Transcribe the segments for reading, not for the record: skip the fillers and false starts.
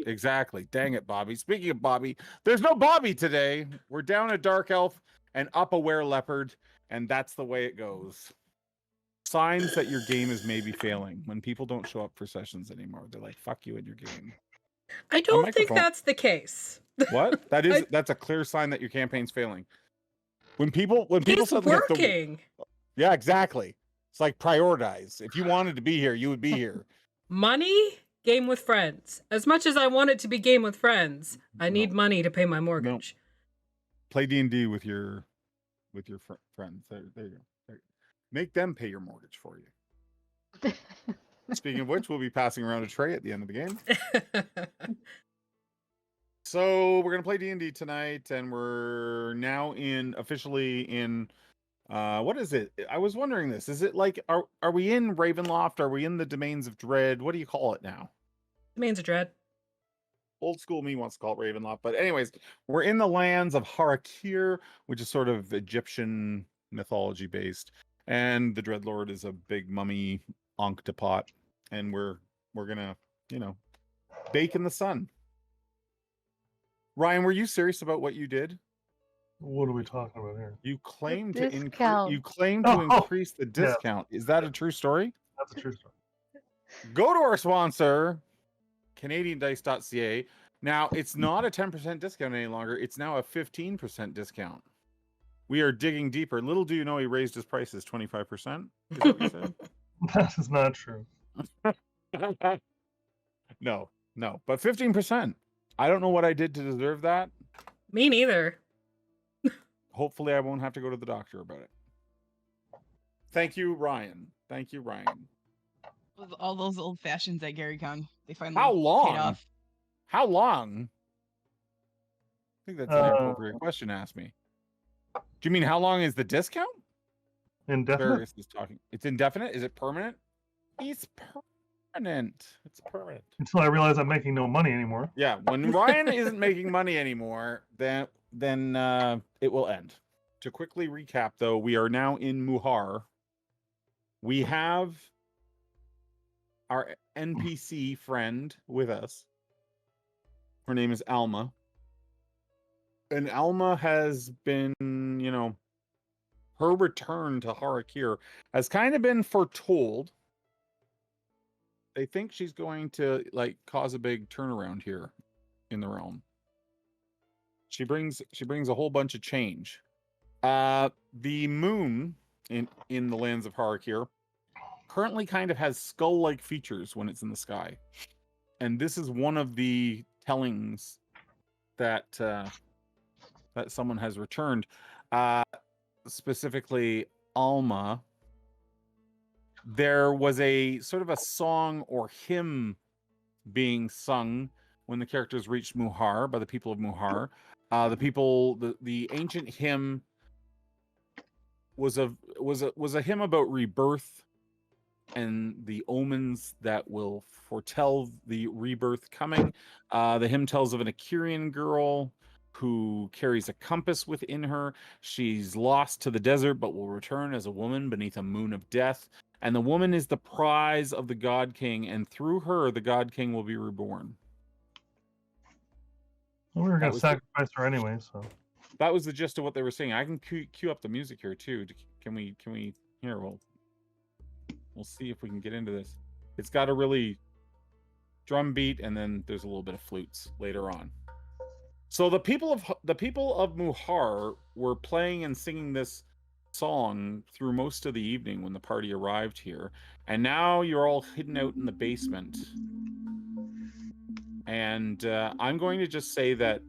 Exactly. Dang it, Bobby. Speaking of Bobby, there's no Bobby today. We're down a dark elf and up a were leopard, and that's the way it goes. Signs that your game is maybe failing when people don't show up for sessions anymore. They're like, "Fuck you and your game." I don't think that's the case. What? That's a clear sign that your campaign's failing. When people He's suddenly working. Yeah, exactly. It's like prioritize. If you wanted to be here, you would be here. Money, game with friends. As much as I want it to be game with friends, I need money to pay my mortgage. No. Play D&D with your friends. There you go. Make them pay your mortgage for you. Speaking of which, we'll be passing around a tray at the end of the game. So we're gonna play D&D tonight, and we're now officially in. What is it? I was wondering this. Is it like are we in Ravenloft? Are we in the Domains of Dread? What do you call it now? Domains of Dread. Old school me wants to call it Ravenloft, but anyways, we're in the lands of Har'Akir, which is sort of Egyptian mythology based, and the Dreadlord is a big mummy Ankhtepot, and we're gonna bake in the sun. Ryan, were you serious about what you did? What are we talking about here? You claim to increase the discount. Yeah. Is that a true story? That's a true story. Go to our sponsor, CanadianDice.ca. Now, it's not a 10% discount any longer. It's now a 15% discount. We are digging deeper. Little do you know he raised his prices 25%. Is that what you said? That is not true. No, but 15%. I don't know what I did to deserve that. Me neither. Hopefully, I won't have to go to the doctor about it. Thank you, Ryan. With all those old fashions at GaryCon, they finally paid off. How long? I think that's an appropriate question to ask me. Do you mean how long is the discount? Indefinite. It's indefinite. Is it permanent? It's permanent. It's permanent. Until I realize I'm making no money anymore. Yeah, when Ryan isn't making money anymore, then it will end. To quickly recap, though, we are now in Muhar. We have our NPC friend with us. Her name is Alma. And Alma has been, her return to Har'Akir has kind of been foretold. They think she's going to cause a big turnaround here in the realm. She brings a whole bunch of change. The moon in the lands of Har'Akir currently kind of has skull-like features when it's in the sky, and this is one of the tellings that someone has returned. Specifically, Alma. There was a sort of a song or hymn being sung when the characters reached Muhar by the people of Muhar. The ancient hymn was a hymn about rebirth and the omens that will foretell the rebirth coming. The hymn tells of an Akirian girl who carries a compass within her. She's lost to the desert, but will return as a woman beneath a moon of death. And the woman is the prize of the God King, and through her, the God King will be reborn. Well, we were going to sacrifice her anyway, so. That was the gist of what they were saying. I can cue up the music here, too. Can we here, we'll see if we can get into this. It's got a really drum beat, and then there's a little bit of flutes later on. So the people of Muhar were playing and singing this song through most of the evening when the party arrived here, and now you're all hidden out in the basement. And I'm going to just say that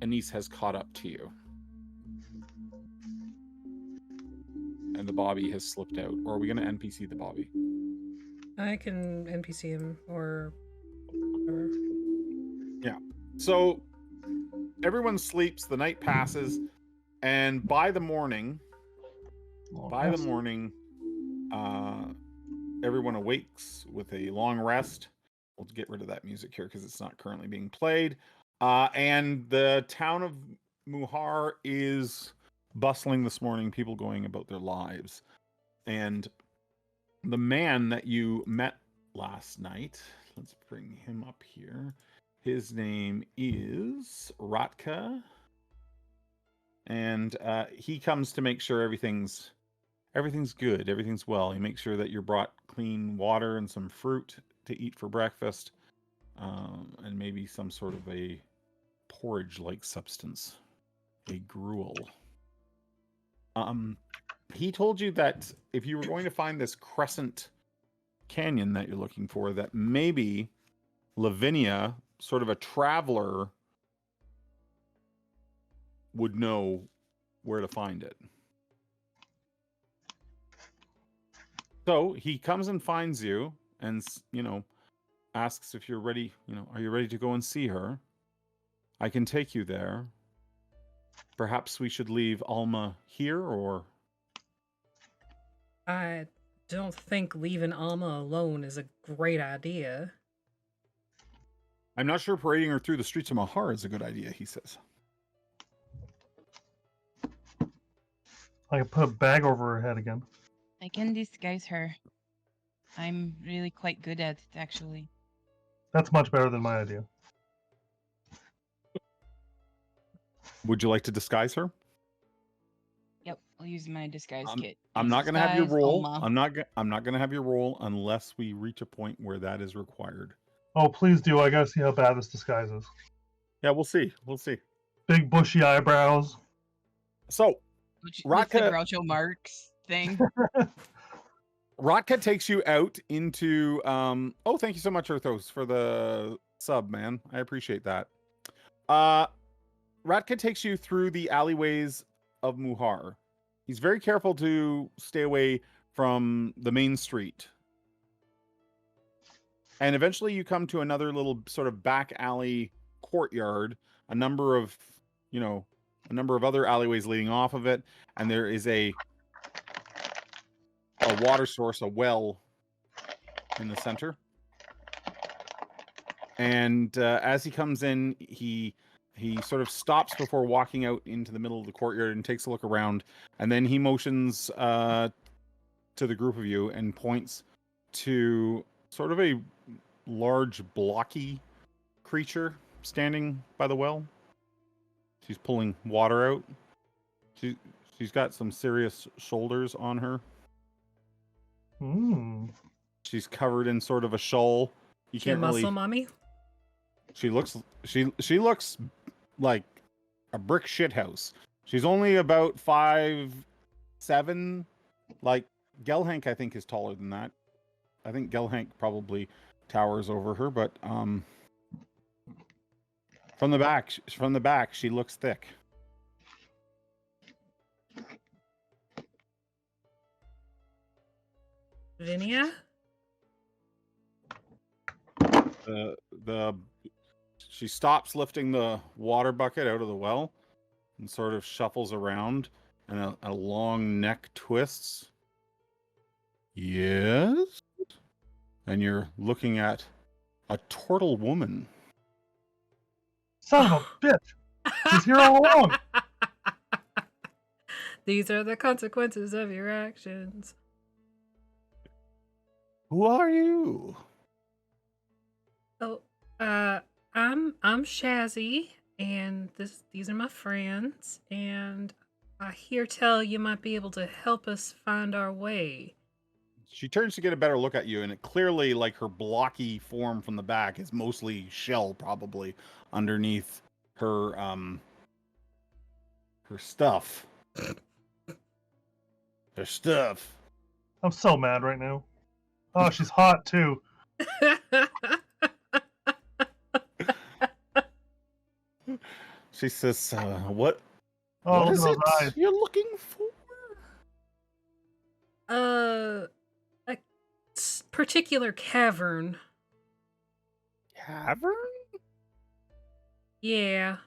Anise has caught up to you, and the Bobby has slipped out. Or are we going to NPC the Bobby? I can NPC him or. Yeah. So everyone sleeps, the night passes, and by the morning, everyone awakes with a long rest. We'll get rid of that music here because it's not currently being played. And the town of Muhar is bustling this morning, people going about their lives. And the man that you met last night. Let's bring him up here. His name is Ratka. And he comes to make sure everything's good, everything's well. He makes sure that you're brought clean water and some fruit to eat for breakfast, and maybe some sort of a porridge-like substance, a gruel. He told you that if you were going to find this crescent canyon that you're looking for, that maybe Lavinia, sort of a traveler, would know where to find it. So he comes and finds you and, asks if you're ready. Are you ready to go and see her? I can take you there. Perhaps we should leave Alma here, or... I don't think leaving Alma alone is a great idea. I'm not sure parading her through the streets of Muhar is a good idea, he says. I can put a bag over her head again. I can disguise her. I'm really quite good at it, actually. That's much better than my idea. Would you like to disguise her? Yep, I'll use my disguise kit. I'm not going to have you Disguise roll. Alma. I'm not going to have you roll unless we reach a point where that is required. Oh, please do. I gotta see how bad this disguise is. Yeah, we'll see. We'll see. Big bushy eyebrows. So, With the Ratka- Groucho Marx thing. Ratka takes you out into... Oh, thank you so much, Earthos, for the sub, man. I appreciate that. Ratka takes you through the alleyways of Muhar. He's very careful to stay away from the main street. And eventually you come to another little sort of back alley courtyard, a number of other alleyways leading off of it, and there is a water source, a well in the center. And as he comes in, he sort of stops before walking out into the middle of the courtyard and takes a look around, and then he motions to the group of you and points to sort of a large blocky creature standing by the well. She's pulling water out. She's got some serious shoulders on her. She's covered in sort of a shawl. You She a can't muscle really... mommy? She looks like a brick shithouse. She's only about 5'7". Like Gelhank, I think, is taller than that. I think Gelhank probably towers over her, but from the back, she looks thick. Lavinia? She stops lifting the water bucket out of the well and sort of shuffles around, and a long neck twists. Yes? And you're looking at a turtle woman. Son of a bitch! She's here all along! These are the consequences of your actions. Who are you? Oh, I'm Shazzy, and these are my friends, and I hear tell you might be able to help us find our way. She turns to get a better look at you, and it clearly, like, her blocky form from the back is mostly shell, probably, underneath her stuff. Her stuff. I'm so mad right now. Oh, she's hot too. She says, what Oh, look is at it those eyes. you're looking for? A particular cavern. Cavern? Yeah.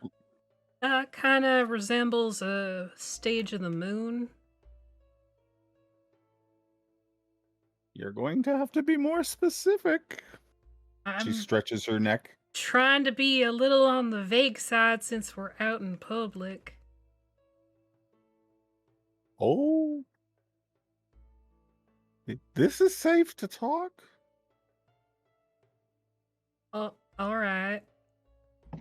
Kind of resembles a stage of the moon. You're going to have to be more specific. She I'm stretches her neck. trying to be a little on the vague side since we're out in public. Oh. This is safe to talk? Oh, all right.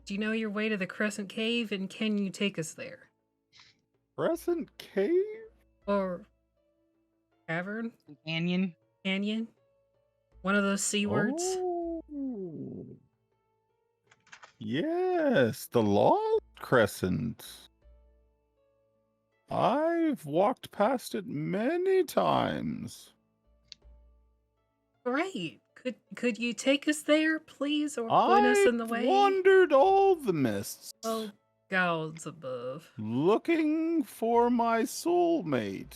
Do you know your way to the Crescent Cave, and can you take us there? Crescent Cave? Or cavern? Canyon. Canyon? One of those C words? Oh. Yes, the Lost Crescent. I've walked past it many times. Great. Could you take us there, please, or point us in the I've way? wandered all the mists, Oh, gods above. looking for my soulmate.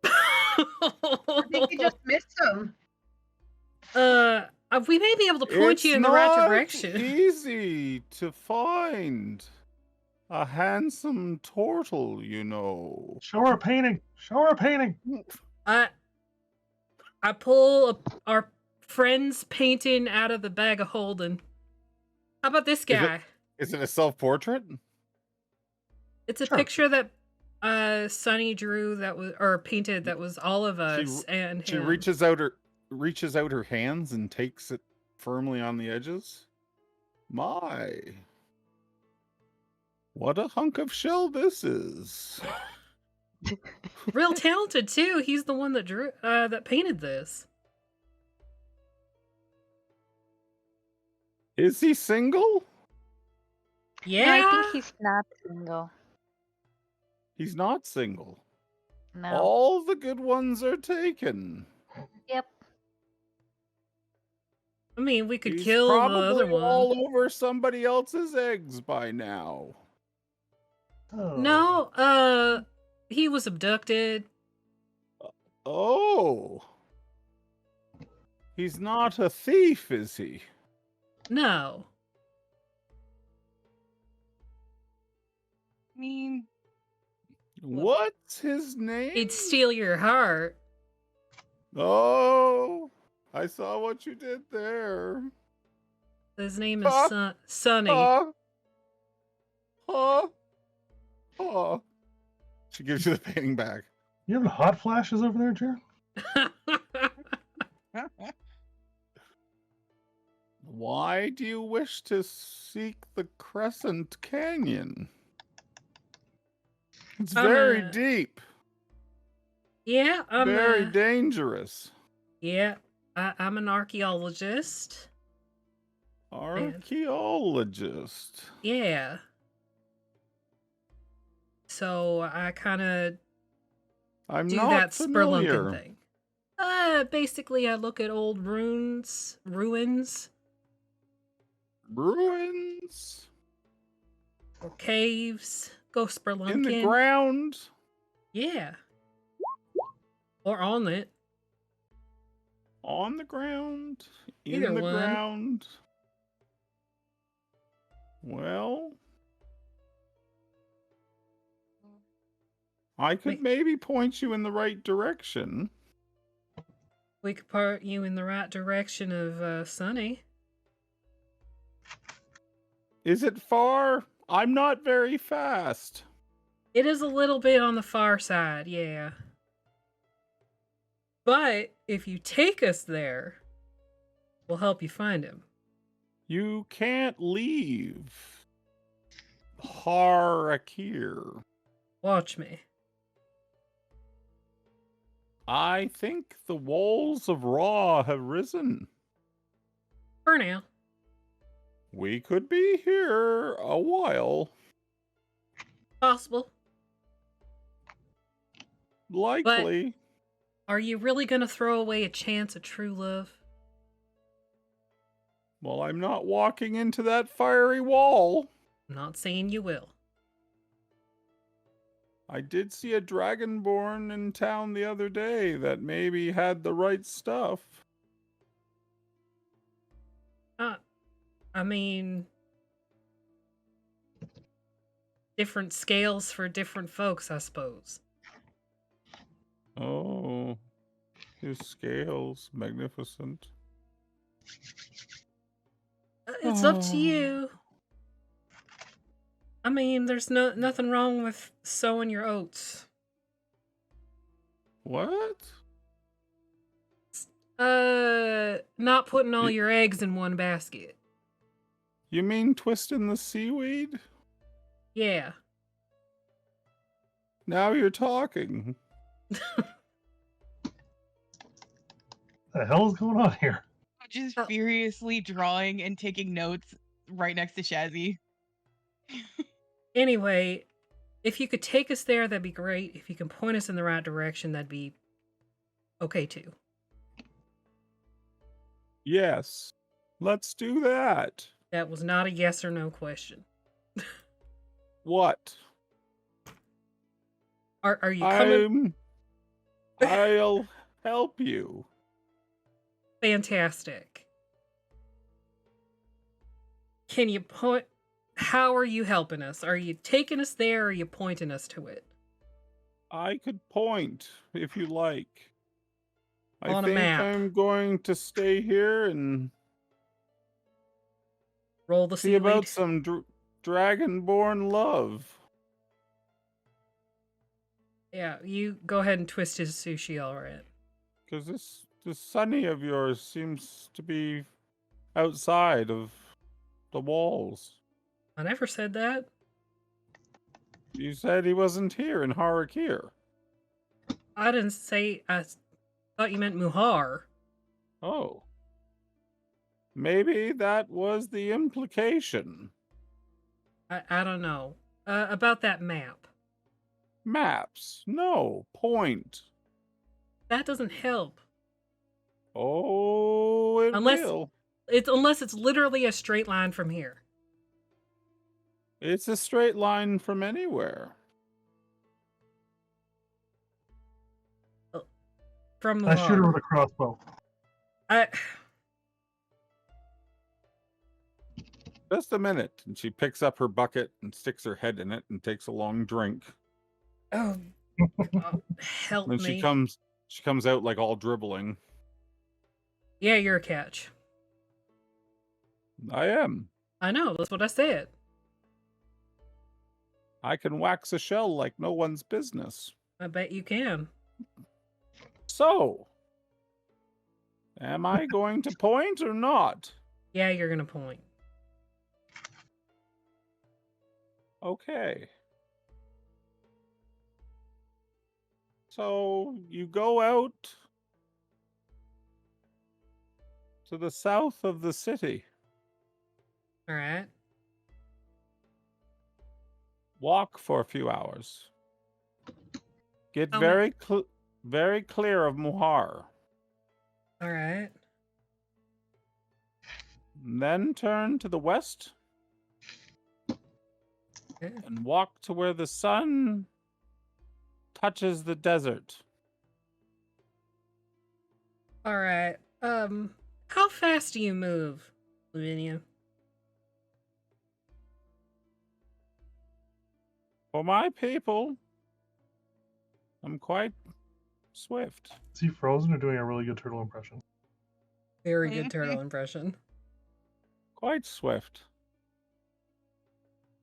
I think you just missed him. We may be able to point It's you in the right not direction. easy to find a handsome turtle, you know. Show her a painting. Show her a painting. I pull our friend's painting out of the bag of holding. How about this guy? Is it a self-portrait? It's a Sure. picture that Sunny drew or painted that was all of us and She him. reaches out her hands and takes it firmly on the edges. My, what a hunk of shell this is. Real talented too. He's the one that that painted this. Is he single? Yeah. No, I think he's not single. He's not single. No. All the good ones are taken. Yep. I mean, we could He's kill the probably other one. all over somebody else's eggs by now. Oh. No, he was abducted. Oh. He's not a thief, is he? No. I mean, What's his name? He'd steal your heart. Oh, I saw what you did there. His name is Sunny. She gives you the painting back. You having hot flashes over there, Jer? Why do you wish to seek the Crescent Canyon? It's very deep. Yeah, Very dangerous. Yeah, I'm an archaeologist. Archaeologist. Yeah. So I kind of I'm do not that familiar. spelunking thing. Basically, I look at old ruins, Ruins. or caves, go spelunking. In the ground. Yeah. Or on it. On the ground. In Either the one. ground. Well, I could maybe point you in the right direction. We could point you in the right direction of Sunny. Is it far? I'm not very fast. It is a little bit on the far side, yeah. But if you take us there, we'll help you find him. You can't leave Har'Akir. Watch me. I think the walls of Ra have risen. For now. We could be here a while. Possible. Likely. Are you really going to throw away a chance at true love? Well, I'm not walking into that fiery wall. I'm not saying you will. I did see a dragonborn in town the other day that maybe had the right stuff. I mean, different scales for different folks, I suppose. Oh, his scales, magnificent. It's up to you. I mean, there's nothing wrong with sowing your oats. What? Not putting all Y- your eggs in one basket. You mean twisting the seaweed? Yeah. Now you're talking. The hell is going on here? Just Oh. furiously drawing and taking notes right next to Shazzy. Anyway, if you could take us there, that'd be great. If you can point us in the right direction, that'd be okay too. Yes. Let's do that. That was not a yes or no question. What? Are you coming? I'll help you. Fantastic. Can you point? How are you helping us? Are you taking us there or are you pointing us to it? I could point if you like. I On a think map. I'm going to stay here and Roll the see about seaweed. some dragonborn love. Yeah, you go ahead and twist his sushi, all right. Because this Sonny of yours seems to be outside of the walls. I never said that. You said he wasn't here in Har'Akir. I didn't say. I thought you meant Muhar. Oh. Maybe that was the implication. I don't know. About that map. Maps. No. Point. That doesn't help. Oh, it will. Unless it's literally a straight line from here. It's a straight line from anywhere. From I shoot her Muhar. with a crossbow. Just a minute. And she picks up her bucket and sticks her head in it and takes a long drink. Oh, help And me. she comes out like all dribbling. Yeah, you're a catch. I am. I know, that's what I said. I can wax a shell like no one's business. I bet you can. So, am I going to point or not? Yeah, you're gonna point. Okay. So, you go out to the south of the city. All right. Walk for a few hours. Get How very clear of Muhar. All right. Then turn to the west Okay. and walk to where the sun touches the desert. All right. How fast do you move, Lavinia? For my people, I'm quite swift. Is he frozen or doing a really good turtle impression? Very good turtle impression. Quite swift.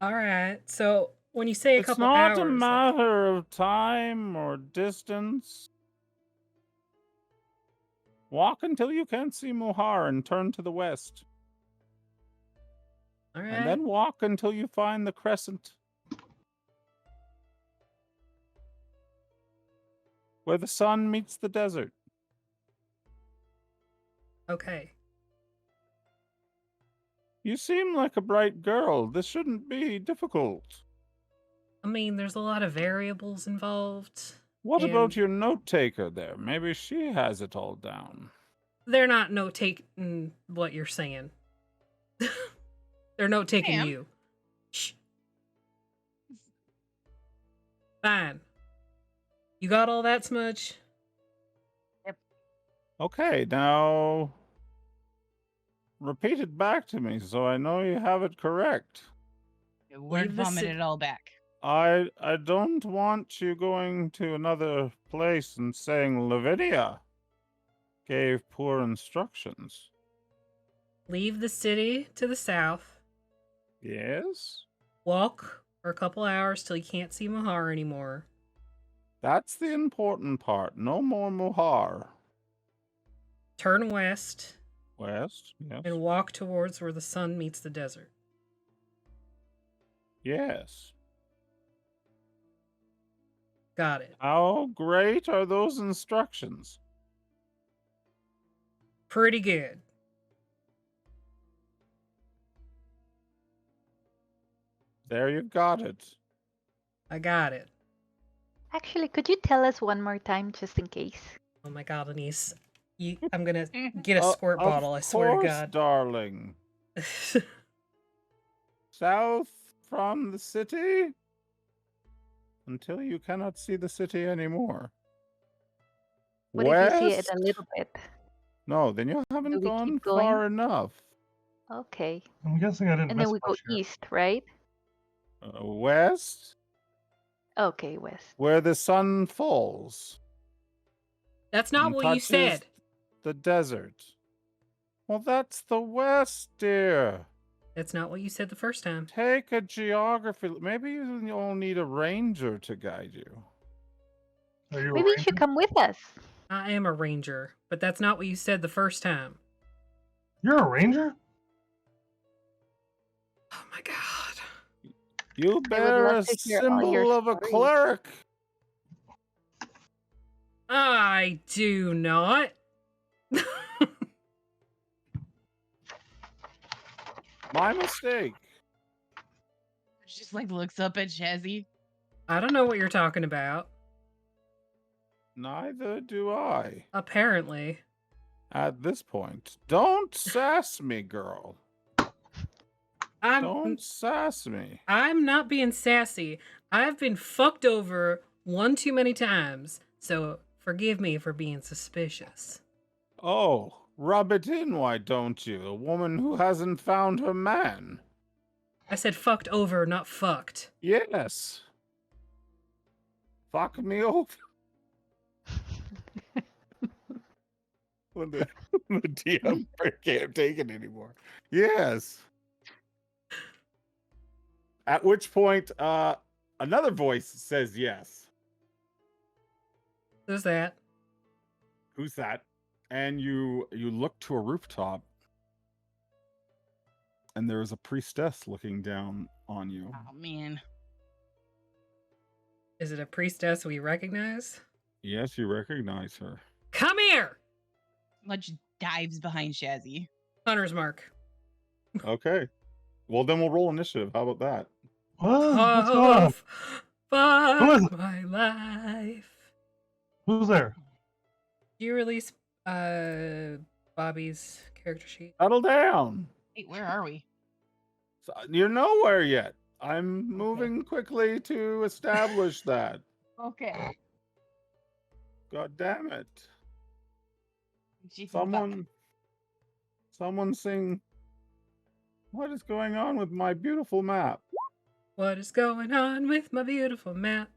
All right. So when you say a It's couple not hours, a matter of time or distance. Walk until you can't see Muhar and turn to the west. all right. And then walk until you find the crescent. Where the sun meets the desert. Okay. You seem like a bright girl. This shouldn't be difficult. I mean, there's a lot of variables involved. What And about your note taker there? Maybe she has it all down. they're not note taking what you're saying. They're note taking Ma'am. you. Shh. Fine. You got all that smudge? Okay, now repeat it back to me so I know you have it correct. Word Leave the vomit ci- it all back. I don't want you going to another place and saying Lavinia gave poor instructions. Leave the city to the south. Yes? Walk for a couple hours till you can't see Muhar anymore. That's the important part. No more Muhar. turn west, West. Yes. and walk towards where the sun meets the desert. Yes. Got it. How great are those instructions? Pretty good. There you got it. I got it. Actually, could you tell us one more time just in case? Oh my god, Anise. I'm gonna get a squirt Of bottle, I swear to course, God. darling. South from the city until you cannot see the city anymore. What if you see it West? a little bit? No, then you haven't we gone keep going? far enough. Okay. I'm guessing I didn't And miss then we go much here. east, right? West, Okay, west. where the sun falls That's not and what you touches said. the desert. Well, that's the west, dear. That's not what you said the first time. Take a geography. Maybe you'll need a ranger to guide you. Are you a Maybe you ranger? should come with us. I am a ranger, but that's not what you said the first time. You're a ranger? Oh my god. You bear love a to hear all your symbol of a stories. cleric. I do not. My mistake. She just like looks up at Shazzy. I don't know what you're talking about. Neither do I. Apparently. At this point, don't sass me, girl. Don't sass me. I'm not being sassy. I've been fucked over one too many times, so forgive me for being suspicious. Oh, rub it in, why don't you? A woman who hasn't found her man. I said fucked over, not fucked. Yes. Fuck me over. When the DM can't take it anymore. Yes. At which point, another voice says yes. Who's that? Who's that? And you look to a rooftop, and there's a priestess looking down on you. Oh man. Is it a priestess we recognize? Yes, you recognize her. Come here! Much dives behind Shazzy. Hunter's mark. Okay. Well, then we'll roll initiative. How about that? What's going on? Who is Fuck it? my life. Who's there? Do you release Bobby's character sheet? Settle down. Wait, where are we? So, you're nowhere yet. I'm moving quickly to establish that. Okay. God damn it. She thinks about- Someone sing. What is going on with my beautiful map? What is going on with my beautiful map?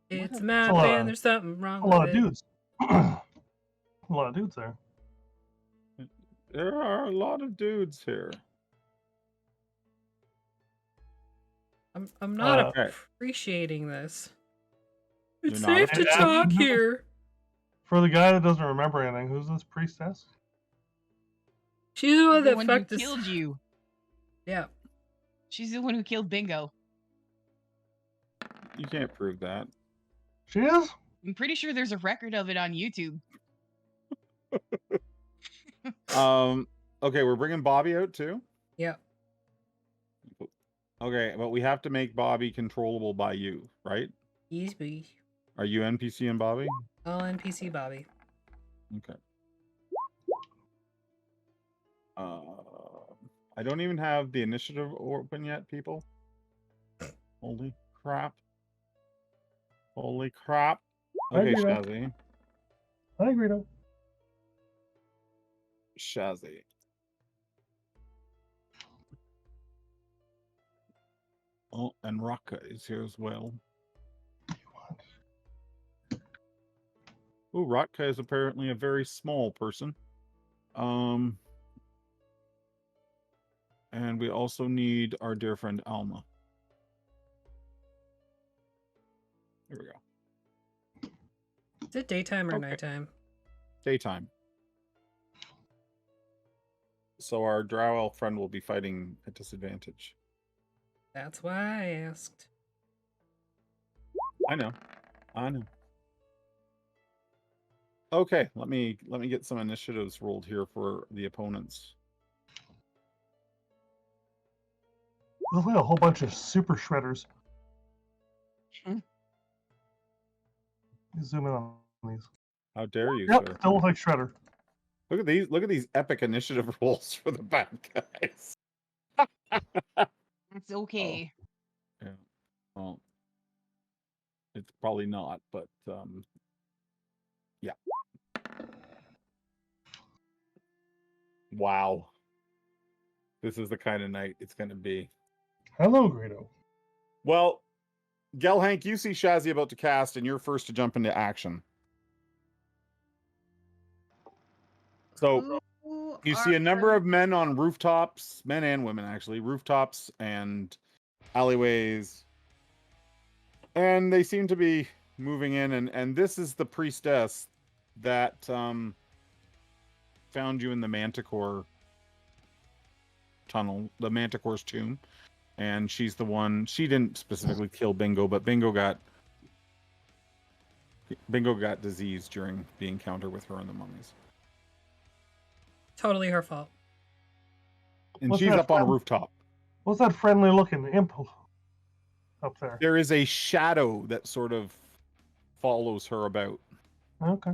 It's a map It's a lot- and there's something wrong A lot with of it. dudes. A lot of dudes there. There are a lot of dudes here. I'm not Okay. appreciating this. You're It's not safe to appreciating talk it? here. For the guy that doesn't remember anything, who's this priestess? She's the one the that one who fucked us. killed you. Yeah. She's the one who killed Bingo. You can't prove that. She is? I'm pretty sure there's a record of it on YouTube. Okay, we're bringing Bobby out too. Yeah. Okay, but we have to make Bobby controllable by you, right? Easy. Are you NPC and Bobby? All NPC Bobby. Okay. I don't even have the initiative open yet, people. Holy crap. Holy crap. I Okay, agree, though. Shazzy. I agree, though. Shazzy. Oh, and Raka is here as well. Oh, Raka is apparently a very small person. And we also need our dear friend Alma. Here we go. Is it daytime or Okay. nighttime? Daytime. so our drow elf friend will be fighting at disadvantage. That's why I asked. I know. Okay, let me get some initiatives rolled here for the opponents. There's like a whole bunch of super shredders. Hmm. Zoom in on these. How dare you, Yep, sir? still look like shredder. Look at these! Look at these epic initiative rolls for the bad guys. It's okay. Yeah. Well, it's probably not, but yeah. Wow. This is the kind of night it's going to be. Hello, Greedo. Well, Gelhank, you see Shazzy about to cast, and you're first to jump into action. So you see a number of men on rooftops, men and women actually, rooftops and alleyways, and they seem to be moving in. And this is the priestess that found you in the Manticore tunnel, the Manticore's tomb. And she's the one, she didn't specifically kill Bingo, but Bingo got diseased during the encounter with her and the mummies. Totally her fault. And What's she's that up on a friend- rooftop. What's that friendly looking imp up there? There is a shadow that sort of follows her about. Okay.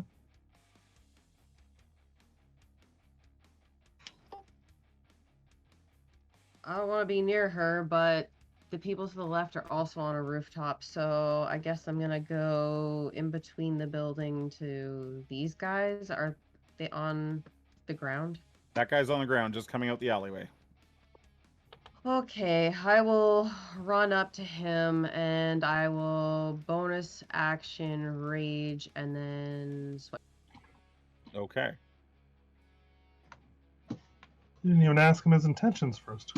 I don't want to be near her, but the people to the left are also on a rooftop, so I guess I'm gonna go in between the building to these guys. Are they on the ground? That guy's on the ground, just coming out the alleyway. Okay, I will run up to him and I will bonus action rage and then sweat. Okay. You didn't even ask him his intentions first.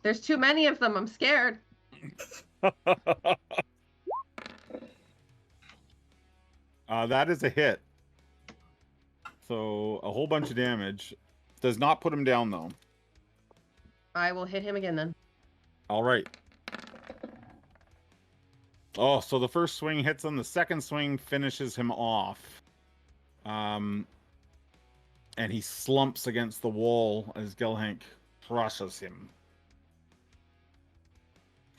There's too many of them. I'm scared. That is a hit. So a whole bunch of damage. Does not put him down though. I will hit him again then. All right. Oh, so the first swing hits him. The second swing finishes him off. And he slumps against the wall as Gelhank crushes him.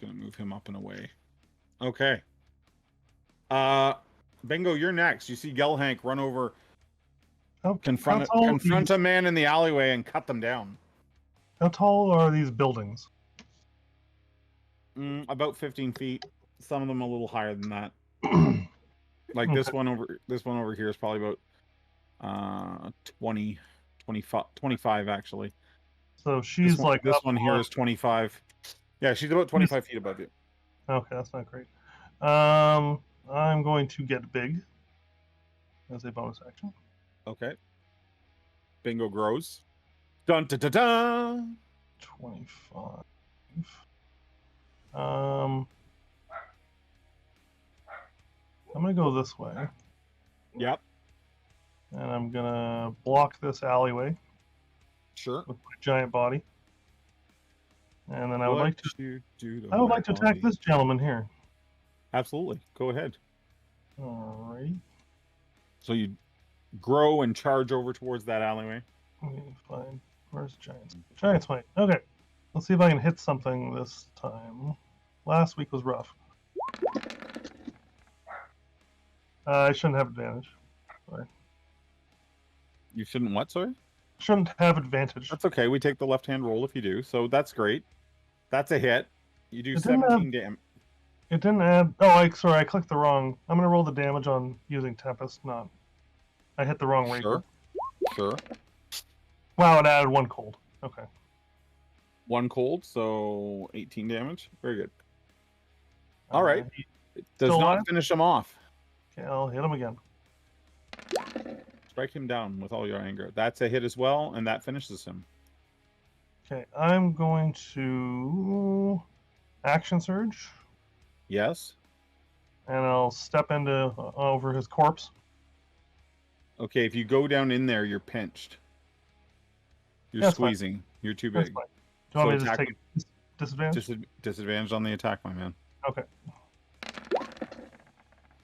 Gonna move him up and away. Okay. Bingo, you're next. You see Gelhank run over, confront a man in the alleyway and cut them down. How tall are these buildings? About 15 feet. Some of them a little higher than that. Like this one over here is probably about 20, 25 actually. So she's like this up one here is 25. Yeah, she's about 25 feet above you. Okay, that's not great. I'm going to get big as a bonus action. Okay. Bingo grows. Dun dun dun dun. 25. I'm gonna go this way, Yep. and I'm gonna block this alleyway Sure. with my giant body. And then I would What like to you do to I would my like to attack body? this gentleman here. Absolutely. Go ahead. Alright. So you grow and charge over towards that alleyway. Let me find where's Giants? Giants might. Okay. Let's see if I can hit something this time. Last week was rough. I shouldn't have advantage. Sorry. You shouldn't what, sorry? Shouldn't have advantage. That's okay. We take the left-hand roll if you do. So that's great. That's a hit. You do It didn't 17 damage. It didn't add. Oh, sorry, I clicked the wrong. I'm gonna roll the damage on using Tempest. Not. I hit the wrong Sure. rapier. Sure. Wow, it added one cold. Okay. One cold, so 18 damage. Very good. All right. It does Still not alive? finish him off. Okay, I'll hit him again. Strike him down with all your anger. That's a hit as well, and that finishes him. Okay, I'm going to action surge, Yes. and I'll step into over his corpse. Okay, if you go down in there, you're pinched. You're That's fine. squeezing. You're too That's big. fine. Do you want me to just attack take disadvantage? disadvantage on the attack, my man. Okay.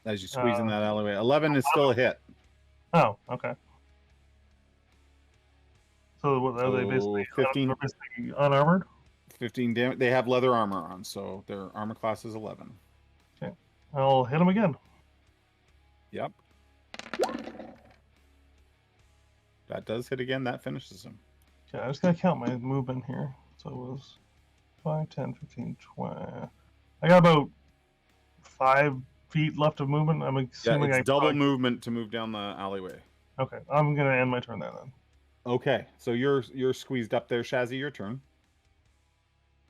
As you squeeze in that alleyway. 11 is still a hit. Oh, okay. So what are they basically 15. Unarmored? 15 damage. They have leather armor on, so their armor class is 11. Okay. I'll hit them again. Yep. That does hit again. That finishes him. Okay, I just gotta count my movement here. So it was 5, 10, 15, 20. I got about 5 feet left of movement. I'm assuming It's I double movement to move down the alleyway. Okay, I'm gonna end my turn there then. Okay, so you're squeezed up there, Shazzy. Your turn.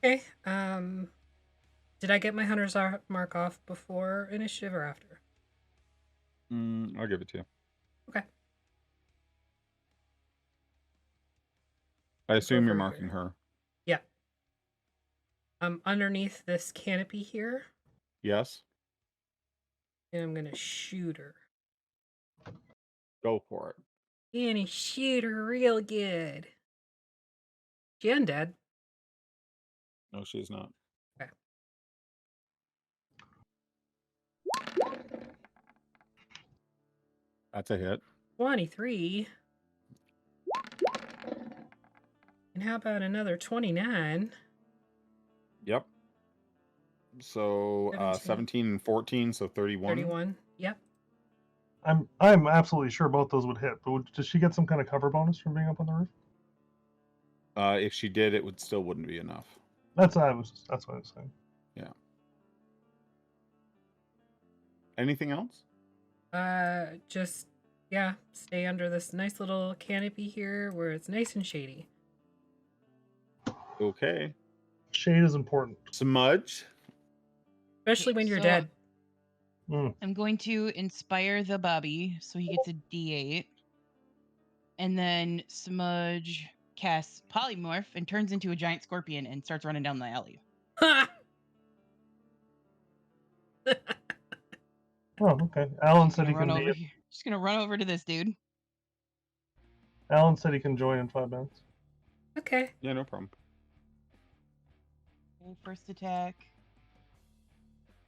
Okay. Did I get my hunter's mark off before initiative or after? I'll give it to you. Okay. I assume you're over marking here. her. Yeah. Underneath this canopy here, Yes. and I'm gonna shoot her. Go for it. And shoot her real good. She undead. No, she's not. Okay. That's a hit. 23. And how about another 29? Yep. So 17 and 14, so 31. 31. Yep. I'm absolutely sure both those would hit, but does she get some kind of cover bonus from being up on the roof? If she did, it still wouldn't be enough. That's what I was saying. Yeah. Anything else? Just stay under this nice little canopy here where it's nice and shady. Okay. Shade is important. Smudge. Especially when you're So- dead. I'm going to inspire the Bobby so he gets a D8. And then Smudge casts Polymorph and turns into a giant scorpion and starts running down the alley. Oh, okay. Alan said he Run can. over here. Just gonna run over to this dude. Alan said he can join in 5 minutes. Okay. Yeah, no problem. Okay, first attack.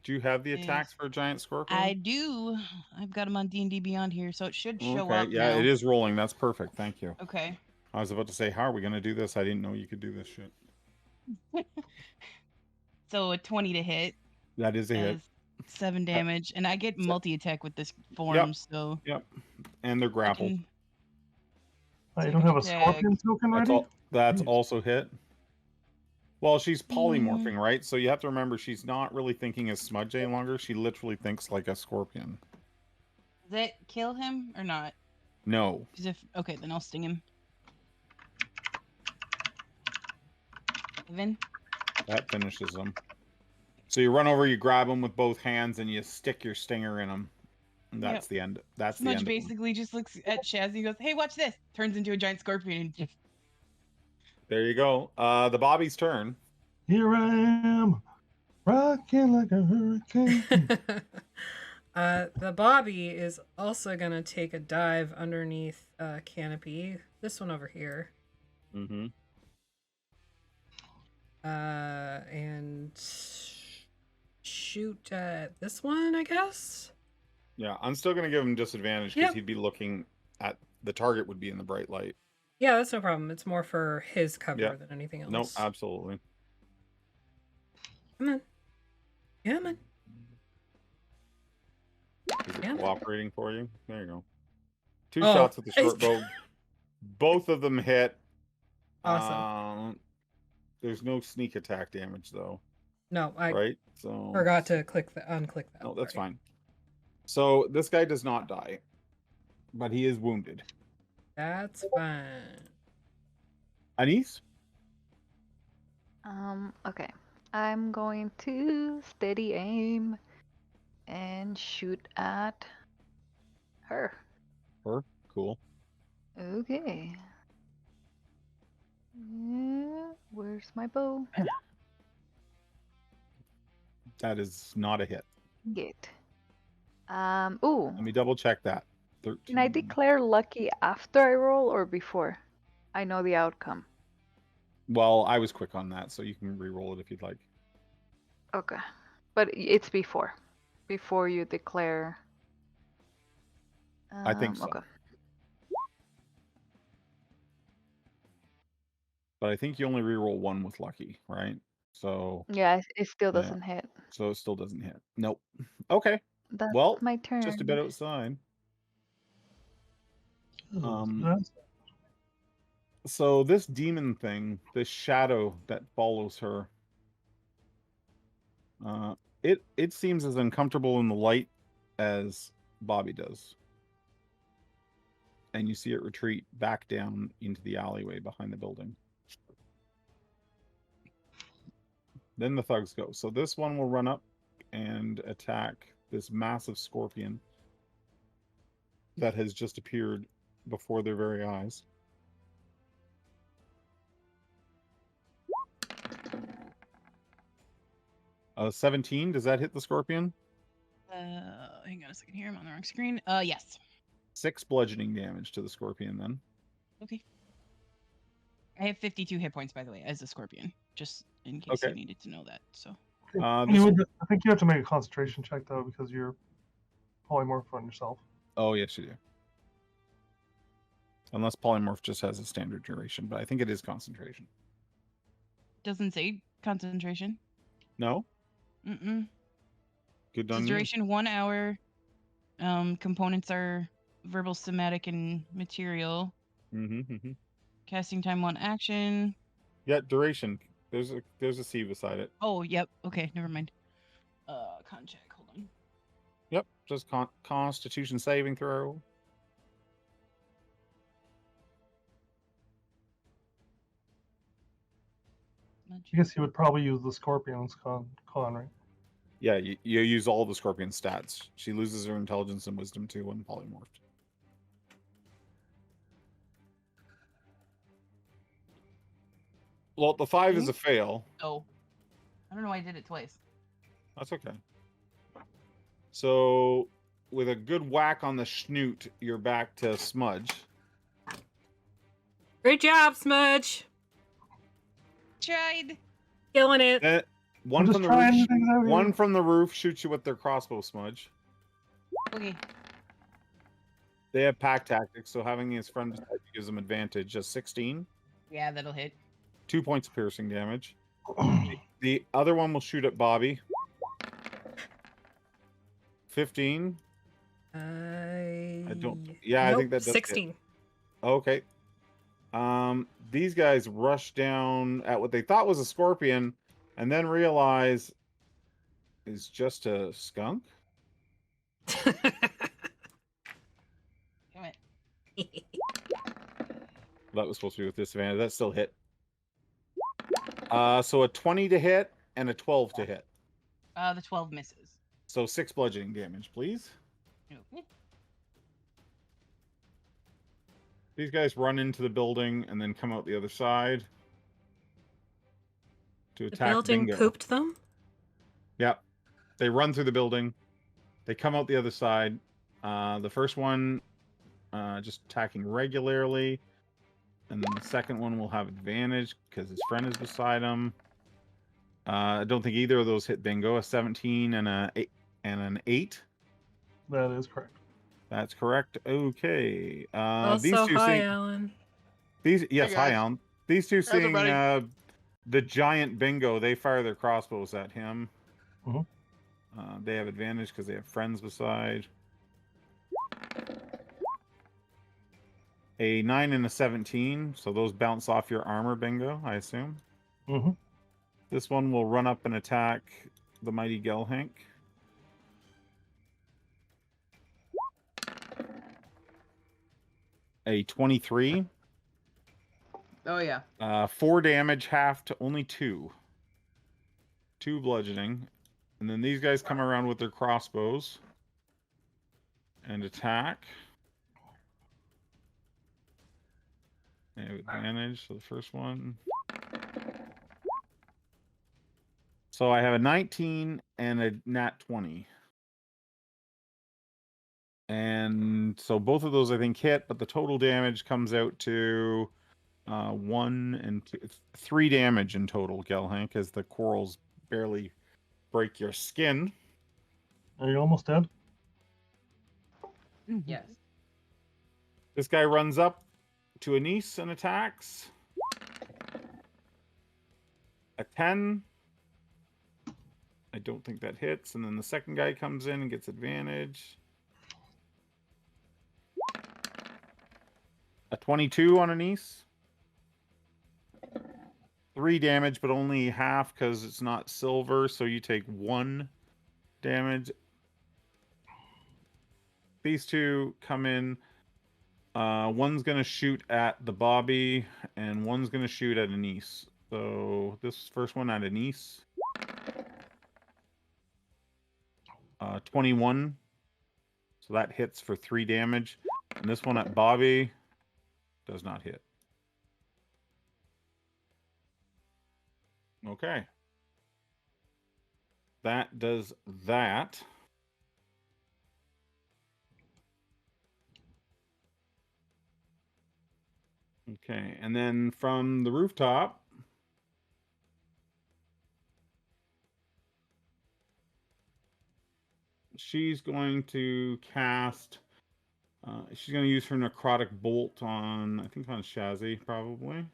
Do you have the Yes. attacks for a giant scorpion? I do. I've got him on D&D Beyond here, so it should show Okay, up yeah, now. it is rolling. That's perfect. Thank you. Okay. I was about to say, how are we going to do this? I didn't know you could do this shit. So a 20 to hit. That is a hit. Does 7 damage, and I get So- multi-attack with this form, so Yep. And they're I grappled. can... Oh, you don't have a Second scorpion token That's, ready? that's Jeez. also hit. Well, she's polymorphing, right? So you have to remember she's not really thinking as Smudge any longer. She literally thinks like a scorpion. Does that kill him or not? No. Because okay, then I'll sting him. 7. That finishes him. So you run over, you grab him with both hands, and you stick your stinger in him. And that's the end. That's the Smudge end. of him. basically just looks at Shazzy and goes, "Hey, watch this!" Turns into a giant scorpion and just There you go. The Bobby's turn. Here I am, rocking like a hurricane. The Bobby is also gonna take a dive underneath canopy. This one over here. Mm-hmm. And shoot this one, I guess. Yeah, I'm still gonna give him disadvantage because Yep. he'd be looking at the target would be in the bright light. Yeah, that's no problem. It's more for his cover Yeah. than anything else. Nope, absolutely. Come on. Come on. Is it Yeah. cooperating for you? There you go. 2 Oh, shots with the short it's- bow. Both of them hit. Awesome. There's no sneak attack damage though, No, I right? So forgot to unclick that. No, that's Sorry. fine. So this guy does not die, but he is wounded. That's fine. Anise? Okay. I'm going to steady aim and shoot at her. Cool. Okay. Yeah, where's my bow? That is not a hit. Get. Ooh. Let me double check that. 13. Can I declare lucky after I roll or before? I know the outcome. Well, I was quick on that, so you can re-roll it if you'd like. Okay. But it's before you declare. I think so. Okay. But I think you only re-roll one with lucky, right? So Yeah, it still yeah. doesn't hit. So it still doesn't hit. Nope. Okay. That's Well, my turn. just a bit outside. So this demon thing, this shadow that follows her, it seems as uncomfortable in the light as Bobby does. And you see it retreat back down into the alleyway behind the building. Then the thugs go. So this one will run up and attack this massive scorpion that has just appeared before their very eyes. Uh, 17, does that hit the scorpion? Hang on a second here. I'm on the wrong screen. Yes. 6 bludgeoning damage to the scorpion then. Okay. I have 52 hit points, by the way, as a scorpion, just in case you needed to know that. So. I think you have to make a concentration check though, because you're polymorph on yourself. Oh yes, you do. Unless polymorph just has a standard duration, but I think it is concentration. Doesn't say concentration. No. Mm-mm. Good done. Duration 1 hour. Components are verbal, somatic, and material. Casting time 1 action. Yeah, duration. There's a C beside it. Oh, yep. Okay, never mind. Con check. Hold on. Yep, just Constitution saving throw. I guess you would probably use the scorpion's con, right? Yeah, you use all the scorpion stats. She loses her intelligence and wisdom too when polymorphed. Well, the 5 is a fail. Oh. I don't know why I did it twice. That's okay. So, with a good whack on the snoot, you're back to Smudge. Great job, Smudge. Tried. Killing it. One from the roof. One from the roof shoots you with their crossbow, Smudge. Okay. They have pack tactics, so having his friend beside you gives them advantage. A 16. Yeah, that'll hit. 2 points of piercing damage. The other one will shoot at Bobby. 15. I don't. Yeah, nope, I think that does 16. hit. Okay. These guys rush down at what they thought was a scorpion, and then realize is just a skunk. Damn it. That was supposed to be with disadvantage. That still hit. So a 20 to hit and a 12 to hit. The 12 misses. So 6 bludgeoning damage, please. Okay. These guys run into the building and then come out the other side to attack The building Bingo. pooped them? Yep. They run through the building. They come out the other side. The first one just attacking regularly. And then the second one will have advantage because his friend is beside him. I don't think either of those hit Bingo. A 17 and an 8. That is correct. That's correct. Okay. Also, these two hi, seeing, Alan. hi, Alan. These two seeing everybody. the giant Bingo, they fire their crossbows at him. Mhm. They have advantage because they have friends beside. A 9 and a 17, so those bounce off your armor, Bingo, I assume. Mm-hmm. This one will run up and attack the mighty Gelhank. A 23. Oh yeah. 4 damage, half to only 2. 2 bludgeoning. And then these guys come around with their crossbows and attack. They have advantage, so the first one. So I have a 19 and a nat 20. And so both of those I think hit, but the total damage comes out to 1 and 2, 3 damage in total, Gelhank, as the corals barely break your skin. Are you almost dead? Yes. This guy runs up to Anise and attacks. A 10. I don't think that hits. And then the second guy comes in and gets advantage. A 22 on Anise. 3 damage, but only half because it's not silver, so you take 1 damage. These two come in. One's going to shoot at the Bobby, and one's going to shoot at Anise. So this first one at Anise. 21. So that hits for 3 damage. And this one at Bobby does not hit. Okay. That does that. Okay, and then from the rooftop, she's going to cast, she's going to use her necrotic bolt on, I think on Shazzy, probably.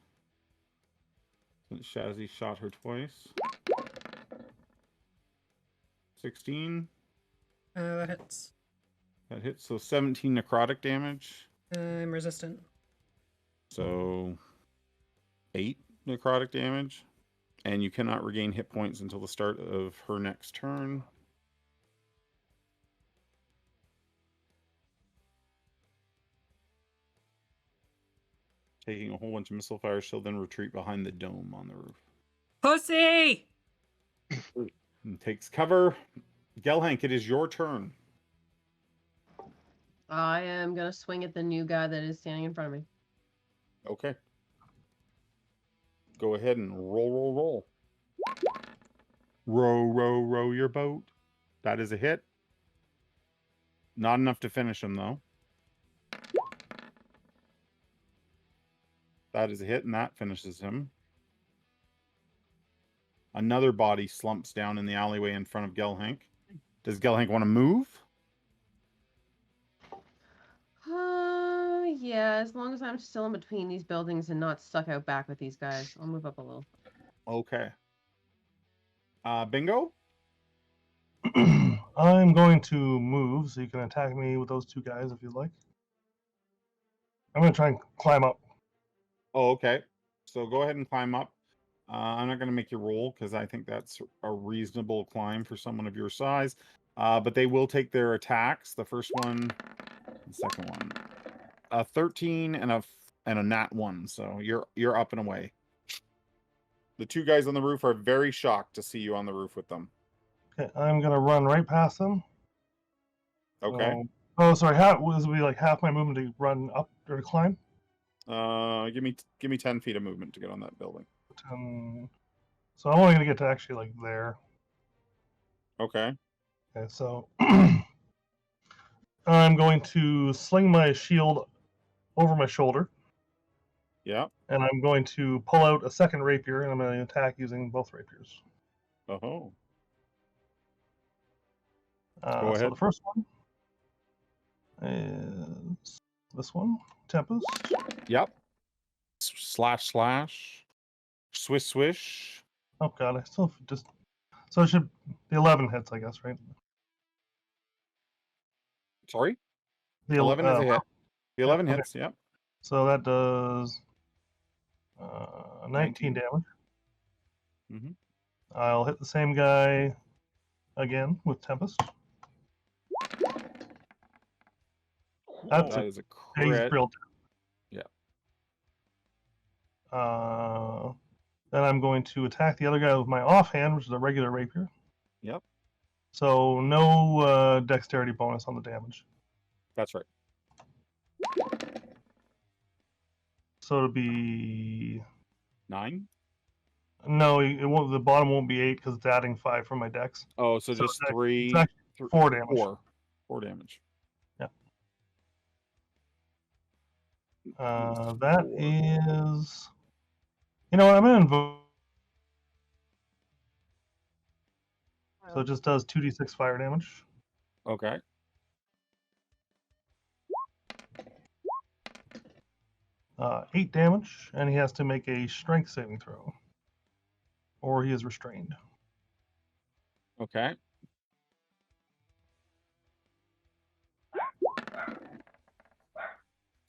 Since Shazzy shot her twice. 16. That hits. That hits, so 17 necrotic damage. I'm resistant. So 8 necrotic damage. And you cannot regain hit points until the start of her next turn. Taking a whole bunch of missile fire, she'll then retreat behind the dome on the roof. Pussy! And takes cover. Gelhank, it is your turn. I am gonna swing at the new guy that is standing in front of me. Okay. Go ahead and roll. Row your boat. That is a hit. Not enough to finish him, though. That is a hit, and that finishes him. Another body slumps down in the alleyway in front of Gelhank. Does Gelhank want to move? Yeah, as long as I'm still in between these buildings and not stuck out back with these guys, I'll move up a little. Okay. Bingo? I'm going to move, so you can attack me with those two guys if you'd like. I'm going to try and climb up. Oh, okay. So go ahead and climb up. I'm not going to make you roll because I think that's a reasonable climb for someone of your size. But they will take their attacks. The first one, the second one. 13 and a nat 1. So you're up and away. The two guys on the roof are very shocked to see you on the roof with them. Okay, I'm going to run right past them. Okay. Oh, sorry. Would be like half my movement to run up or to climb? Give me 10 feet of movement to get on that building. 10. So I'm only going to get to actually like there. Okay. Okay, so I'm going to sling my shield over my shoulder. Yeah. And I'm going to pull out a second rapier, and I'm going to attack using both rapiers. Oh. Go ahead. So the first one is this one, Tempest. Yep. Slash. Swish. Oh god, I still just... So it should... The 11 hits, I guess, right? Sorry? The 11 is a hit. The 11 okay. hits, yep. So that does 19 damage. Mm-hmm. I'll hit the same guy again with Tempest. That is a crit. Yeah. Then I'm going to attack the other guy with my offhand, which is a regular rapier. Yep. So no dexterity bonus on the damage. That's right. So it'll be 9? No, it won't. The bottom won't be 8 because it's adding 5 from my dex. Oh, so just 3. It's actually 4 damage. 4 damage. Yeah. That is. You know what? I'm gonna invoke. So it just does 2d6 fire damage. Okay. Uh, 8 damage, and he has to make a strength saving throw, or he is restrained. Okay.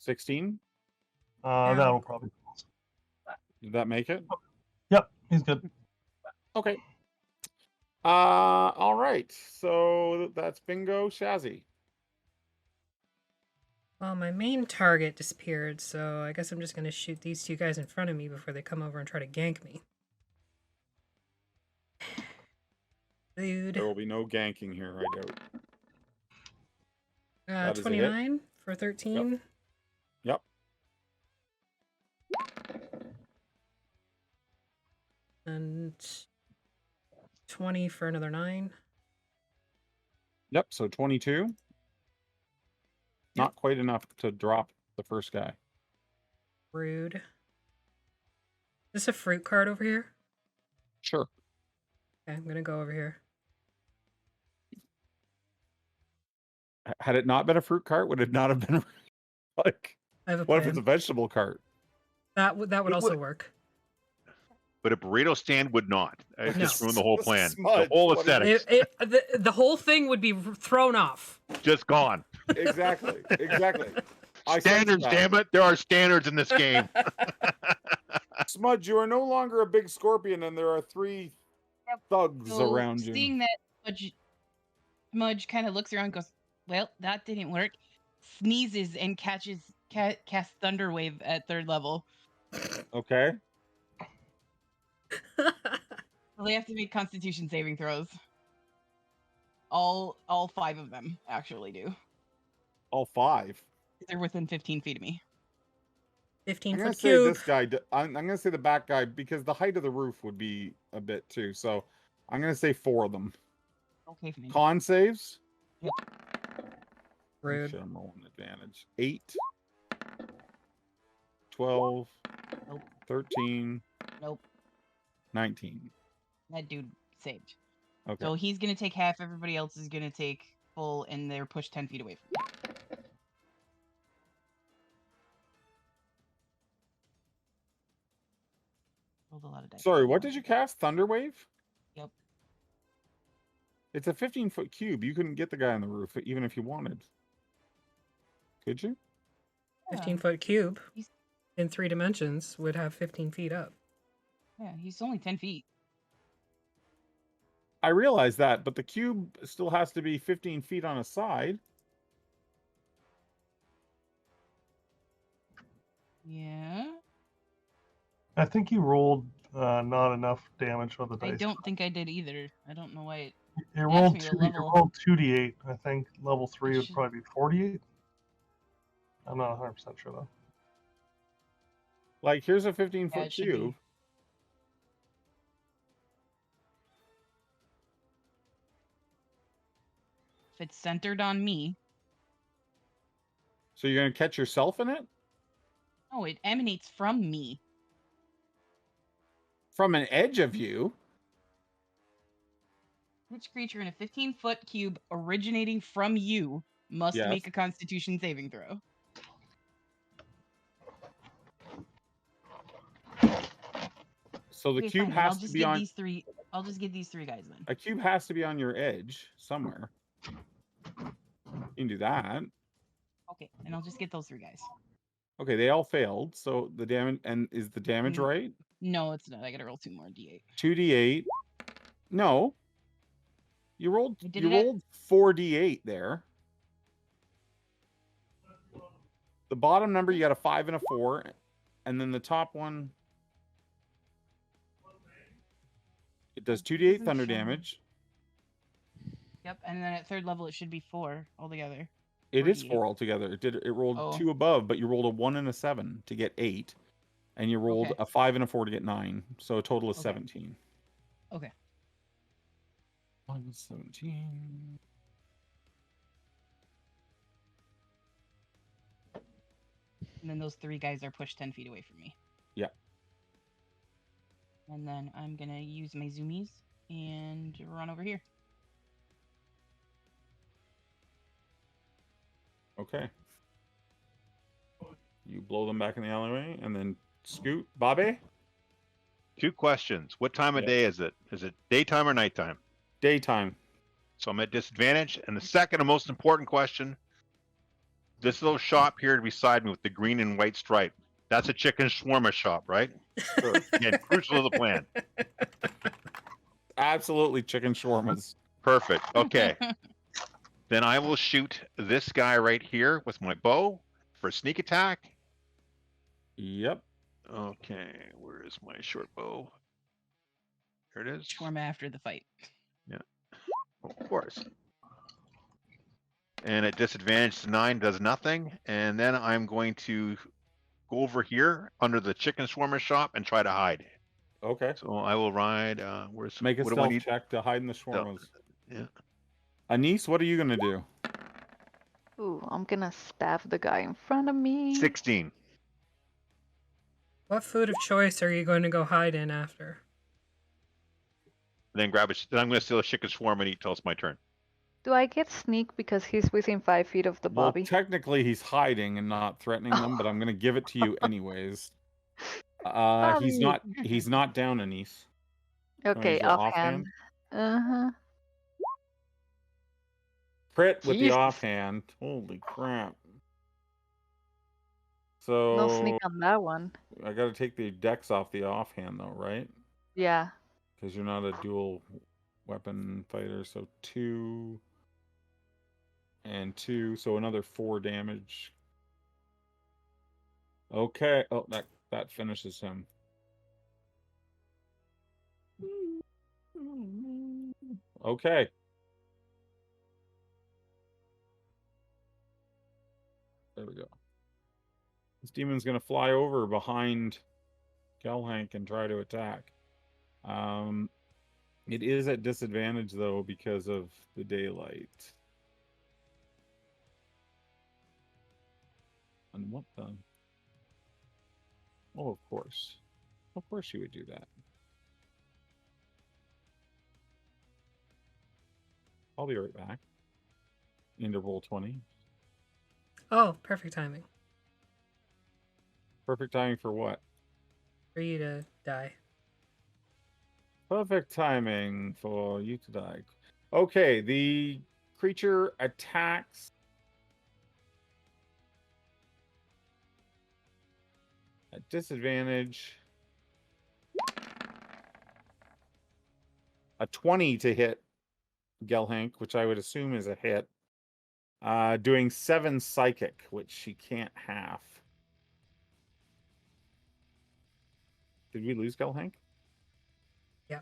$16. That'll probably. Did that make it? Yep, he's good. Okay. All right. So that's bingo, Shazzy. Well, my main target disappeared, so I guess I'm just gonna shoot these two guys in front of me before they come over and try to gank me. Dude. There will be no ganking here, I doubt. That is a hit. 29 for 13. Yep. And 20 for another 9. Yep. So 22. Not quite enough to drop the first guy. Rude. Is this a fruit card over here? Sure. Okay, I'm gonna go over here. Had it not been a fruit cart, would it not have been like? I have a What plan. if it's a vegetable cart? That would It also would. work. But a burrito stand would not. It No. just ruined the whole plan. Smudge. The whole What is aesthetics The whole thing would be thrown off. just gone. Exactly. Exactly. I sense Standards, that. damn it! There are standards in this game. Smudge, you are no longer a big scorpion, and there are 3 thugs So around you. seeing that Smudge kind of looks around and goes, well, that didn't work. Sneezes and casts Thunder Wave at 3rd level. Okay. So they have to make Constitution saving throws. All 5 of them actually do. All 5. They're within 15 feet of me. 15 I'm gonna foot say cube. this guy. I'm gonna say the back guy because the height of the roof would be a bit too. So I'm gonna say 4 of them. Okay, fine. Con saves. Rude. Shit, I'm rolling advantage. 8, 12, Nope. 13, Nope. 19. That dude saved. Okay. So he's gonna take half. Everybody else is gonna take full, and they're pushed 10 feet away from me. Rolled a lot of dice. Sorry, what did you cast? Thunderwave? Yep. It's a 15-foot cube. You couldn't get the guy on the roof even if you wanted. Could you? 15-foot cube He's- in 3 dimensions would have 15 feet up. Yeah, he's only 10 feet. I realize that, but the cube still has to be 15 feet on a side. Yeah. I think you rolled not enough damage with the dice. I don't think I did either. I don't know why it. You rolled me to 2. You level. rolled 2d8. I think level 3 would should- probably be 48. I'm not 100% sure though. Like, here's a 15-foot it should be. cube. If it's centered on me, So you're gonna catch yourself in it? no, it emanates from me. From an edge of you? Which creature in a 15-foot cube originating from you must Yes. make a Constitution saving throw. So the Okay, cube fine, then has to be on... I'll just get these 3 guys then. A cube has to be on your edge somewhere. You can do that. Okay, and I'll just get those 3 guys. Okay, they all failed. So the damage... And is the damage Mm. right? No, it's not. I gotta roll 2 more d8. 2d8. No. You rolled I did you it at- rolled 4d8 there. The bottom number you got a 5 and a 4, and then the top one it does 2d8 Doesn't thunder show. damage. Yep, and then at 3rd level it should be 4 altogether. It is 4d8. 4 altogether. It rolled Oh. 2 above, but you rolled a 1 and a 7 to get 8, and you rolled Okay. a 5 and a 4 to get 9. So a total of Okay. 17. Okay. 17. And then those 3 guys are pushed 10 feet away from me. Yeah. And then I'm gonna use my zoomies and run over here. Okay. You blow them back in the alleyway and then scoot. Bobby? 2 questions. What time of Yeah. day is it? Is it daytime or nighttime? Daytime. So I'm at disadvantage. And the second and most important question, this little shop here beside me with the green and white stripe, that's a chicken shawarma shop, right? Sure. Again, crucial to the plan. Absolutely chicken shawarmas. Perfect. Okay. Then I will shoot this guy right here with my bow for a sneak attack. Yep. Okay, where is my short bow? Here it is. Shawarma after the fight. Of course. And at disadvantage, 9 does nothing. And then I'm going to go over here under the chicken shawarma shop and try to hide. Okay. So I will ride. Where's Make a what do I stealth need? check to hide in the shawarmas. Yeah. Anise, what are you gonna do? Ooh, I'm gonna stab the guy in front of me. 16. What food of choice are you going to go hide in after? Then grab it. Then I'm going to steal a chicken shawarma and eat till it's my turn. Do I get sneak because he's within 5 feet of the Well, Bobby? technically he's hiding and not threatening them, but I'm gonna give it to you anyways. He's Bobby. not down, Anise. Okay, your offhand. Uh-huh. Crit with the Jesus. offhand. Holy crap. No So sneak on that one. I gotta take the dex off the offhand though, right? Yeah. Because you're not a dual weapon fighter. So 2 and 2, so another 4 damage. Okay. Oh, that finishes him. Okay. There we go. This demon's gonna fly over behind Gelhank and try to attack. It is at disadvantage though because of the daylight. And what the? Oh, of course. Of course you would do that. I'll be right back. Interval 20. Oh, perfect timing Perfect timing for what? for you to die. Perfect timing for you to die. Okay, the creature attacks at disadvantage. A 20 to hit Gelhank, which I would assume is a hit. Doing 7 psychic, which she can't half. Did we lose Gelhank? Yeah.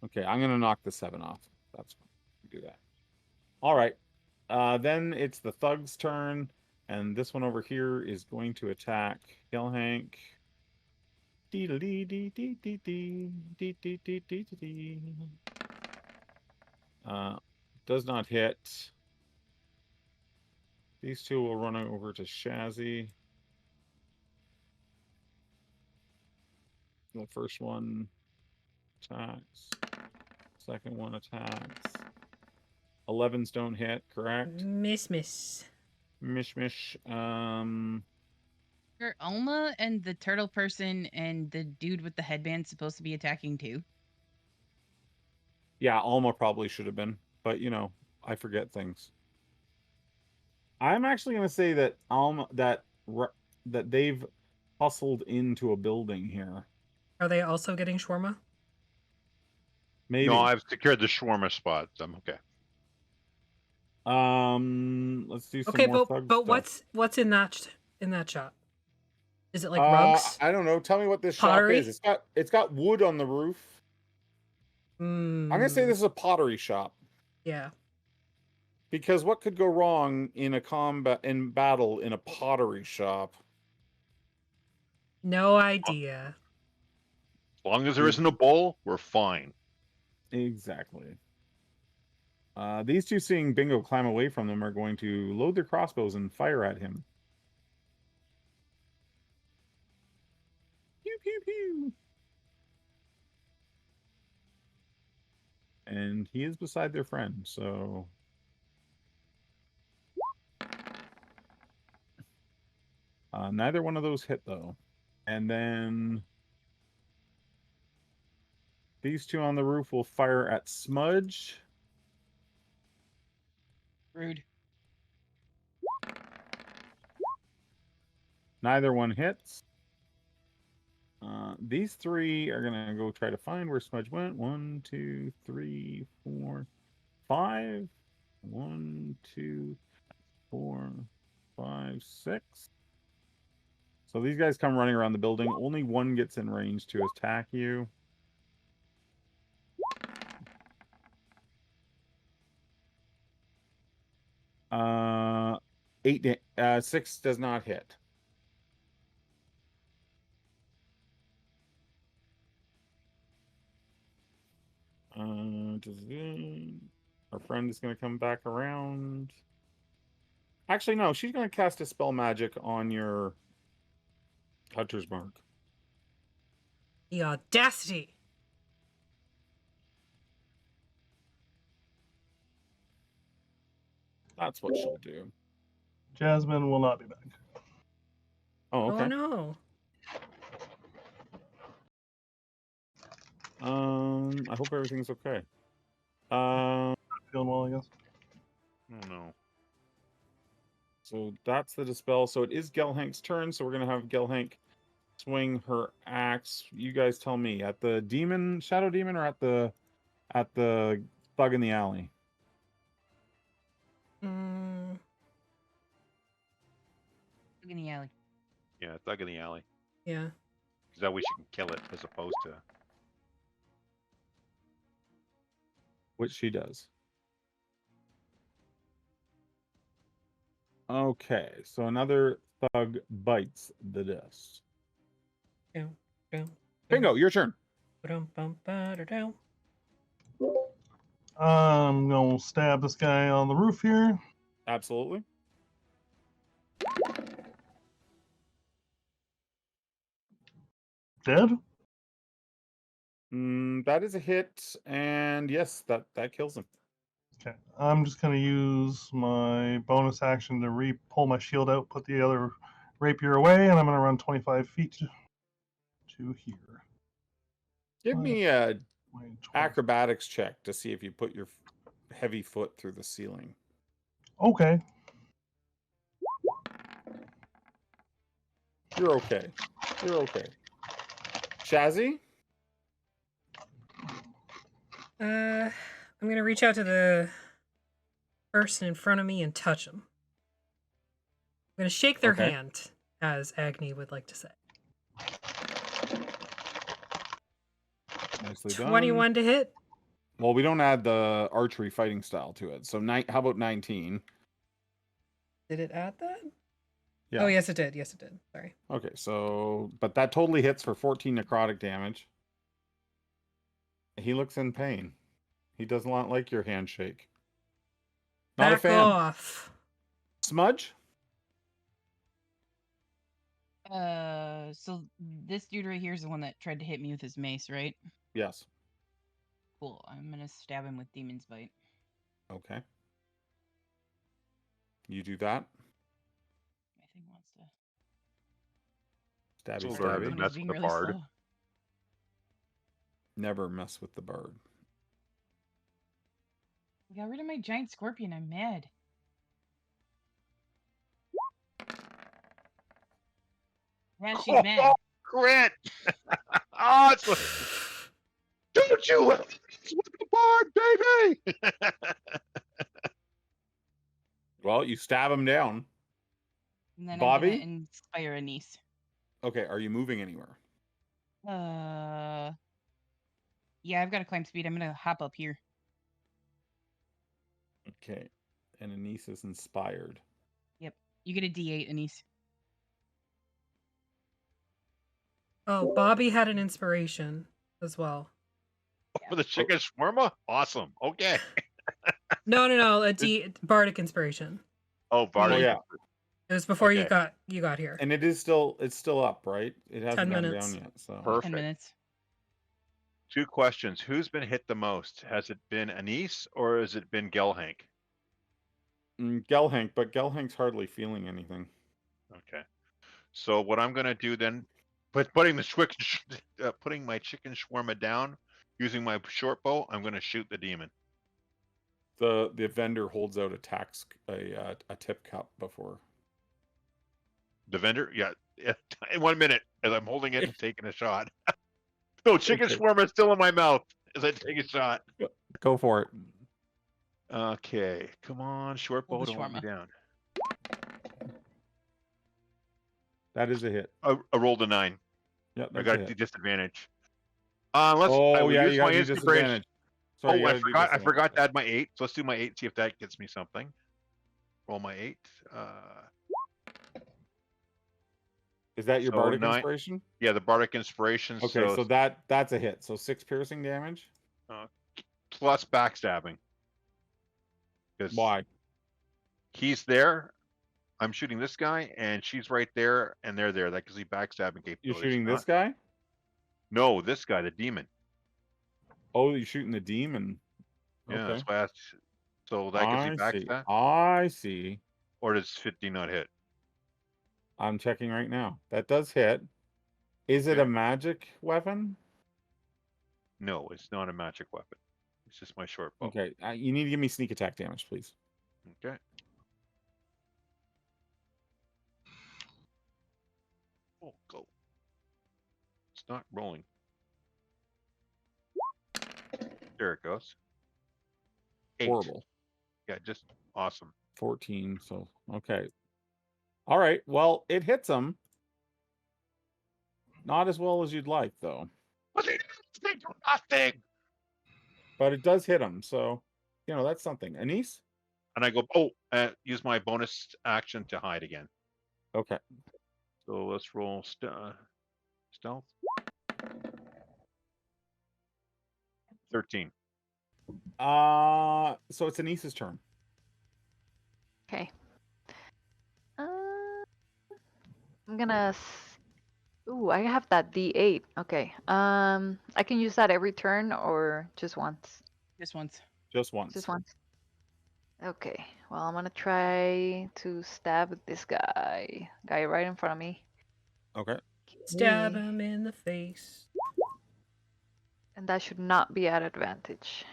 Okay, I'm gonna knock the 7 off. That's fine. Do that. All right. Then it's the thug's turn, and this one over here is going to attack Gelhank. Does not hit. These two will run over to Shazzy. The first one attacks. Second one attacks. 11s don't hit, correct? Miss. Mish. Are Alma and the turtle person and the dude with the headband supposed to be attacking too? Yeah, Alma probably should have been, but you know, I forget things. I'm actually going to say that Alma that they've hustled into a building here. Are they also getting shawarma? Maybe. No, I've secured the shawarma spot. I'm okay. Let's do some Okay, more but thug stuff. what's in that shot? Is it like rugs? I don't know. Tell me what this Pottery? shop is. It's got wood on the roof. I'm gonna say this is a pottery shop. Yeah. Because what could go wrong in battle in a pottery shop? No idea. As long as there isn't a bowl, we're fine. Exactly. These two, seeing Bingo climb away from them, are going to load their crossbows and fire at him. Pew, pew, pew. And he is beside their friend, so... neither one of those hit, though. And then... these two on the roof will fire at Smudge. Rude. Neither one hits. These three are going to go try to find where Smudge went. 1, 2, 3, 4, 5. 1, 2, 4, 5, 6. So these guys come running around the building. Only one gets in range to attack you. Uh, 6 does not hit. Our friend is going to come back around. Actually, no, she's going to cast a spell magic on your Hunter's Mark. The audacity. That's what she'll do. Jasmine will not be back. Oh, okay. Oh no. I hope everything's okay. Feeling well, I guess. Oh no. So that's the dispel. So it is Gelhank's turn. So we're gonna have Gelhank swing her axe. You guys tell me, at the demon, shadow demon, or at the bug in the alley? Mm, Look in the alley. Yeah, thug in the alley. yeah. Because that way she can kill it as opposed to. Which she does. Okay, so another thug bites the dust. Down, down, Bingo, your turn. down, bum, ba-da-down. I'm gonna stab this guy on the roof here. Absolutely. Dead? That is a hit, and yes, that kills him. Okay. I'm just gonna use my bonus action to pull my shield out, put the other rapier away, and I'm gonna run 25 feet to here. Give me a 20. acrobatics check to see if you put your heavy foot through the ceiling. Okay. You're okay. You're okay. Shazzy? I'm gonna reach out to the person in front of me and touch them. I'm gonna shake their Okay. hand, as Agni would like to say. Nicely done. 21 to hit. Well, we don't add the archery fighting style to it. So how about 19? Did it add that? Yeah. Oh, yes, it did. Yes, it did. Sorry. Okay, so but that totally hits for 14 necrotic damage. He looks in pain. He does not like your handshake. Not a Back fan. off. Smudge? So this dude right here is the one that tried to hit me with his mace, right? Yes. Cool. I'm gonna stab him with Demon's Bite. Okay. You do that. My thing wants to. Stabby, So learn to stabby. mess with the bard. Slow. Never mess with the bird. I got rid of my giant scorpion. I'm mad. Yeah, she's mad. Crit! Oh, it's don't you let me mess with the bard, baby! Well, you stab him down. And then Bobby? I'm gonna inspire a niece. Okay, are you moving anywhere? Yeah, I've got a climb speed. I'm gonna hop up here. Okay. And Anise is inspired. You get a D8, Anise. Oh, Bobby had an inspiration as well. For the chicken shawarma? Awesome. Okay. No. Bardic inspiration. Oh, Bardic. Oh, yeah. It was before you Okay. got here. And it's still up, right? It hasn't 10 gone minutes. down yet. So Perfect. 10 minutes. 2 questions. Who's been hit the most? Has it been Anise or has it been Gelhank? Gelhank, but Gelhank's hardly feeling anything. Okay. So what I'm gonna do then, putting my chicken shawarma down, using my short bow, I'm gonna shoot the demon. The vendor holds out a tip cup before. The vendor, yeah. In 1 minute, as I'm holding it and taking a shot. No, chicken Okay. shawarma is still in my mouth as I take a shot. Go for it. Okay, come on, short bow, Hold the don't let me shawarma. down. That is a hit. I rolled a 9. Yeah, I that's got a the hit. disadvantage. Unless I Oh will yeah, use you my gotta do inspiration. disadvantage. Sorry, you Oh, I gotta do forgot. I disadvantage. forgot to add my 8. So let's do my 8. See if that gets me something. Roll my 8. Is that your So bardic 9. inspiration? Yeah, the bardic inspiration. Okay, so that's a hit. So 6 piercing damage. Plus backstabbing. Because Why? he's there. I'm shooting this guy, and she's right there, and they're there. That gives me backstabbing capabilities. You're shooting this guy? No, this guy, the demon. Oh, you're shooting the demon. Yeah, Okay. that's why I asked. So that gives me backstab? I see. Or does 50 not hit? I'm checking right now. That does hit. Is it Okay. a magic weapon? No, it's not a magic weapon. It's just my short bow. Okay. You need to give me sneak attack damage, please. Okay. Oh, go. It's not rolling. There it goes. 8. Horrible. Yeah, just awesome. 14. So, okay. All right. Well, it hits him. Not as well as you'd like, though. But they do nothing. But it does hit him. So, that's something. Anise? And I go, use my bonus action to hide again. Okay. So let's roll stealth. 13. So it's Anise's turn. Okay. I'm gonna. Ooh, I have that D8. Okay. I can use that every turn or just once. Just once. Just once. Just once. Okay. Well, I'm gonna try to stab this guy right in front of me. Okay. Stab him in the face. And that should not be at advantage.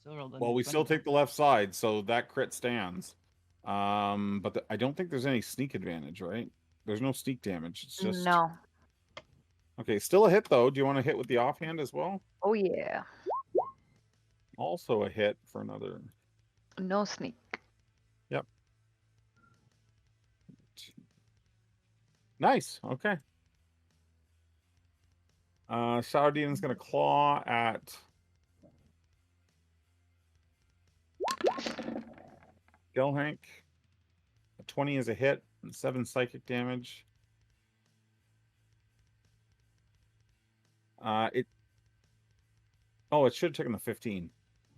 Still rolled a Well, we 20. still take the left side, so that crit stands. But I don't think there's any sneak advantage, right? There's no sneak damage. It's just No. Okay, still a hit though. Do you want to hit with the offhand as well? Oh yeah. Also a hit for another. No sneak. Yep. Nice. Okay. Saladin's gonna claw at Gelhank. A 20 is a hit, and 7 psychic damage. It should have taken the 15,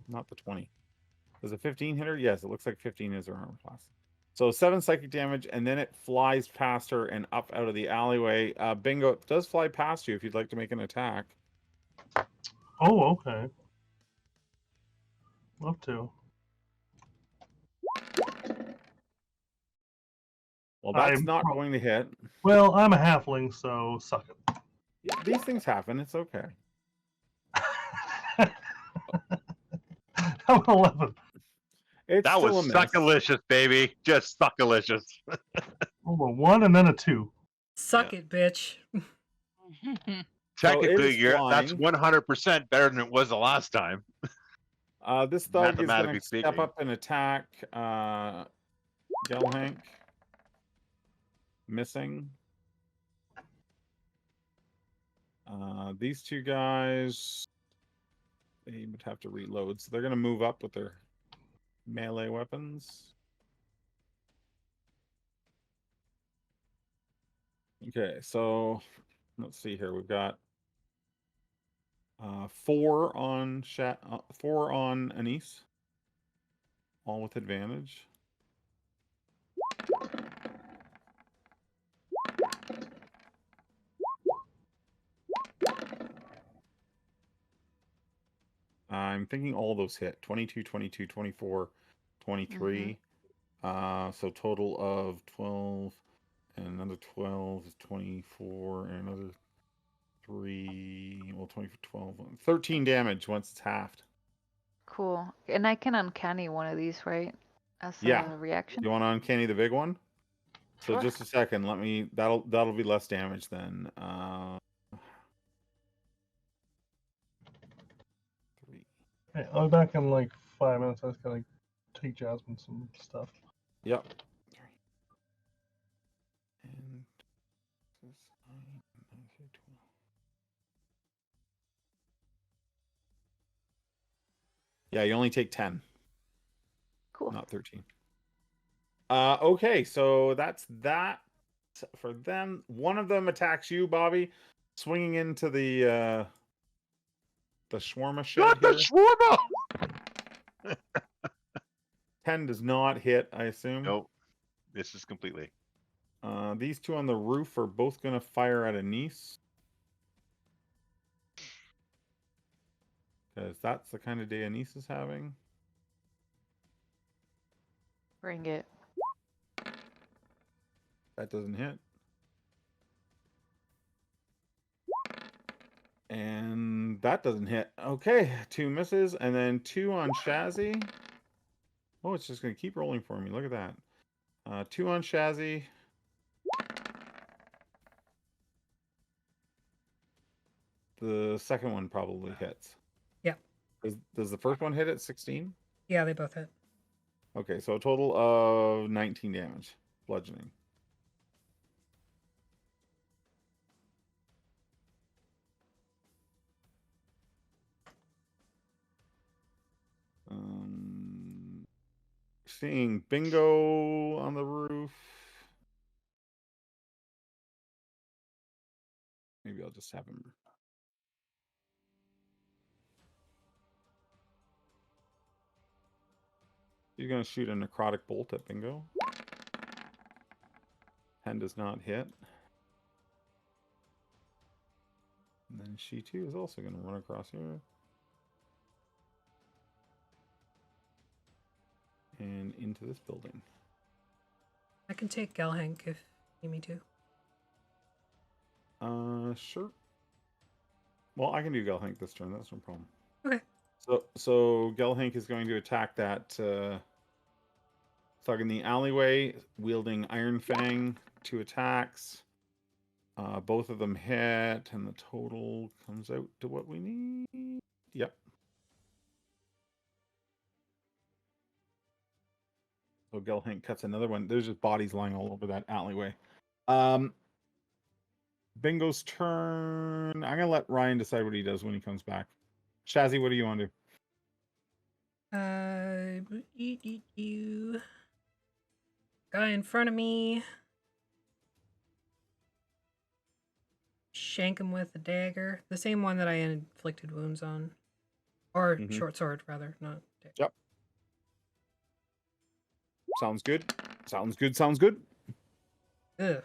not the 20. Does a 15 hit her? Yes, it looks like 15 is her armor class. So 7 psychic damage, and then it flies past her and up out of the alleyway. Bingo, it does fly past you if you'd like to make an attack. Oh, okay. Love to. Well, that's I'm not going to hit. Well, I'm a halfling, so suck it. Yeah, these things happen. It's okay. I'm 11. It's That still was a miss. suckalicious, baby. Just suckalicious. Oh, a 1 and then a 2. Suck it, bitch. Technically, is that's flying. 100% better than it was the last time. This thug is going Mathematically to step speaking. up and attack Gelhank. Missing. These two guys, they would have to reload, so they're going to move up with their melee weapons. Okay, so let's see here. We've got 4 on 4 on Anise. All with advantage. I'm thinking all those hit. 22, 22, 24, 23. So total of 12, and another 12 is 24, and another 3, well, 20 for 12. 13 damage once it's halved. Cool. And I can uncanny one of these, right? As Yeah. a reaction. You want to uncanny the big one? So Sure. just a second. Let me. That'll be less damage then. 3. Hey, I'll be back in like 5 minutes. I just gotta take Jasmine some stuff. Yep. And this 9, 9, 12. Yeah, you only take 10, Cool. not 13. Okay, so that's that for them. One of them attacks you, Bobby, swinging into the shawarma shed Not here. the shawarma! 10 does not hit, I assume. Nope. This is completely. These two on the roof are both going to fire at Anise. Because that's the kind of day Anise is having. Bring it. That doesn't hit. And that doesn't hit. Okay, 2 misses, and then 2 on Shazzy. Oh, it's just going to keep rolling for me. Look at that. 2 on Shazzy. The second one probably hits. Yeah. Does the first one hit at 16? Yeah, they both hit. Okay, so a total of 19 damage. Bludgeoning. Seeing Bingo on the roof. Maybe I'll just have him. He's going to shoot a necrotic bolt at Bingo. 10 does not hit. And then she too is also going to run across here. And into this building. I can take Gelhank if you need me to. Sure. Well, I can do Gelhank this turn. That's no problem. Okay. So Gelhank is going to attack that thug in the alleyway, wielding Iron Fang. 2 attacks. Both of them hit, and the total comes out to what we need. Yep. So Gelhank cuts another one. There's just bodies lying all over that alleyway. Bingo's turn. I'm gonna let Ryan decide what he does when he comes back. Shazzy, what do you want to do? You guy in front of me. Shank him with a dagger. The same one that I inflicted wounds on. Or short sword, rather, not dagger. Yep. Sounds good. Sounds good. Sounds good. Ugh.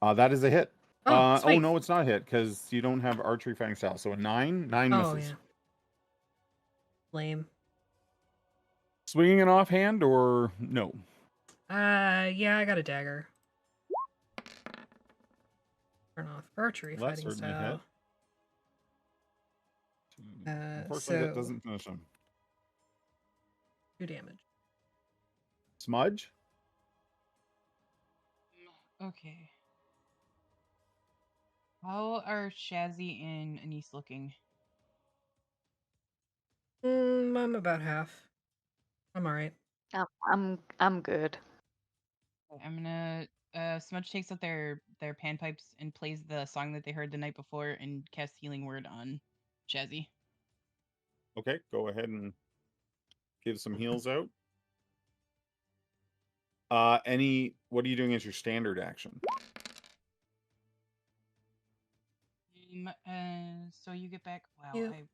That is a hit. Oh, Oh no, it's not a hit because you don't have archery fang style. So a 9 misses. Yeah. Lame. Swinging an offhand or no? Yeah, I got a dagger. Turn off archery Well, that fighting certainly style. hit. Unfortunately, that So doesn't finish him. 2 damage. Smudge. Okay. How are Shazzy and Anise looking? I'm about half. I'm all right. I'm good. Okay, I'm gonna Smudge takes out their panpipes and plays the song that they heard the night before and casts Healing Word on Shazzy. Okay, go ahead and give some heals out. What are you doing as your standard action? So you get back. Wow, You. I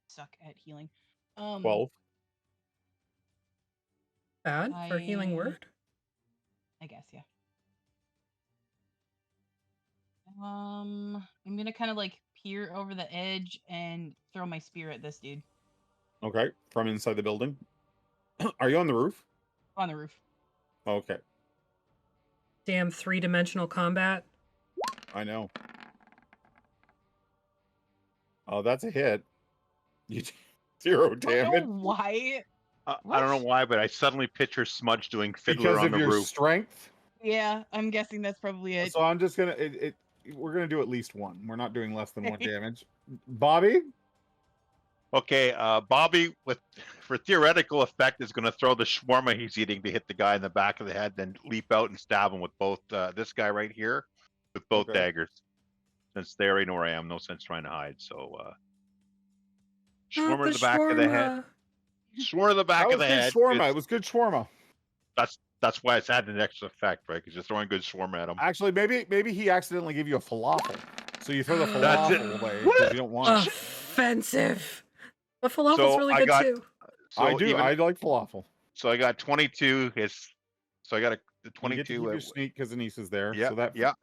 suck at healing. 12. Bad for healing I- word. I guess, yeah. I'm gonna kind of like peer over the edge and throw my spear at this dude Okay, from inside the building. Are you on the roof? on the roof. Okay, Damn 3-dimensional combat. I know. Oh, that's a hit. You 0 I don't damage know why. I don't know What? why, but I suddenly picture Smudge doing Fiddler because on of the your roof. strength. Yeah, I'm guessing that's probably it. So I'm just gonna we're gonna do at least one. We're not doing less than 1 damage. Bobby, Okay, Bobby, for theoretical effect, is going to throw the shawarma he's eating to hit the guy in the back of the head, then leap out and stab him with both this guy right here with both Okay. daggers. Since they already know where I am, no sense trying to hide. So, shawarma Not to the back of the head. shawarma. Shawarma to the back that of was the good head. shawarma. It's- It was good shawarma. That's why it's added an extra effect, right? Because you're throwing good shawarma at him. Actually, maybe he accidentally gave you a falafel, so you throw the That's it. falafel away because you don't want it. Offensive. But falafel's So really I good got- too. So I do. even- I like falafel. So I got 22. So I got the You get to 22. keep your sneak because Anise is there. Yeah, So that yeah.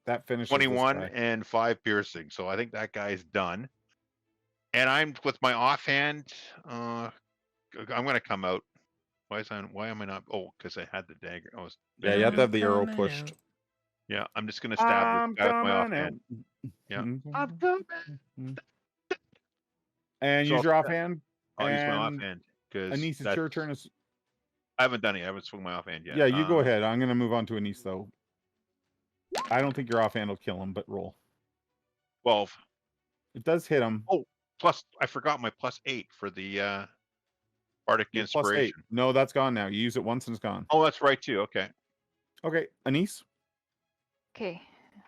that finishes 21 this guy. and 5 piercing. So I think that guy's done. And I'm with my offhand. I'm gonna come out. Why am I not? Oh, because I had the dagger. Yeah, you have to have the arrow Coming pushed. out. Yeah, I'm just gonna stab this guy with my offhand. Yeah. I'm coming. And So use your I'll- offhand. I'll use my and offhand because Anise, it's your turn. I haven't done it. I haven't swung my offhand yet. Yeah, you go ahead. I'm gonna move on to Anise though. I don't think your offhand will kill him, but roll. 12 It does hit him. plus. I forgot my +8 for the Bardic You're +8. Inspiration. No, that's gone now. You use it once and it's gone. Oh, that's right too. Okay. Okay, Anise. Okay,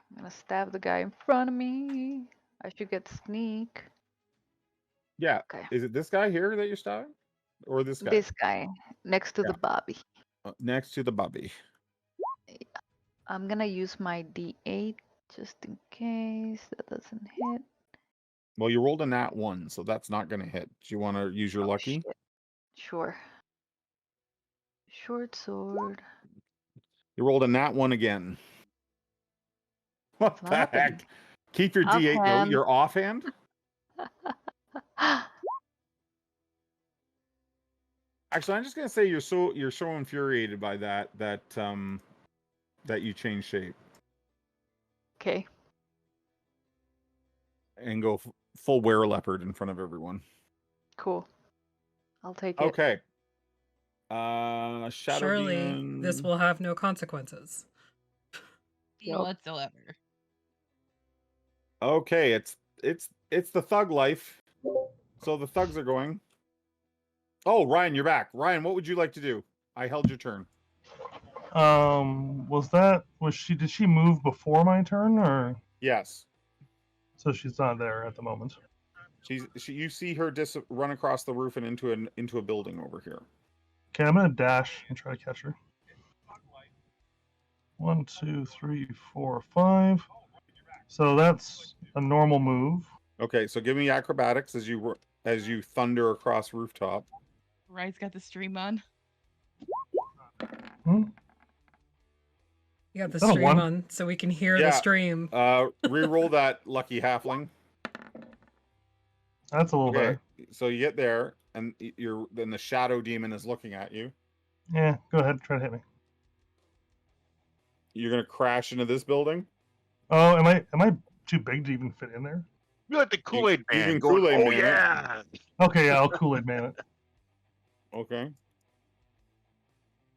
I'm gonna stab the guy in front of me. I should get sneak. Yeah. Okay. Is it this guy here that you're stabbing, or this guy? This guy next to Yeah. the Bobby. Next to the Bobby. I'm gonna use my D8 just in case that doesn't hit. Well, you rolled a nat 1, so that's not gonna hit. Do you want to use your Oh, lucky? shit. Sure. Short sword. You rolled a nat 1 again. What It's not the happening. heck? Keep your D8 though. Offhand. Your offhand. Actually, I'm just gonna say you're so infuriated by that you change shape Okay. and go full were-leopard in front of everyone. Cool. I'll take it. Okay. Shadow Surely Demon. this will have no consequences. Yep. Whatsoever. Okay, it's the thug life. So the thugs are going. Oh, Ryan, you're back. Ryan, what would you like to do? I held your turn. Did she move before my turn, or Yes. so she's not there at the moment? You see her run across the roof and into a building over here. Okay, I'm gonna dash and try to catch her. 1, 2, 3, 4, 5. So that's a normal move. Okay, so give me acrobatics as you thunder across rooftop. Ryan's got the stream on. Hmm? You got the Is that a stream one? on so we can hear Yeah. the stream. Reroll that lucky halfling. That's a little Okay, better. so you get there, and then the shadow demon is looking at you. Yeah, go ahead, try to hit me. You're gonna crash into this building. Oh, am I too big to even fit in there? You're like the Kool-Aid You man. can going, Kool-Aid oh man it." yeah. Okay, yeah, I'll Kool-Aid man it. Okay.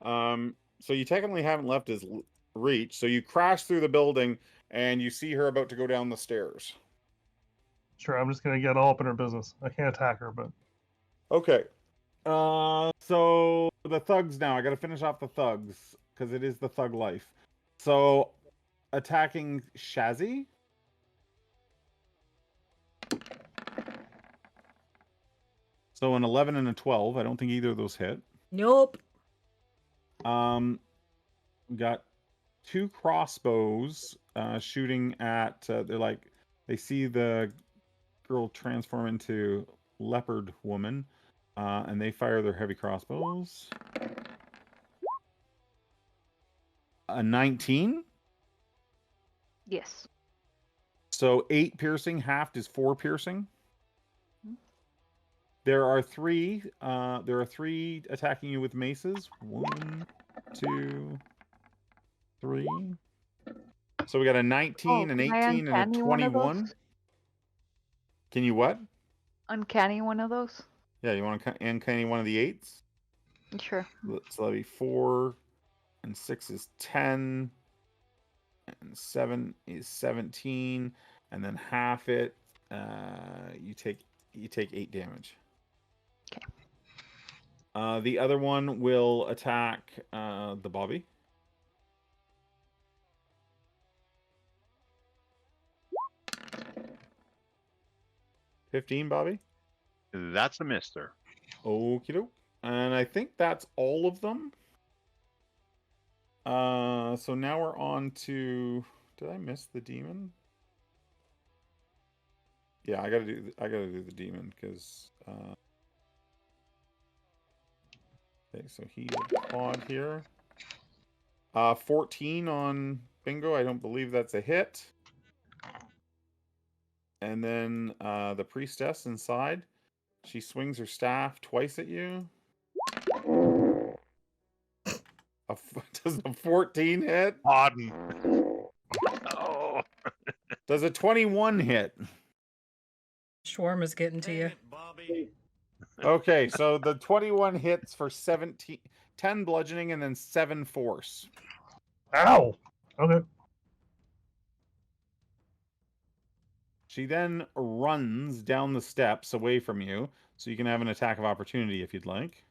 So you technically haven't left his reach. So you crash through the building, and you see her about to go down the stairs. Sure, I'm just gonna get all up in her business. I can't attack her, but Okay. So the thugs now. I got to finish off the thugs because it is the thug life. So attacking Shazzy. So an 11 and a 12. I don't think either of those hit. Nope. Got 2 crossbows shooting at. They see the girl transform into leopard woman, and they fire their heavy crossbows. A 19. Yes. So 8 piercing, halved is 4 piercing. There are 3. There are 3 attacking you with maces. 1, 2, 3. So we got a 19, an can I 18, and a uncanny one of 21. those? Can you what? Uncanny one of those? Yeah, you want to uncanny one of the 8s? Sure. So that'd be 4, and 6 is 10, and 7 is 17, and then half it. You take 8 damage. Okay. The other one will attack the Bobby. $15, Bobby. That's a mister. Okie doke. And I think that's all of them. So now we're on to. Did I miss the demon? Yeah, I gotta do the demon because. Okay, so he's a quad here. 14 on bingo. I don't believe that's a hit. And then the priestess inside. She swings her staff twice at you. Does a 14 hit? Pardon. Oh. Does a 21 hit? Shawarma's getting to you. Okay, so the 21 hits for 10 bludgeoning and then 7 force. Ow! Okay. She then runs down the steps away from you, so you can have an attack of opportunity if you'd like.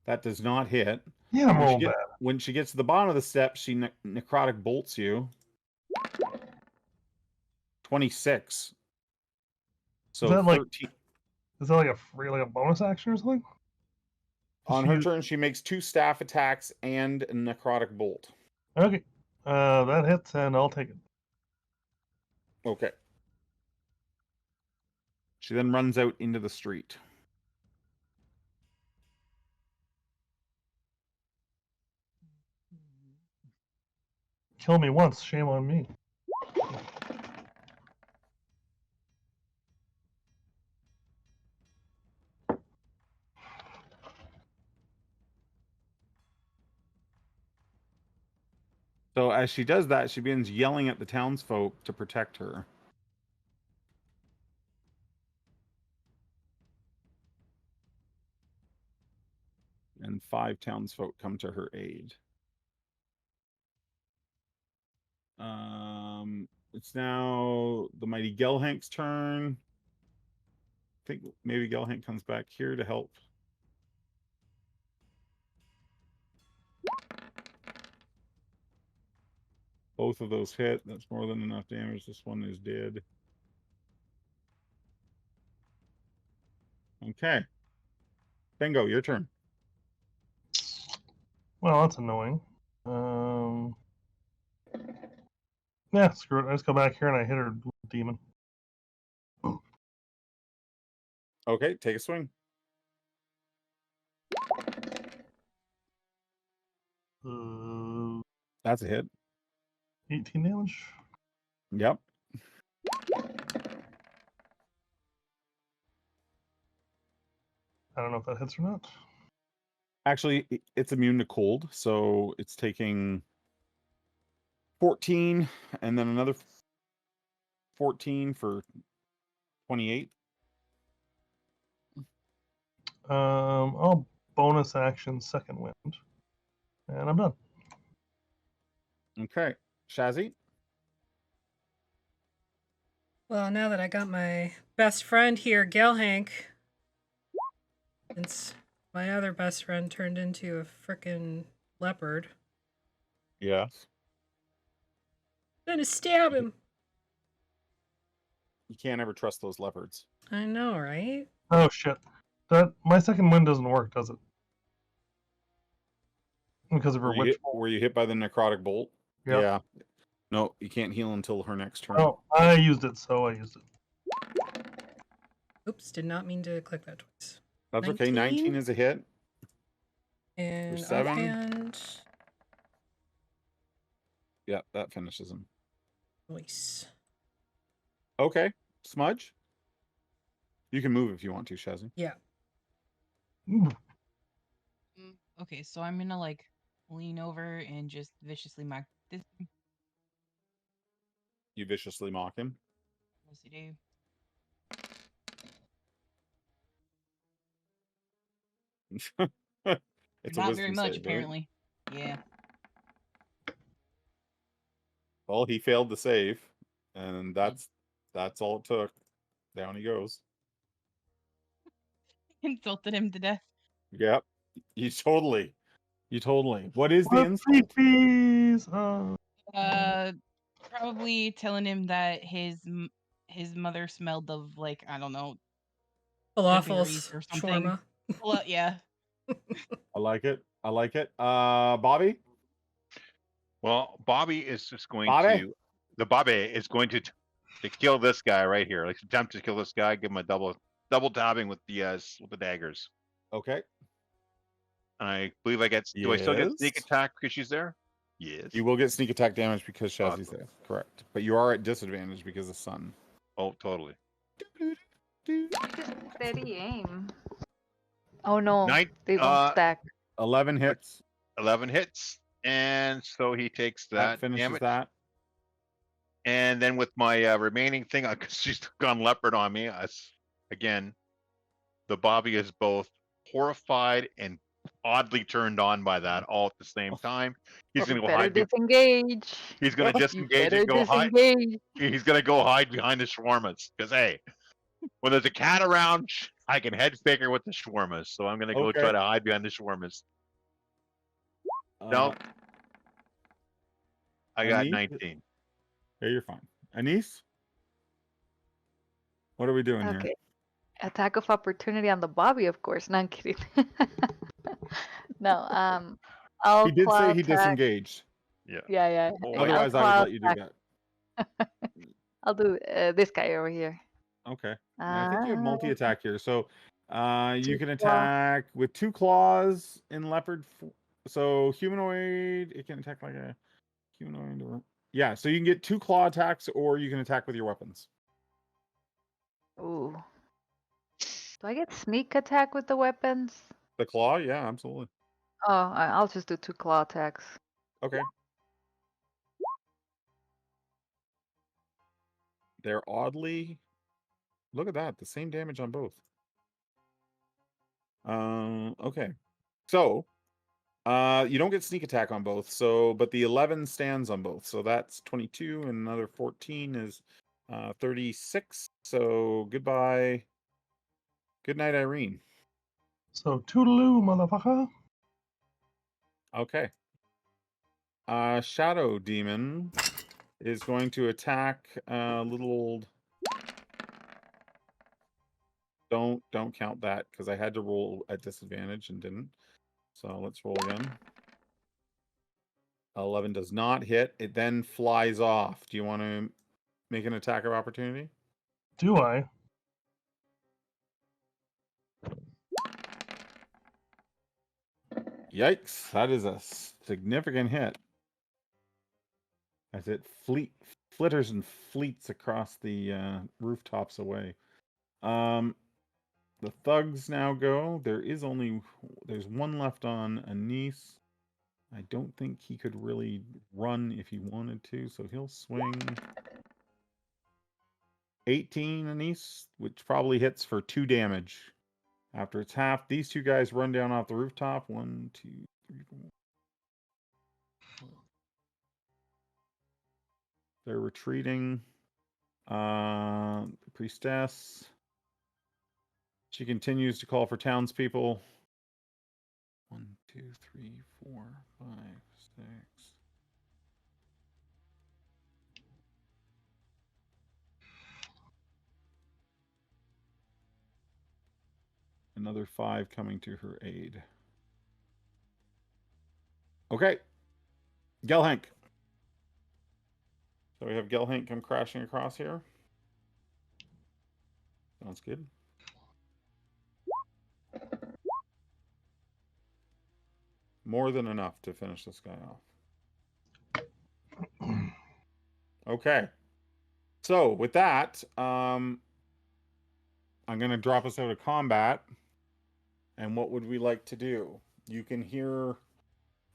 That does not hit. Yeah, I'm rolling bad. When she gets to the bottom of the steps, she necrotic bolts you. 26. So Is that 13. Is that like a bonus action or something? On her turn, she makes 2 staff attacks and a necrotic bolt. Okay. That hits, and I'll take it. Okay. She then runs out into the street. Kill me once, shame on me. So as she does that, she begins yelling at the townsfolk to protect her. And 5 townsfolk come to her aid. It's now the mighty Gelhank's turn. I think maybe Gelhank comes back here to help. Both of those hit. That's more than enough damage. This one is dead. Okay. Bingo, your turn. Well, that's annoying. Yeah, screw it. I just go back here and I hit her demon. Okay, take a swing. That's a hit. 18 damage. Yep. I don't know if that hits or not. Actually, it's immune to cold, so it's taking 14 and then another 14 for 28. I'll bonus action second wind. And I'm done. Okay. Shazzy? Well, now that I got my best friend here, Gelhank, since my other best friend turned into a frickin' leopard, Yes. I'm gonna stab him. You can't ever trust those leopards. I know, right? Oh shit. My second wind doesn't work, does it? Because of her witch. Were you hit by the necrotic bolt? Yep. Yeah. No, you can't heal until her next turn. Oh, I used it, so I used it. Oops, did not mean to click that twice. That's okay. 19 is a hit. And 7. offhand. Yeah, that finishes him. Nice. Okay, Smudge. You can move if you want to, Shazzy. Yeah. Ooh. Okay, so I'm gonna like lean over and just viciously mock this. You viciously mock him. Yes, I do. It's a Not wisdom very much, save, right? apparently. Yeah. Well, he failed the save, and that's all it took. Down he goes. Insulted him to death. Yep. You totally. What is the insult? Whoopsies! Probably telling him that his mother smelled of like, I don't know, berries Falafels. or something. Shawarma. Well, yeah. I like it. Bobby? Well, Bobby is just going Bobby? to. The Bobby is going to kill this guy right here. Like attempt to kill this guy. Give him a double tabbing with the daggers. Okay. I believe I get. Do I still get sneak Yes. attack because she's there? Yes. You will get sneak attack damage because Shazzy's Awesome. there. Correct. But you are at disadvantage because of sun. Oh, totally. Just steady aim. Oh no, Nine- they won't stack. 11 hits. 11 hits, and so he takes That that finishes damage. that. And then with my remaining thing, because she's gone leopard on me, again, the Bobby is both horrified and oddly turned on by that all at the same time. He's You going to go better hide. disengage. He's going to You disengage better and go hide. disengage. He's going to go hide behind the shawarmas. Because, hey, when there's a cat around, I can head fake her with the shawarmas. So I'm going to go Okay. try to hide behind the shawarmas. No. I got Anise? 19. Yeah, you're fine. Anise? What are we doing Okay. here? Attack of opportunity on the Bobby, of course. No, I'm kidding. No, I'll He did claw say he attack. disengaged. Yeah. Yeah. Oh, I'll Otherwise, I would claw let you do attack. that. I'll do this guy over here. Okay. I think you have multi-attack here. So you can claw. attack with 2 claws in leopard. So humanoid, it can attack like a humanoid. Or, yeah, so you can get 2 claw attacks or you can attack with your weapons. Ooh. Do I get sneak attack with the weapons? The claw? Yeah, absolutely. Oh, I'll just do 2 claw attacks. Okay. They're oddly... Look at that. The same damage on both. Okay. So, you don't get sneak attack on both, but the 11 stands on both. So that's 22 and another 14 is 36. So goodbye. Good night, Irene. So toodaloo, motherfucker. Okay. Shadow Demon is going to attack little old... Don't count that because I had to roll at disadvantage and didn't. So let's roll again. 11 does not hit. It then flies off. Do you want to make an attack of opportunity? Do I? Yikes, that is a significant hit. As it flitters and fleets across the rooftops away. The thugs now go. There's one left on Anise. I don't think he could really run if he wanted to, so he'll swing. 18 Anise, which probably hits for 2 damage. After it's half, these 2 guys run down off the rooftop. 1, 2, 3, 4. They're retreating. Priestess. She continues to call for townspeople. 1, 2, 3, 4, 5, 6. Another 5 coming to her aid. Okay. Gelhank. So we have Gelhank come crashing across here. Sounds good. More than enough to finish this guy off. Okay. So with that, I'm going to drop us out of combat. And what would we like to do? You can hear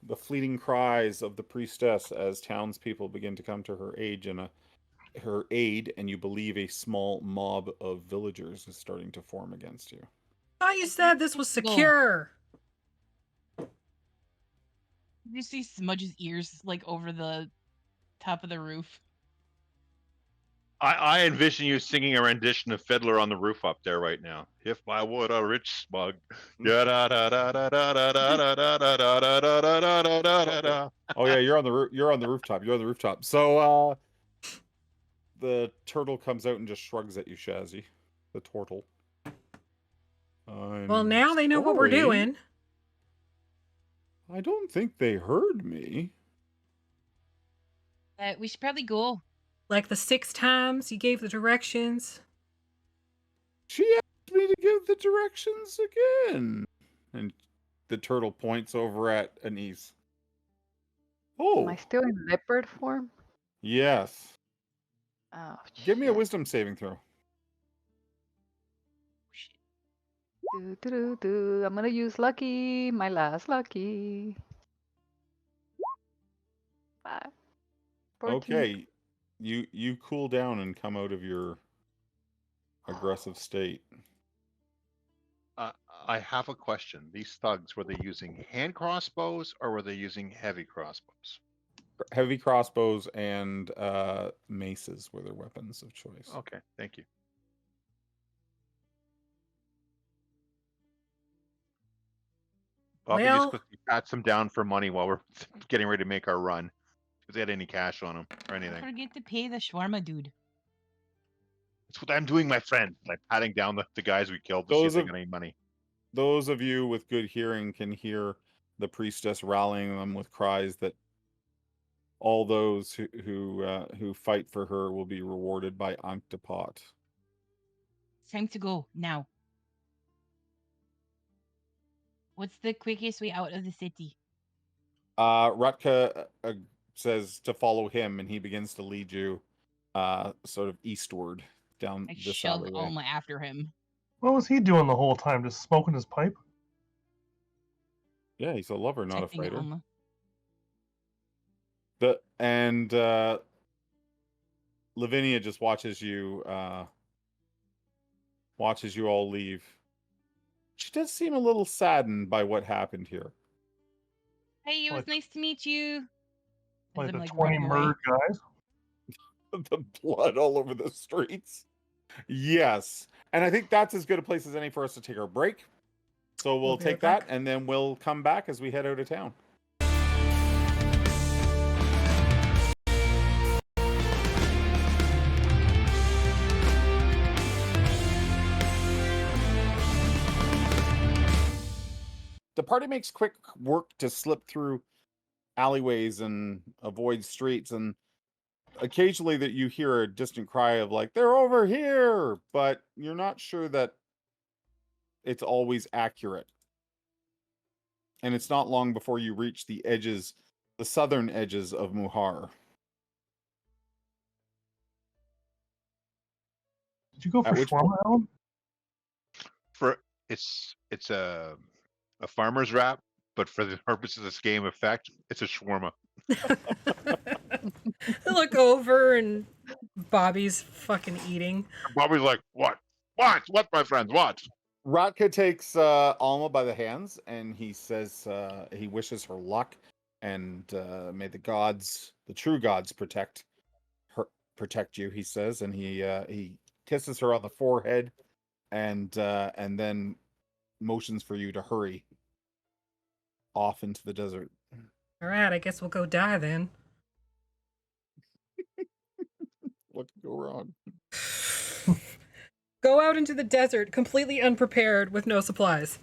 the fleeting cries of the priestess as townspeople begin to come to her aid, and you believe a small mob of villagers is starting to form against you. I thought you said this was secure. You see Smudge's ears like over the top of the roof. I envision you singing a rendition of Fiddler on the Roof up there right now. If I were a rich smug. Oh yeah, you're on the rooftop. You're on the rooftop. So the turtle comes out and just shrugs at you, Shazzy. The turtle. Well, now they know what we're doing. I don't think they heard me. We should probably go. Like the 6 times you gave the directions. She asked me to give the directions again. And the turtle points over at Anise. Am I Oh, still in leopard form? yes. Oh, Give me a shit. wisdom saving throw. I'm gonna use lucky, my last lucky. 5. 14. Okay. You cool down and come out of your aggressive state. I have a question. These thugs, were they using hand crossbows or were they using heavy crossbows? Heavy crossbows and maces were their weapons of choice. Okay, thank you. Bobby Well- just quickly pats them down for money while we're getting ready to make our run. If they had any cash on them or Don't anything. forget to pay the shawarma dude. That's what I'm doing, my friend. Like patting down the guys we killed to see if they got any money. Those of you with good hearing can hear the priestess rallying them with cries that all those who fight for her will be rewarded by Ankhtepot. It's time to go now. What's the quickest way out of the city? Rutka says to follow him, and he begins to lead you sort of eastward down I this shove alleyway. Alma after him. What was he doing the whole time? Just smoking his pipe? Yeah, he's a lover, not a Protecting fighter. Alma. Lavinia just watches you all leave. She does seem a little saddened by what happened here. Hey, it was Like- nice to meet you. As Like I'm, the like, 20 running away. murdered guys? The blood all over the streets. Yes. And I think that's as good a place as any for us to take our break. So we'll be take right that, and then we'll come back as we head out of town. The party makes quick work to slip through alleyways and avoid streets, and occasionally that you hear a distant cry of like, they're over here, but you're not sure that it's always accurate. And it's not long before you reach the southern edges of Muhar. Did you go for At which shawarma, Alan? It's a farmer's wrap, but for the purposes of this game effect, it's a shawarma. I look over and Bobby's fucking eating. Bobby's like, what? What, my friends? What? Ratka takes Alma by the hands, and he says he wishes her luck, and may the gods, the true gods, protect you. He says, and he kisses her on the forehead, and then motions for you to hurry off into the desert. All right, I guess we'll go die then. What could go wrong? Go out into the desert completely unprepared with no supplies.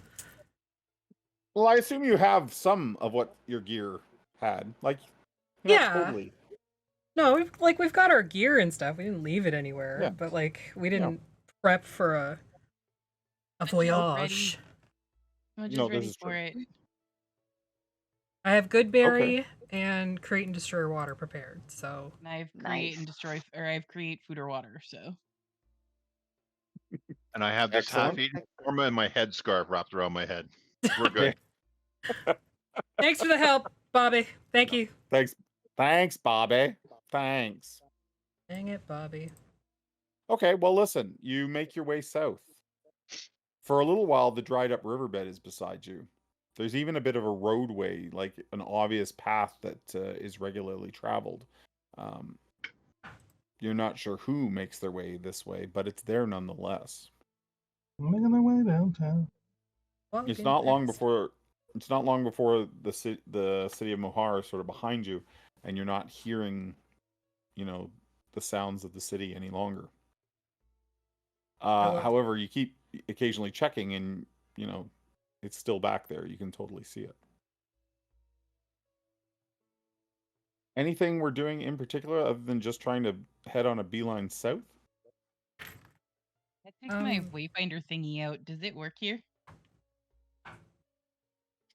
Well, I assume you have some of what your gear had. Like, not Yeah. totally. No, we've got our gear and stuff. We didn't leave it anywhere, Yeah. but we didn't prep for a voyage. I'm just No, this ready is for true. it. I have good berry and create and destroy water prepared. So And I have create and Nice. destroy, or I have create food or water. So And I have this Excellent. half-eaten shawarma and my headscarf wrapped around my head. We're good. thanks for the help, Bobby. Thank you. Thanks, Bobby. Thanks. Dang it, Bobby. Okay, well, listen. You make your way south. For a little while, the dried up riverbed is beside you. There's even a bit of a roadway, like an obvious path that is regularly traveled. You're not sure who makes their way this way, but it's there nonetheless. Making their way downtown. It's Walking not long past. before the city of Muhar is sort of behind you, and you're not hearing, the sounds of the city any longer. However, you keep occasionally checking, and it's still back there. You can totally see it. Anything we're doing in particular other than just trying to head on a beeline south? I took my wayfinder thingy out. Does it work here?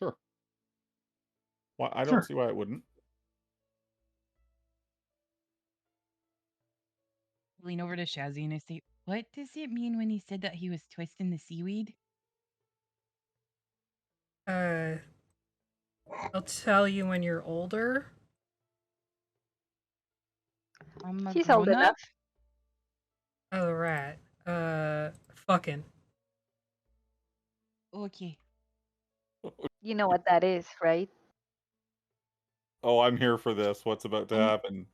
Sure. Well, I don't Sure. see why it wouldn't. Lean over to Shazzy and I say, "What does it mean when he said that he was twisting the seaweed?" I'll tell you when you're older. I'm a He's old grown-up? enough. Oh, right. Fucking. Okay. You know what that is, right? Oh, I'm here for this. What's about to happen?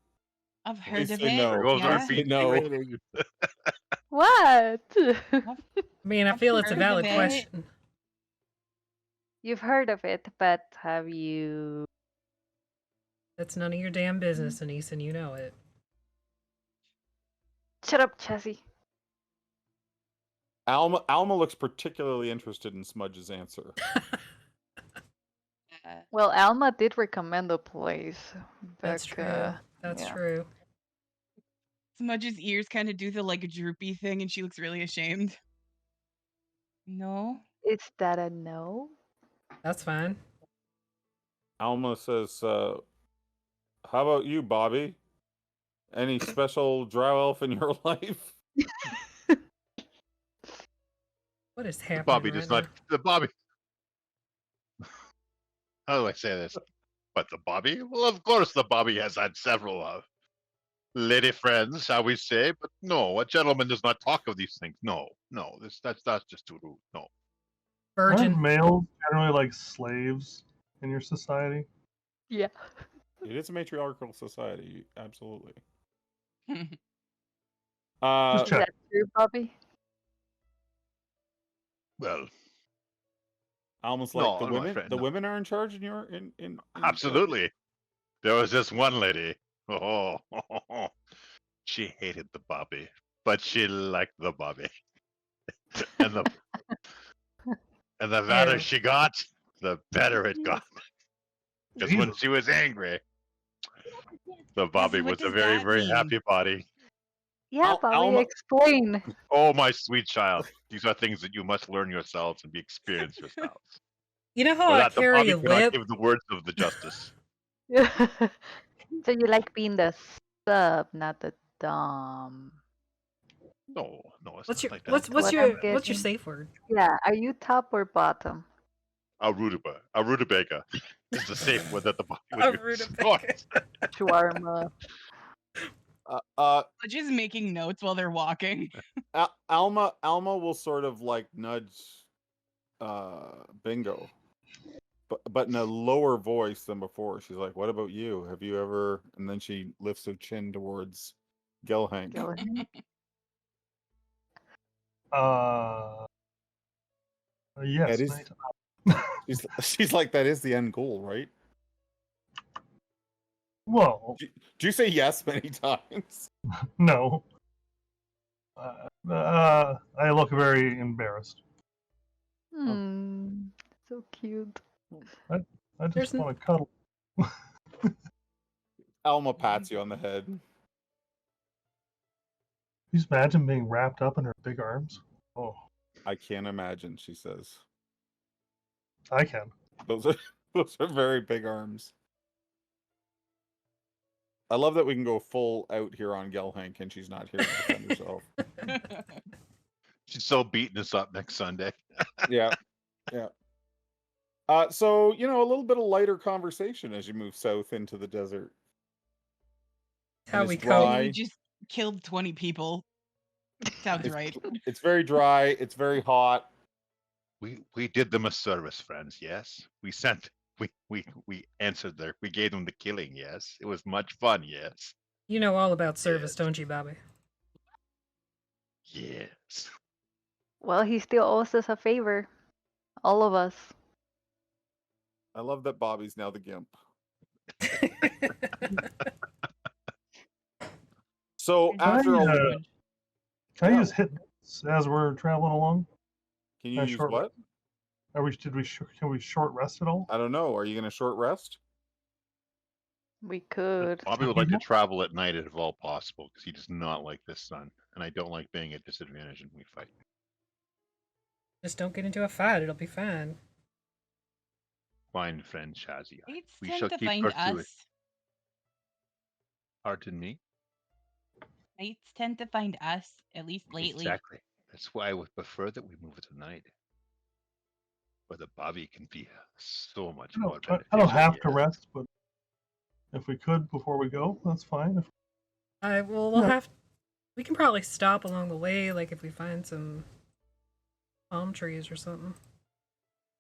I've Please heard of say it. no. There goes our Yeah. Please say PG no. rating. What? I mean, I I've feel it's a heard of valid it. question. You've heard of it, but have you? That's none of your damn business, Anise, and you know it. Shut up, Chessie. Alma looks particularly interested in Smudge's answer. Well, Alma did recommend the place. That's Back, true. That's yeah. true. Smudge's ears kind of do the like droopy thing, and she looks really ashamed. No. Is that a no? That's fine. Alma says, "How about you, Bobby? Any special drow elf in your life?" What is happening Bobby right does now? not. The Bobby. How do I say this? But the Bobby? Well, of course, the Bobby has had several lady friends, shall we say? But no, a gentleman does not talk of these things. No, that's just too rude. No. Aren't Virgin. males generally like slaves in your society? Yeah. It is a matriarchal society, absolutely. Just Is check. that true, Bobby? Well, Almost No, like the I'm not women. afraid, The no. women are in charge in your in absolutely. There was this one lady. Oh, she hated the Bobby, but she liked the Bobby. and the fatter Ew. she got, the better it got. Because when Jesus. she was angry, the Bobby what was a does very, that very mean? happy body. Yeah, Bobby, Alma- explain. Oh, my sweet child. These are things that you must learn yourselves and be experienced yourselves. You know how For I that, the carry Bobby a cannot whip? give the words of the justice. So you like being the sub, not the dom. No, it's What's not your like that. what's What I'm your getting. safe word? Yeah, are you top or bottom? A rutabaga is the safe word that the Bobby A would use. rutabaga. Shawarma. Smudge is making notes while they're walking. Alma will sort of like nudge Bingo, but in a lower voice than before. She's like, "What about you? Have you ever?" And then she lifts her chin towards Gelhank. Go ahead. Yes. That is- many times. She's like, "That is the end goal, right?" Well, Do you say yes many times? no. I look very embarrassed. So cute. I just There's n- want to cuddle. Alma pats you on the head. Can you just imagine being wrapped up in her big arms? Oh, I can't imagine, she says. I can. Those are Those are very big arms. I love that we can go full out here on Gelhank and she's not here to defend herself. She's so beating us up next Sunday. Yeah. Yeah. So, you know, a little bit of lighter conversation as you move south into the desert. How And we it's cope. dry. We just killed 20 people. Sounds It's, right. it's very dry. It's very hot. We did them a service, friends. Yes, we sent. We answered their. We gave them the killing. Yes, it was much fun. Yes. You know all about service, Yes. don't you, Bobby? Yes. Well, he still owes us a favor. All of us. I love that Bobby's now the gimp. So after all, Can I Yeah. use hit dice as we're traveling along? can Can you I use short what? Can we short rest at all? I don't know. Are you going to short rest? We could. Bobby would like to travel at night if all possible because he does not like the sun, and I don't like being at disadvantage when we fight. Just don't get into a fight. It'll be fine. Fine, friend Shazzy. Fates We tend shall to keep find pursuing. us. Pardon me. Fates tend to find us, at least lately. Exactly. That's why I would prefer that we move it tonight, where the Bobby can be so much more beneficial. I don't have to yes. rest, but if we could before we go, that's fine. We'll have. We can probably stop along the way, like if we find some palm trees or something.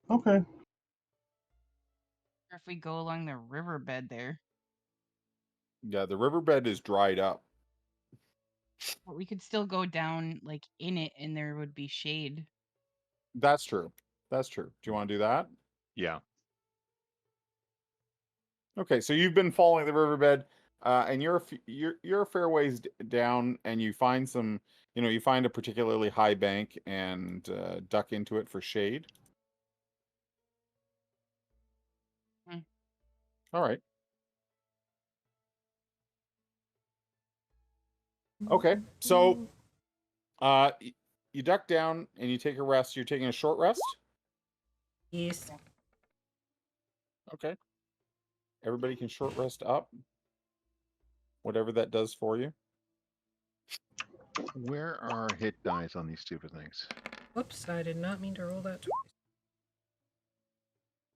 Okay. Or if we go along the riverbed there. Yeah, the riverbed is dried up. But we could still go down, like, in it, and there would be shade. That's true. That's true. Do you want to do that? Yeah. Okay, so you've been following the riverbed, and you're a fair ways down, and you find some, you find a particularly high bank and duck into it for shade. Hmm. All right. Okay, so you duck down and you take a rest. You're taking a short rest? Yes. Okay. Everybody can short rest up. Whatever that does for you. Where are hit dice on these stupid things? Whoops, I did not mean to roll that twice.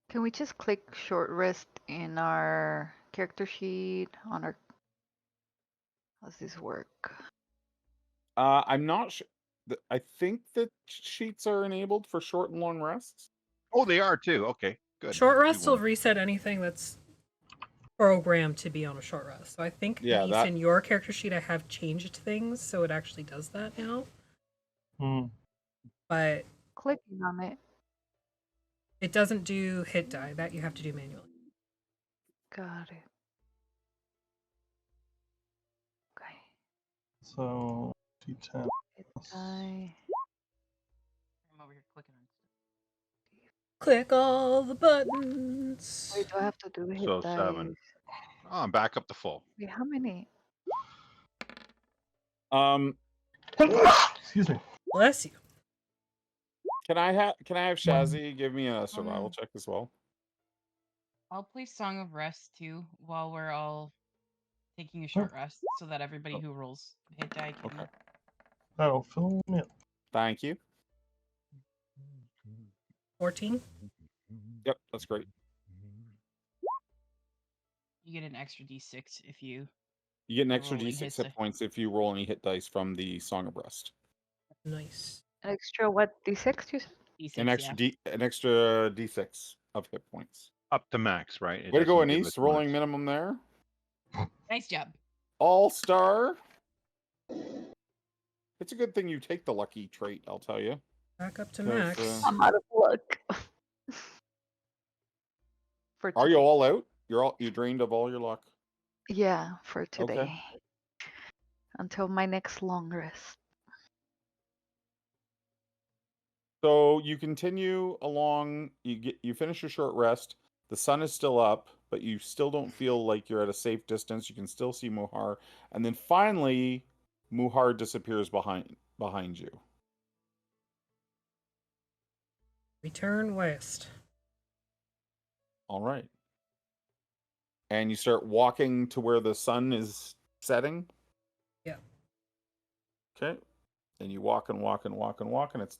Can we just click short rest in our character sheet on our... How's this work? I'm not sure. I think that sheets are enabled for short and long rests. Oh, they are too. Okay, good. Short We rest will won't- reset anything that's programmed to be on a short rest. So I think Yeah, at least in your character sheet I have changed things so it actually does that now. Hmm. But Clicking on it. it doesn't do hit die. That you have to do manually. Got it. Okay. So D10. Hit die. I'm over here clicking on stuff. Click all the buttons. Wait, do I have to do hit So dice? 7. Oh, I'm back up to full. Wait, how many? Excuse me. Bless you. Can I have Shazzy give me a survival Um, check as well? I'll play Song of Rest too while we're all taking a short rest so that everybody who rolls hit die can. Okay. That'll fill me up. Thank you. 14. Yep, that's great. You get an extra d6 if you. You get an extra rolling d6 hits hit it. points if you roll any hit dice from the Song of Rest. Nice. An extra what? D6 you said? D6, An extra d6 of hit points. Up to max, right? It Way to go, doesn't give Anise. us Rolling much. minimum there. Nice job. All-star. It's a good thing you take the lucky trait, I'll tell you. Back up to 'Cause, max. I'm out of luck. For Are you today. all out? You're drained of all your luck. Yeah, for today. Okay. Until my next long rest. So you continue along. You finish your short rest. The sun is still up, but you still don't feel like you're at a safe distance. You can still see Muhar, and then finally, Muhar disappears behind you. Return west. All right. And you start walking to where the sun is setting. Yeah. Okay. And you walk and walk and walk and walk, and it's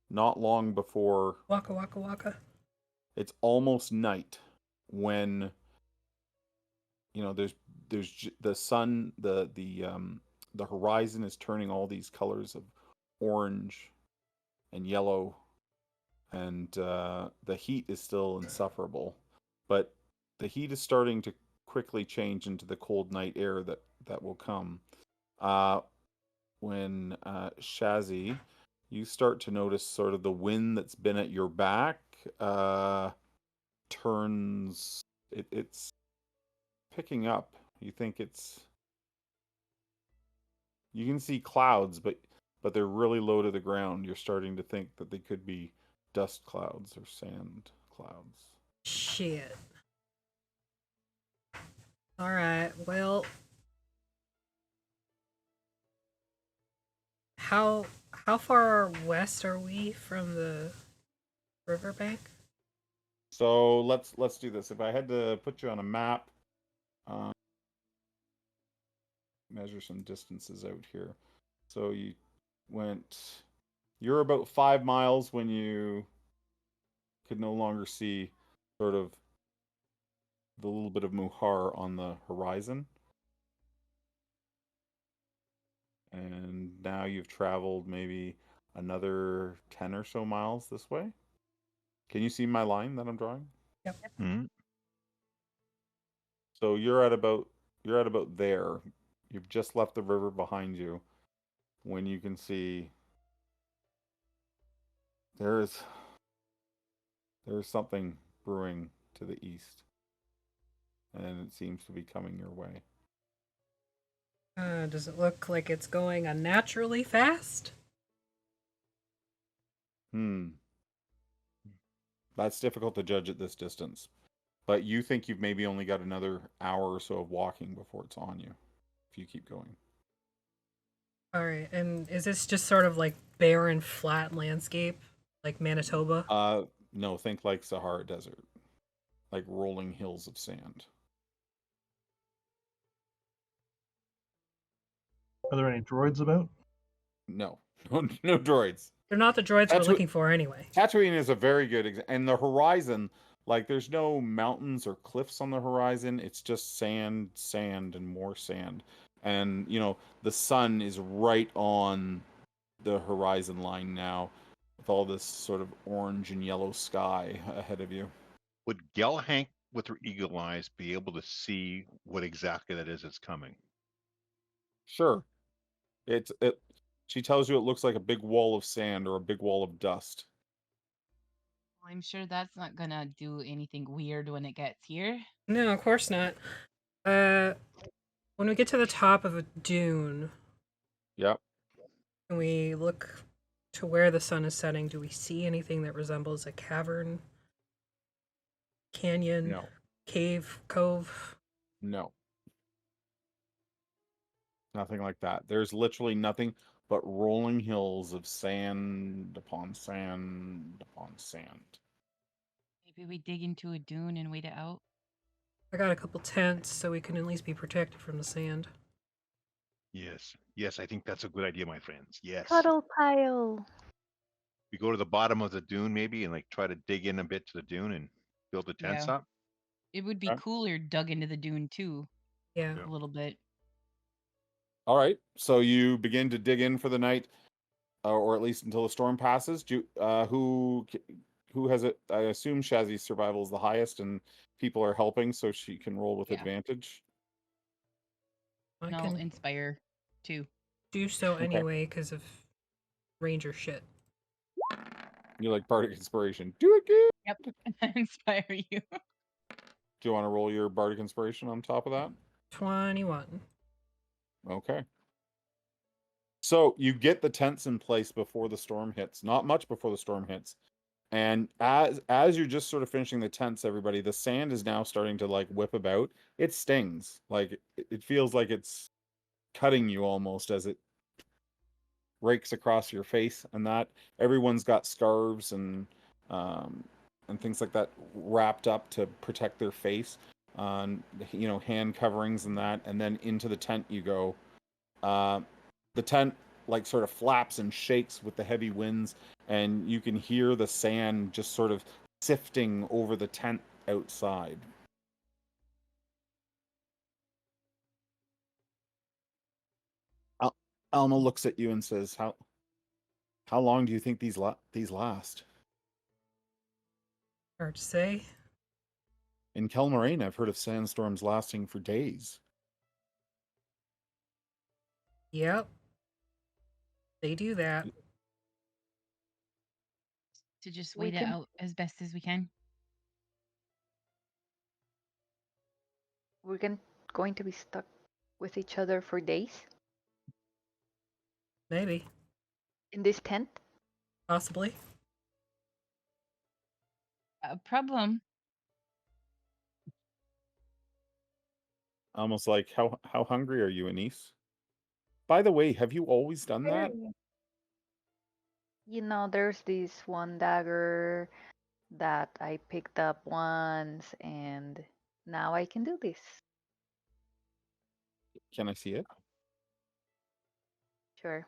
not long before Waka waka waka. it's almost night when there's the sun, the horizon is turning all these colors of orange and yellow, and the heat is still insufferable, but the heat is starting to quickly change into the cold night air that will come. When Shazzy, you start to notice sort of the wind that's been at your back turns. It's picking up. You think you can see clouds, but they're really low to the ground. You're starting to think that they could be dust clouds or sand clouds. Shit. All right. Well, how far west are we from the riverbank? So let's do this. If I had to put you on a map, measure some distances out here. So you're about 5 miles when you could no longer see sort of the little bit of Muhar on the horizon. And now you've traveled maybe another 10 or so miles this way. Can you see my line that I'm drawing? Yep. Mm-hmm. So you're at about there. You've just left the river behind you when you can see there is something brewing to the east, and it seems to be coming your way. Does it look like it's going unnaturally fast? That's difficult to judge at this distance. But you think you've maybe only got another hour or so of walking before it's on you, if you keep going. All right. And is this just sort of like barren, flat landscape, like Manitoba? No, think like Sahara Desert, like rolling hills of sand. Are there any droids about? No, no droids. They're not the droids we're That's looking for anyway. Tatooine is a very good example. And the horizon, like there's no mountains or cliffs on the horizon. It's just sand, sand, and more sand. And, the sun is right on the horizon line now with all this sort of orange and yellow sky ahead of you. Would Gelhank, with her eagle eyes, be able to see what exactly that is that's coming? Sure. She tells you it looks like a big wall of sand or a big wall of dust. I'm sure that's not gonna do anything weird when it gets here. No, of course not. When we get to the top of a dune, Yep. and we look to where the sun is setting, do we see anything that resembles a cavern, canyon, No. cave, cove? No. Nothing like that. There's literally nothing but rolling hills of sand upon sand upon sand. Maybe we dig into a dune and wait it out. I got a couple tents so we can at least be protected from the sand. Yes. Yes, I think that's a good idea, my friends. Yes. Cuddle pile. We go to the bottom of the dune maybe and like try to dig in a bit to the dune and build the tents Yeah. up. It would be Okay. cooler dug into the dune too, Yeah. Yeah. a little bit. All right. So you begin to dig in for the night, or at least until the storm passes. Who has it? I assume Shazzy's survival is the highest, and people are helping, so she can roll with Yeah. advantage. I And I'll can inspire too. do so Okay. anyway because of ranger shit. You like bardic inspiration. Do it good. Yep. Inspire you. Do you want to roll your bardic inspiration on top of that? 21. Okay. So you get the tents in place before the storm hits. Not much before the storm hits. And as you're just sort of finishing the tents, everybody, the sand is now starting to like whip about. It stings. Like it feels like it's cutting you almost as it rakes across your face, and that everyone's got scarves and and things like that wrapped up to protect their face, hand coverings and that, and then into the tent you go. The tent like sort of flaps and shakes with the heavy winds, and you can hear the sand just sort of sifting over the tent outside. Alma looks at you and says, "How long do you think these last?" Hard to say. In Kelmarine, I've heard of sandstorms lasting for days. Yep. They do that. To just We wait it can- out as best as we can. We're going to be stuck with each other for days Maybe. in this tent. Possibly. A problem. Almost like, how hungry are you, Anise? By the way, have you always done that? You know, there's this one dagger that I picked up once, and now I can do this. Can I see it? Sure.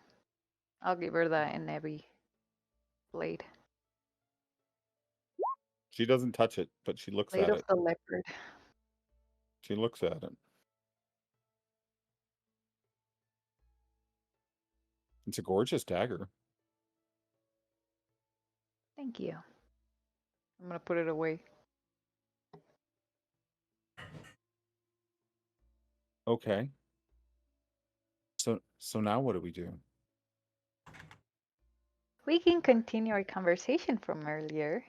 I'll give her that in every blade. She doesn't touch it, but she looks Blade at of it. the leopard. She looks at it. It's a gorgeous dagger. Thank you. I'm gonna put it away. Okay. So now what do we do? We can continue our conversation from earlier.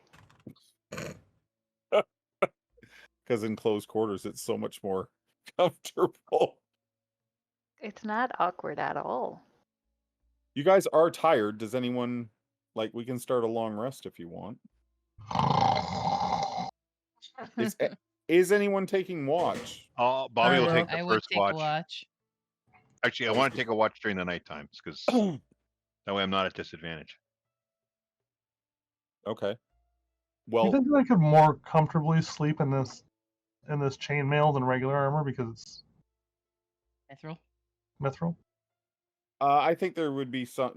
Because in close quarters, it's so much more comfortable. It's not awkward at all. You guys are tired. Does anyone we can start a long rest if you want? Is anyone taking watch? Oh, Bobby will will. take the I would first take watch. a watch. Actually, I want to take a watch during the night times because that way I'm not at disadvantage. Okay. Do Well, you think I could more comfortably sleep in this chainmail than regular armor because it's Mithril. mithril? I think there would be some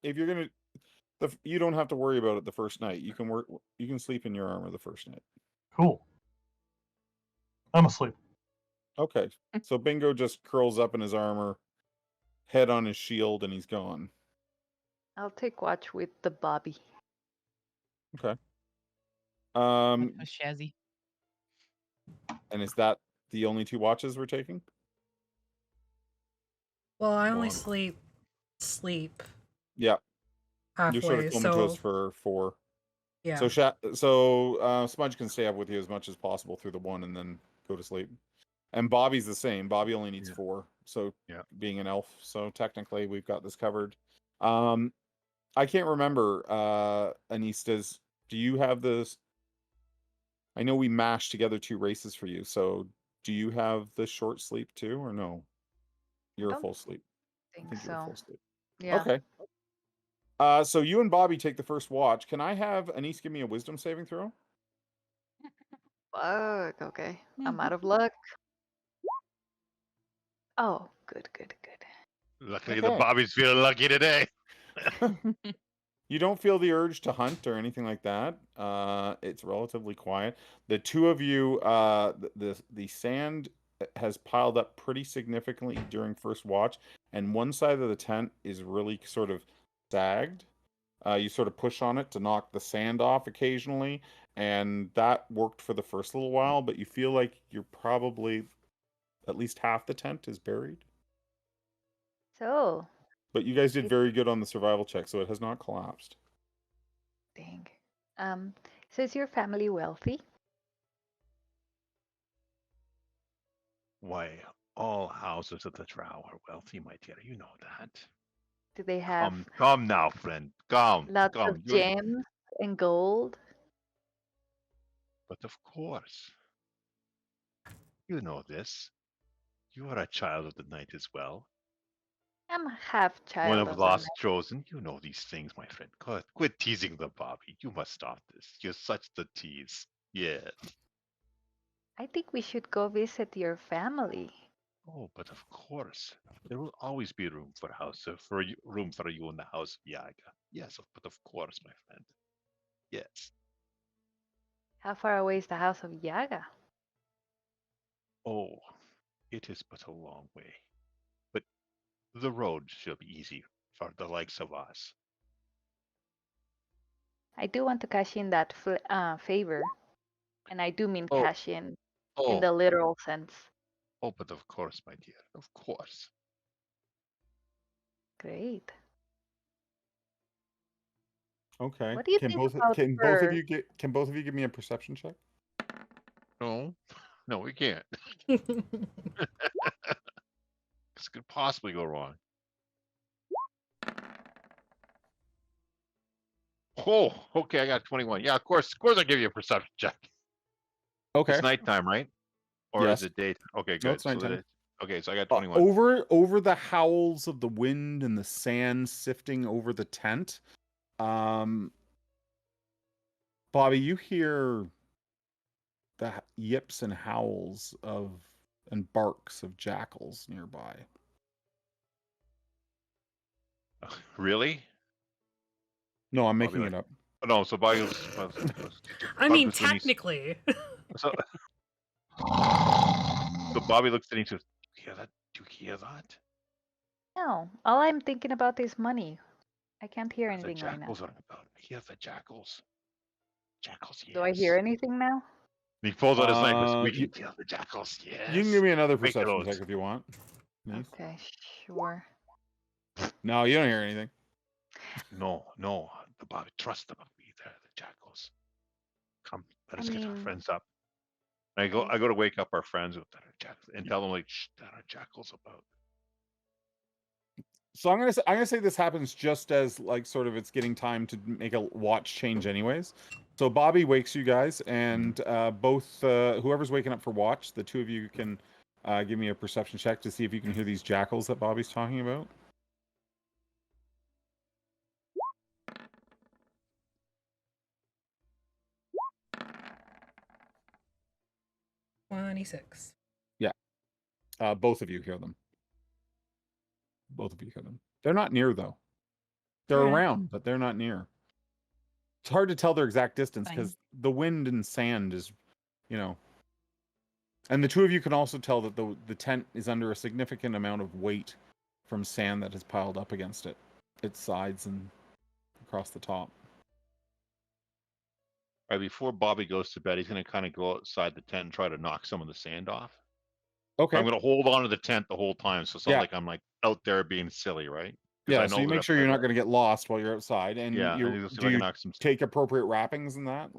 if you're gonna, you don't have to worry about it the first night. You can sleep in your armor the first night. Cool. I'm asleep. Okay, so Bingo just curls up in his armor, head on his shield, and he's gone. I'll take watch with the Bobby. Okay. With Shazzy. And is that the only 2 watches we're taking? Well, I only One. sleep Yeah, halfway. you're sort of comatose So for 4. yeah. So Smudge can stay up with you as much as possible through the 1 and then go to sleep. And Bobby's the same. Bobby only needs 4. So being an elf, so technically we've got this covered. I can't remember, Anise, do you have this? I know we mashed together 2 races for you, so do you have the short sleep too, or no? You're a Don't full sleep. I think think you're a so. full sleep. Yeah. Okay. So you and Bobby take the first watch. Can I have Anise give me a wisdom saving throw? Fuck. Okay. I'm out of luck. Oh, good. Luckily, Okay. the Bobby's feeling lucky today. You don't feel the urge to hunt or anything like that. It's relatively quiet. The 2 of you, the sand has piled up pretty significantly during first watch, and one side of the tent is really sort of sagged. You sort of push on it to knock the sand off occasionally, and that worked for the first little while, but you feel like you're probably at least half the tent is buried. So, But you guys did very good on the survival check, so it has not collapsed. dang. So is your family wealthy? Why, all houses of the Drow are wealthy, my dear. You know that. Do they have Come now, friend. Come. lots of gems and gold? But of course. You know this. You are a child of the night as well. I'm half One child of of lost chosen. You know these things, my friend. Quit teasing the Bobby. You must stop this. You're such the tease. Yes. I think we should go visit your family. Oh, but of course, there will always be room for room for you in the house of Yaga. Yes, but of course, my friend. Yes. How far away is the house of Yaga? Oh, it is but a long way, but the road shall be easy for the likes of us. I do want to cash in that favor. And I do mean Oh, cash in oh, the literal sense. oh, but of course, my dear, of course. Great. Okay. What do you Can think both about can both of you give me a perception check? No, no, we can't. This could possibly go wrong. Oh, okay, I got 21. Yeah, of course, I give you a perception check. Okay. It's nighttime, right? Or Yes. is it daytime? Okay, No, good. it's nighttime. Okay, so I got 21. Over the howls of the wind and the sand sifting over the tent, Bobby, you hear the yips and howls and barks of jackals nearby. Really? No, I'm Bobby, making like- it up. Oh, no, so Bobby was. I Bobby mean, looks at me- technically. So Bobby looks at me and says, "Do you hear that? Do you hear that? No, all I'm thinking about is money. I can't hear The anything right now. jackals are about. I hear the jackals. Jackals, yes." Do I hear anything now? And he pulls out his knife. We You can hear the jackals. Yes. can give me another Make perception those. check if you want. Nice. Okay, sure. No, you don't hear anything. No, the Bobby. Trust the Bobby. They're the jackals. Come, let us get our friends up. I go to wake up our friends with that are jackals and tell them like, shh, that are jackals about. So I'm gonna say this happens just as like sort of it's getting time to make a watch change anyways. So Bobby wakes you guys, and both whoever's waking up for watch, the two of you can give me a perception check to see if you can hear these jackals that Bobby's talking about. $26. Yeah, both of you hear them. Both of you hear them. They're not near though. They're Alright. around, but they're not near. It's hard to tell their exact distance Fine. because the wind and sand is, and the two of you can also tell that the tent is under a significant amount of weight from sand that has piled up against it, its sides and across the top. All right, before Bobby goes to bed, he's going to kind of go outside the tent and try to knock some of the sand off. Okay. I'm going to hold on to the tent the whole time, so it's not Yeah. like I'm like out there being silly, right? 'Cause Yeah, I so know you that make if sure I you're go- not going to get lost while you're outside, and Yeah, and you just see if do I can you knock some. take appropriate wrappings and that.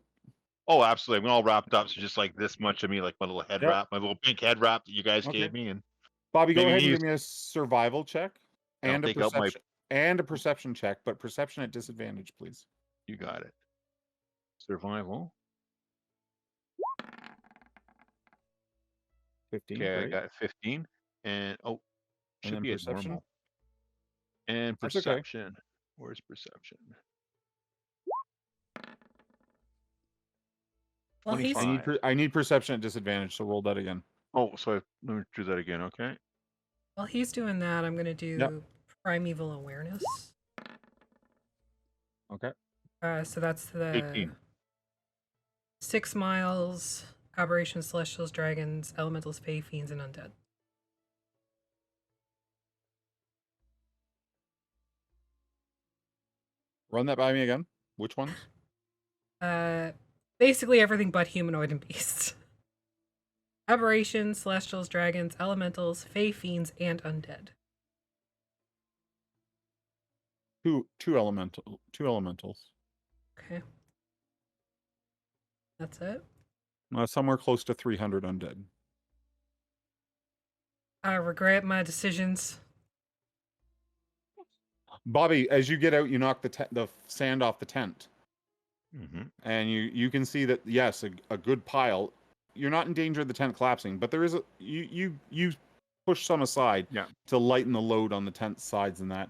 Oh, absolutely. I'm all wrapped up, so just like this much of me, like my little head Yep. wrap, my little pink head wrap that you guys Okay. gave me, and Bobby, go Maybe ahead and use- give me a survival check And I'll and a take out my- perception check, but perception at disadvantage, please. you got it. Survival. 15. Okay, I Great. got 15, and And should then be at perception? normal. And That's okay. perception. Where's perception? Well, he's 25. I need perception at disadvantage, so roll that again. Oh, so let me do that again. Okay. while he's doing that, I'm gonna do primeval awareness. Okay. So that's the 18. 6 miles, aberrations, celestials, dragons, elementals, fae, fiends, and undead. Run that by me again. Which ones? Basically everything but humanoid and beasts. Aberrations, celestials, dragons, elementals, fae, fiends, and undead. Two elementals. Okay. That's it. Somewhere close to 300 undead. I regret my decisions. Bobby, as you get out, you knock the sand off the tent, Mm-hmm. and you can see that yes, a good pile. You're not in danger of the tent collapsing, but there is you push some aside Yeah. to lighten the load on the tent sides and that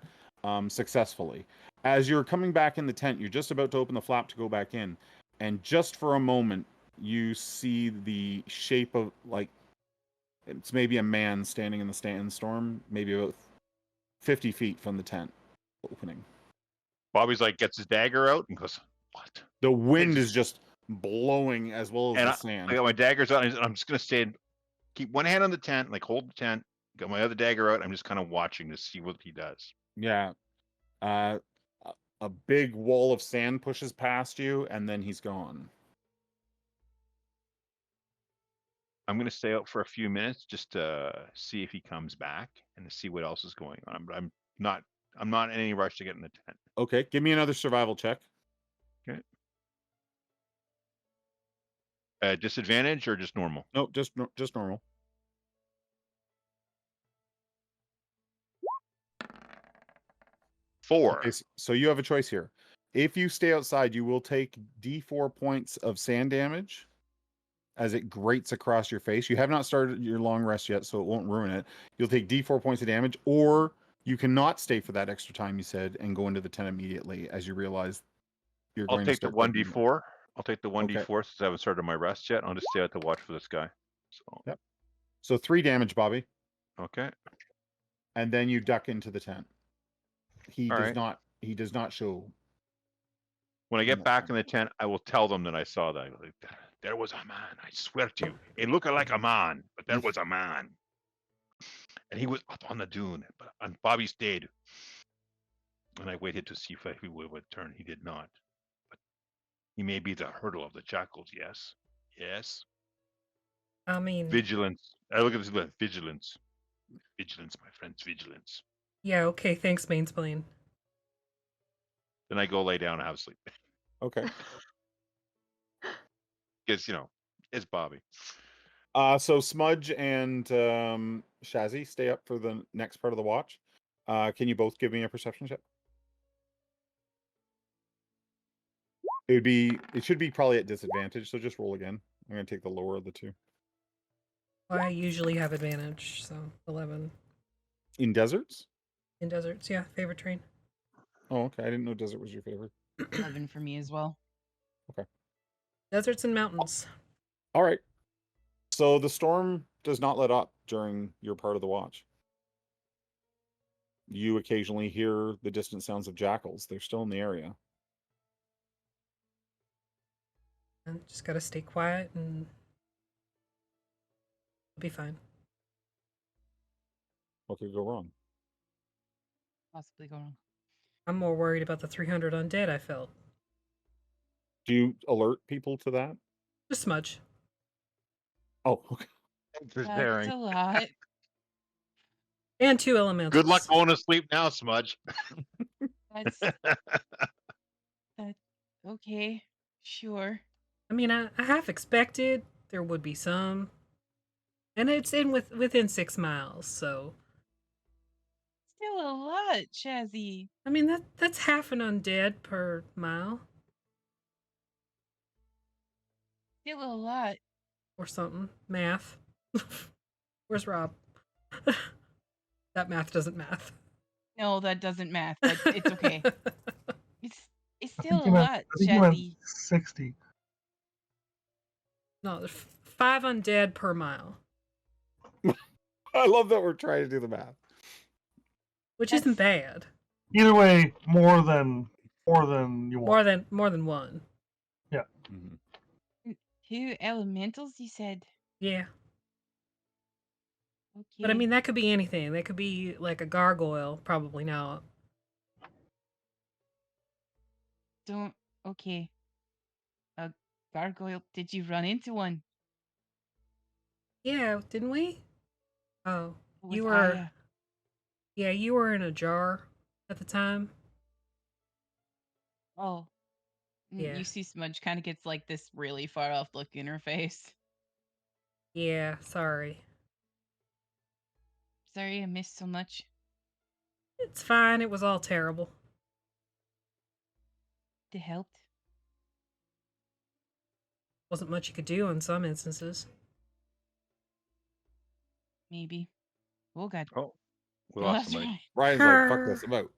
successfully. As you're coming back in the tent, you're just about to open the flap to go back in, and just for a moment, you see the shape of, like, it's maybe a man standing in the storm, maybe about 50 feet from the tent opening. Bobby's like, gets his dagger out and goes, "What?" The wind is just blowing as well as And the I sand. got my daggers out, and I'm just gonna stand, keep one hand on the tent, like hold the tent, got my other dagger out. I'm just kind of watching to see what he does. Yeah. A big wall of sand pushes past you, and then he's gone. I'm gonna stay out for a few minutes just to see if he comes back and to see what else is going on. I'm not in any rush to get in the tent. Okay, give me another survival check. Okay. Disadvantage or just normal? Nope, just normal. Four. Okay, so you have a choice here. If you stay outside, you will take D4 points of sand damage as it grates across your face. You have not started your long rest yet, so it won't ruin it. You'll take D4 points of damage, or you cannot stay for that extra time, you said, and go into the tent immediately as you realize you're I'll going to take the start taking 1d4. I'll take the 1d4 Okay. since I haven't started my rest yet. I'll just stay out to watch for this guy. So Yep. So 3 damage, Bobby, okay. and then you duck into the tent. He All does right. not. He does not show. When I in get that back tent. in the tent, I will tell them that I saw that. Like, there was a man. I swear to you, it looked like a man, but there was a man, and he was up on the dune. But and Bobby stayed, and I waited to see if he would turn. He did not. But he may be the hurdle of the jackals. Yes, yes. I mean, Vigilance. I look at this like vigilance. Vigilance, my friends. Vigilance. yeah, okay, thanks, Mainsplain. Then I go lay down and have sleep Okay. because it's Bobby. So Smudge and Shazzy stay up for the next part of the watch. Can you both give me a perception check? It should be probably at disadvantage, so just roll again. I'm gonna take the lower of the two. I usually have advantage, so 11. In deserts? In deserts, yeah, favorite terrain. Oh, okay. I didn't know desert was your favorite. 11 for me as well. Deserts and mountains. All right. So the storm does not let up during your part of the watch. You occasionally hear the distant sounds of jackals. They're still in the area. And just gotta stay quiet and it'll be fine. What could go wrong? Possibly go wrong. I'm more worried about the 300 undead I felt. Do you alert people to that? Just Smudge. Oh, okay. That's a lot. And 2 elementals. Good luck going to sleep now, Smudge. That's okay. Sure. I mean, I half expected there would be some. And it's within 6 miles, so Still a lot, Shazzy. I mean that's half an undead per mile Still a lot. or something. Math. Where's Rob? That math doesn't math. No, that doesn't math. It's okay. It's I still think a he went- lot, I think he went Shazzy. 60. No, there's 5 undead per mile, I love that we're trying to do the math. which isn't bad. Either way, more than you want. More than one. Mm-hmm. 2 elementals, you said? Yeah. Okay. But I mean, that could be anything. That could be like a gargoyle, probably not. Okay. A gargoyle. Did you run into one? Yeah, didn't we? Oh, With you were. Aya? Yeah, you were in a jar at the time. Oh. Yeah. You see Smudge kind of gets like this really far off look in her face. Yeah, sorry. Sorry I missed so much. It's fine. It was all terrible. It helped. Wasn't much you could do in some instances. Maybe. Oh god. Oh, we Oh, lost that's somebody. right. Ryan's like, fuck this, I'm out.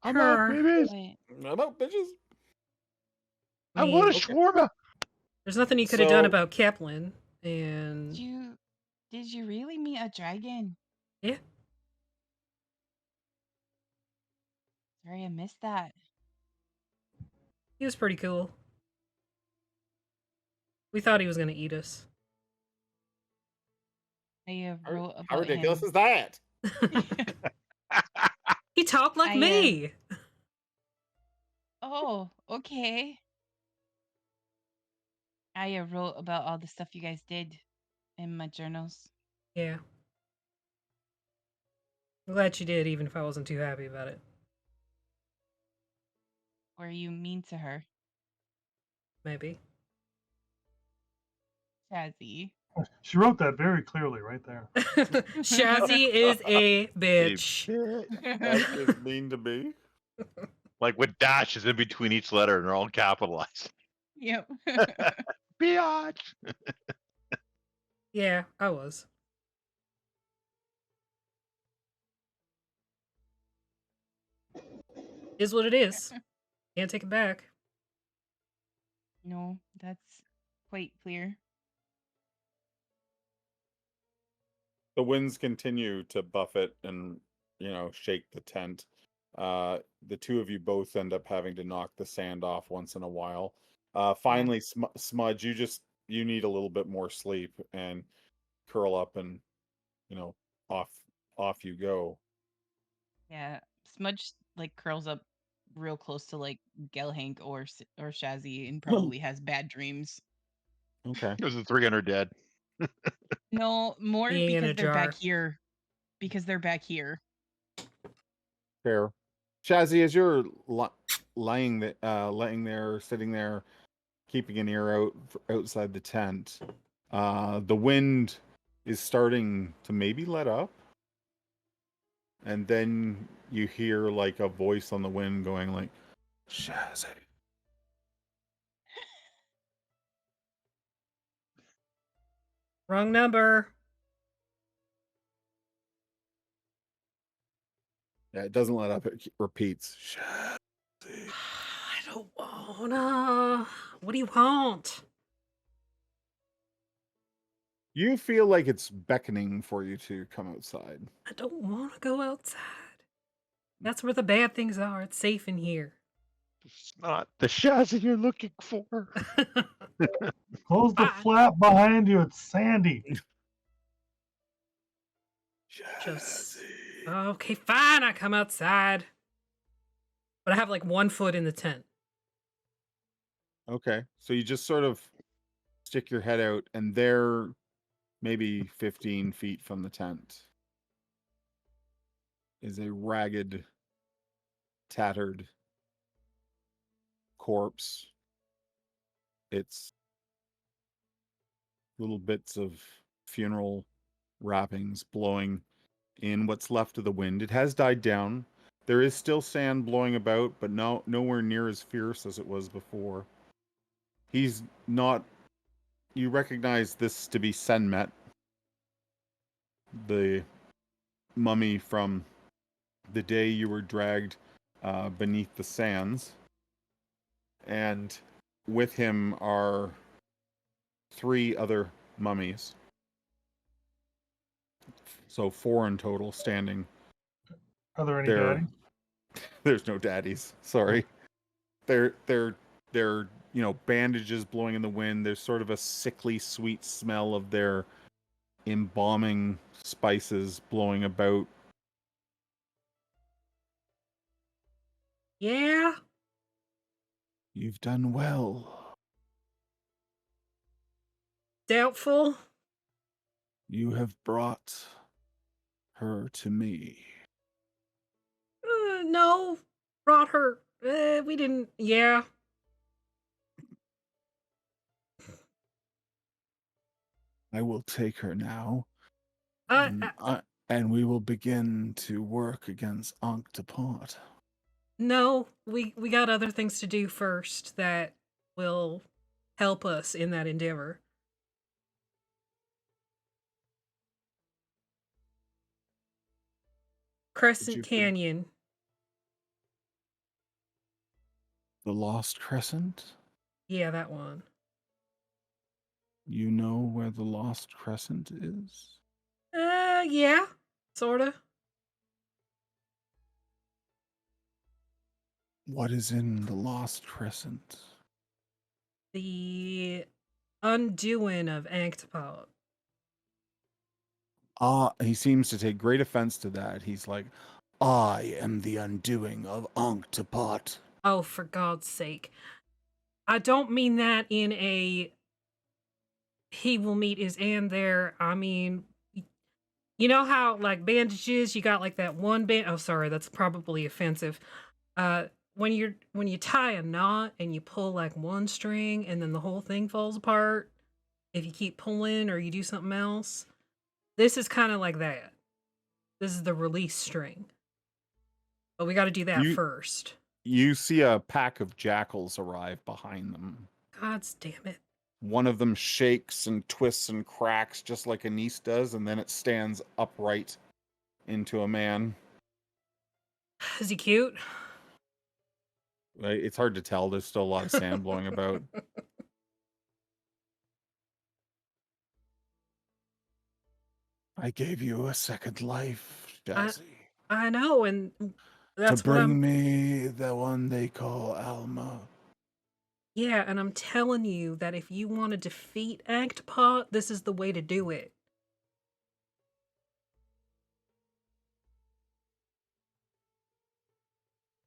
I'm out, Her. babies. Wait, I'm out, bitches. I want a mean, Okay. shawarma. there's nothing you could have done So- about Kaplan. And did you really meet a dragon? yeah, Sorry, I missed that. he was pretty cool. We thought he was gonna eat us. I wrote How about ridiculous him. is that? He talked like I, me. Oh, okay. I wrote about all the stuff you guys did in my journals. Yeah. I'm glad she did, even if I wasn't too happy about it. Were you mean to her, Maybe. Shazzy? She wrote that very clearly right there. Shazzy is a bitch. That's just mean to me. Like with dashes in between each letter, and they're all capitalized. Yep. Biatch. Yeah, I was. Is what it is. Can't take it back. No, that's quite clear. The winds continue to buffet and, shake the tent. The two of you both end up having to knock the sand off once in a while. Finally, Smudge, you need a little bit more sleep and curl up and, off you go. Yeah, Smudge like curls up real close to like Gelhank or Shazzy and probably has bad dreams. Okay. There's a 300 dead. No, more Being in a because they're jar. back here. Because they're back here. Fair. Shazzy, as you're laying there, sitting there, keeping an ear out outside the tent, the wind is starting to maybe let up, and then you hear like a voice on the wind going like, "Shazzy." Wrong number. Yeah, it doesn't let up. It repeats. Shazzy. I don't wanna. What do you want? You feel like it's beckoning for you to come outside. I don't wanna go outside. That's where the bad things are. It's safe in here. It's not the Shazzy you're looking for. Close the flap behind you. It's sandy. Just okay, fine. I come outside, but I have like 1 foot in the tent. Okay, so you just sort of stick your head out, and they're maybe 15 feet from the tent is a ragged, tattered corpse. It's little bits of funeral wrappings blowing in what's left of the wind. It has died down. There is still sand blowing about, but nowhere near as fierce as it was before. He's not. You recognize this to be Senmet, the mummy from the day you were dragged beneath the sands. And with him are 3 other mummies. So 4 in total standing. Are there any They're- daddies? There's no daddies. Sorry. They're bandages blowing in the wind. There's sort of a sickly sweet smell of their embalming spices blowing about. Yeah. You've done well. Doubtful. You have brought her to me. No. Brought her. We didn't. Yeah. I will take her now, I and we will begin to work against Ankhtepot. No, we got other things to do first that will help us in that endeavor. Crescent you- Canyon. The Lost Crescent? Yeah, that one. You know where the Lost Crescent is? Yeah, sorta. What is in the Lost Crescent? The undoing of Ankhtepot. He seems to take great offense to that. He's like, I am the undoing of Ankhtepot. Oh, for God's sake. I don't mean that in a he will meet his end there. I mean, you know how like bandages, you got like that one band. Oh, sorry, that's probably offensive. When you tie a knot and you pull like one string and then the whole thing falls apart if you keep pulling or you do something else. This is kind of like that. This is the release string. But we got to do that first. You see a pack of jackals arrive behind them. God damn it. One of them shakes and twists and cracks just like a niece does, and then it stands upright into a man. Is he cute? It's hard to tell. There's still a lot of sand blowing about. I gave you a second life, Jazzy. I know, and that's to bring me the one they call Alma. Yeah, and I'm telling you that if you want to defeat Ankhtepot, this is the way to do it.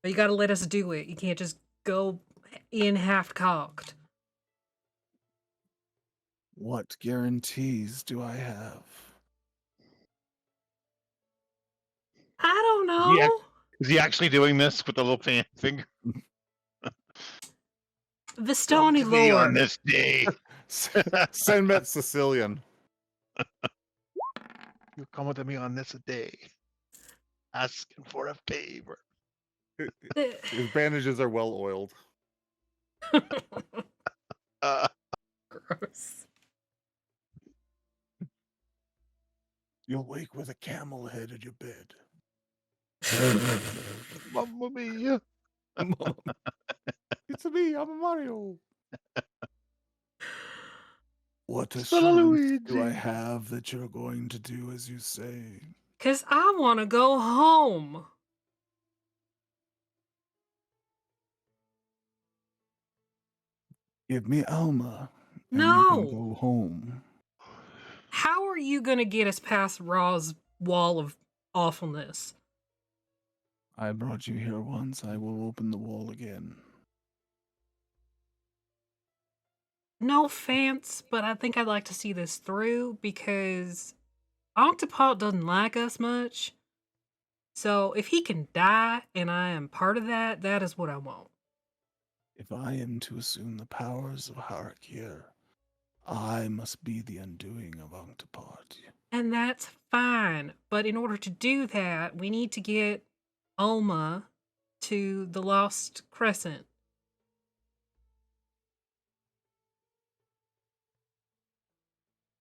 But you gotta let us do it. You can't just go in half-cocked. What guarantees do I have? I don't know. Is he actually doing this with the little finger? Vistani Come to me on Lord. this day. Senmet Sicilian. You come to me on this day, asking for a favor. His bandages are well oiled. Gross. You'll wake with a camel head in your bed. Mamma mia. It's me, I'm Mario. What Son of assurance do I Luigi. have that you're going to do as you say? 'Cause I want to go home. Give me Alma, and you No. can go home. How are you gonna get us past Raw's wall of awfulness? I brought you here once. I will open the wall again. No offense, but I think I'd like to see this through because Ankhtepot doesn't like us much. So if he can die and I am part of that, that is what I want. If I am to assume the powers of Har'Akir, I must be the undoing of Ankhtepot. And that's fine. But in order to do that, we need to get Alma to the Lost Crescent.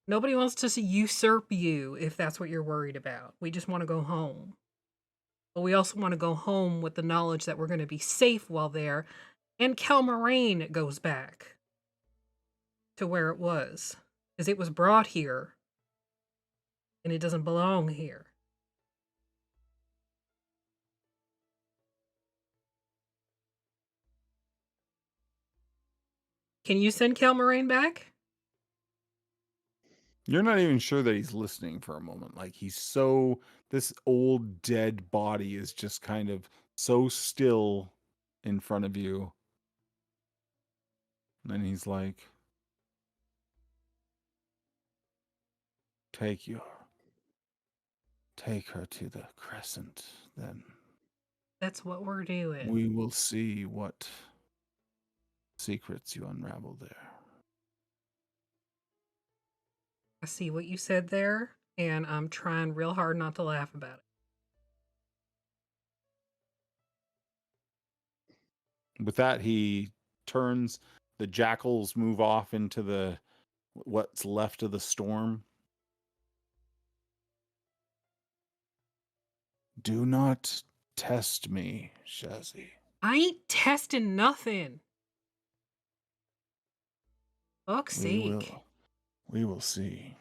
Nobody wants to usurp you if that's what you're worried about. We just want to go home. But we also want to go home with the knowledge that we're going to be safe while there. And Kelmarine goes back to where it was. Because it was brought here. And it doesn't belong here. Can you send Kelmarine back? You're not even sure that he's listening for a moment. Like, he's so... This old dead body is just kind of so still in front of you. And then he's like... Take her to the crescent, then. That's what we're doing. We will see what secrets you unravel there. I see what you said there, and I'm trying real hard not to laugh about it. With that, he turns. The jackals move off into what's left of the storm. Do not test me, Shazzy. I ain't testing nothing. Fuck's sake. We will see.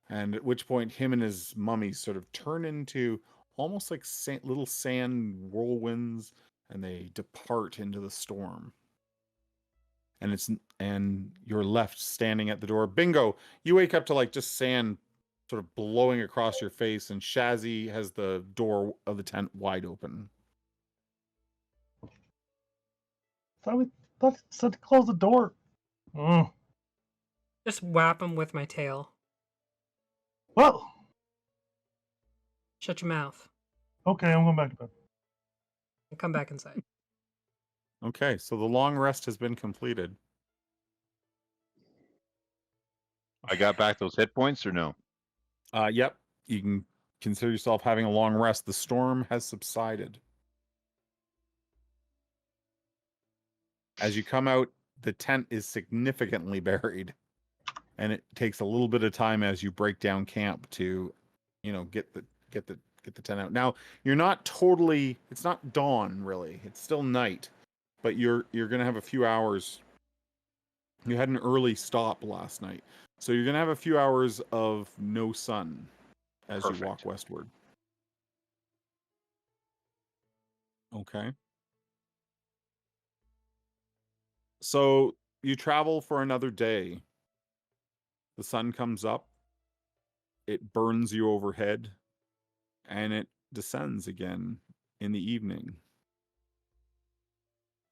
And at which point, him and his mummies sort of turn into almost like little sand whirlwinds, and they depart into the storm. And you're left standing at the door. Bingo! You wake up to like just sand sort of blowing across your face, and Shazzy has the door of the tent wide open. Thought it said to close the door. Just whap him with my tail. Well, Shut your mouth okay, I'm going back to bed. and come back inside. Okay, so the long rest has been completed. I got back those hit points or no? Yep, you can consider yourself having a long rest. The storm has subsided. As you come out, the tent is significantly buried, and it takes a little bit of time as you break down camp to, get the tent out. Now, you're not totally. It's not dawn really. It's still night, but you're gonna have a few hours. You had an early stop last night, so you're gonna have a few hours of no sun as you walk westward. Okay. So you travel for another day. The sun comes up, it burns you overhead, and it descends again in the evening.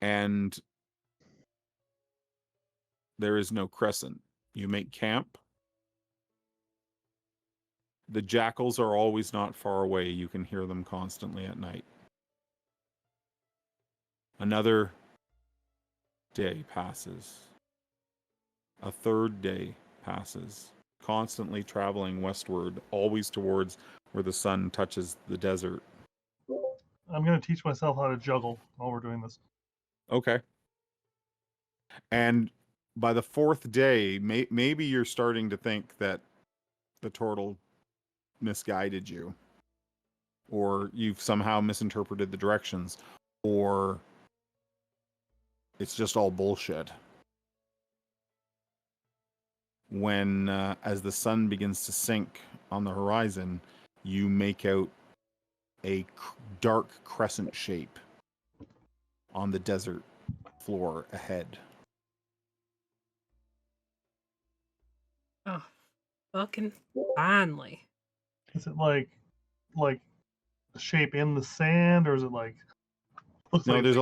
And there is no crescent. You make camp. The jackals are always not far away. You can hear them constantly at night. Another day passes. A third day passes, constantly traveling westward, always towards where the sun touches the desert. I'm going to teach myself how to juggle while we're doing this. Okay. And by the fourth day, maybe you're starting to think that the turtle misguided you, or you've somehow misinterpreted the directions, or it's just all bullshit. When, as the sun begins to sink on the horizon, you make out a dark crescent shape on the desert floor ahead. Oh, fucking finally. Is it like a shape in the sand, or is it like? Looks No, like there's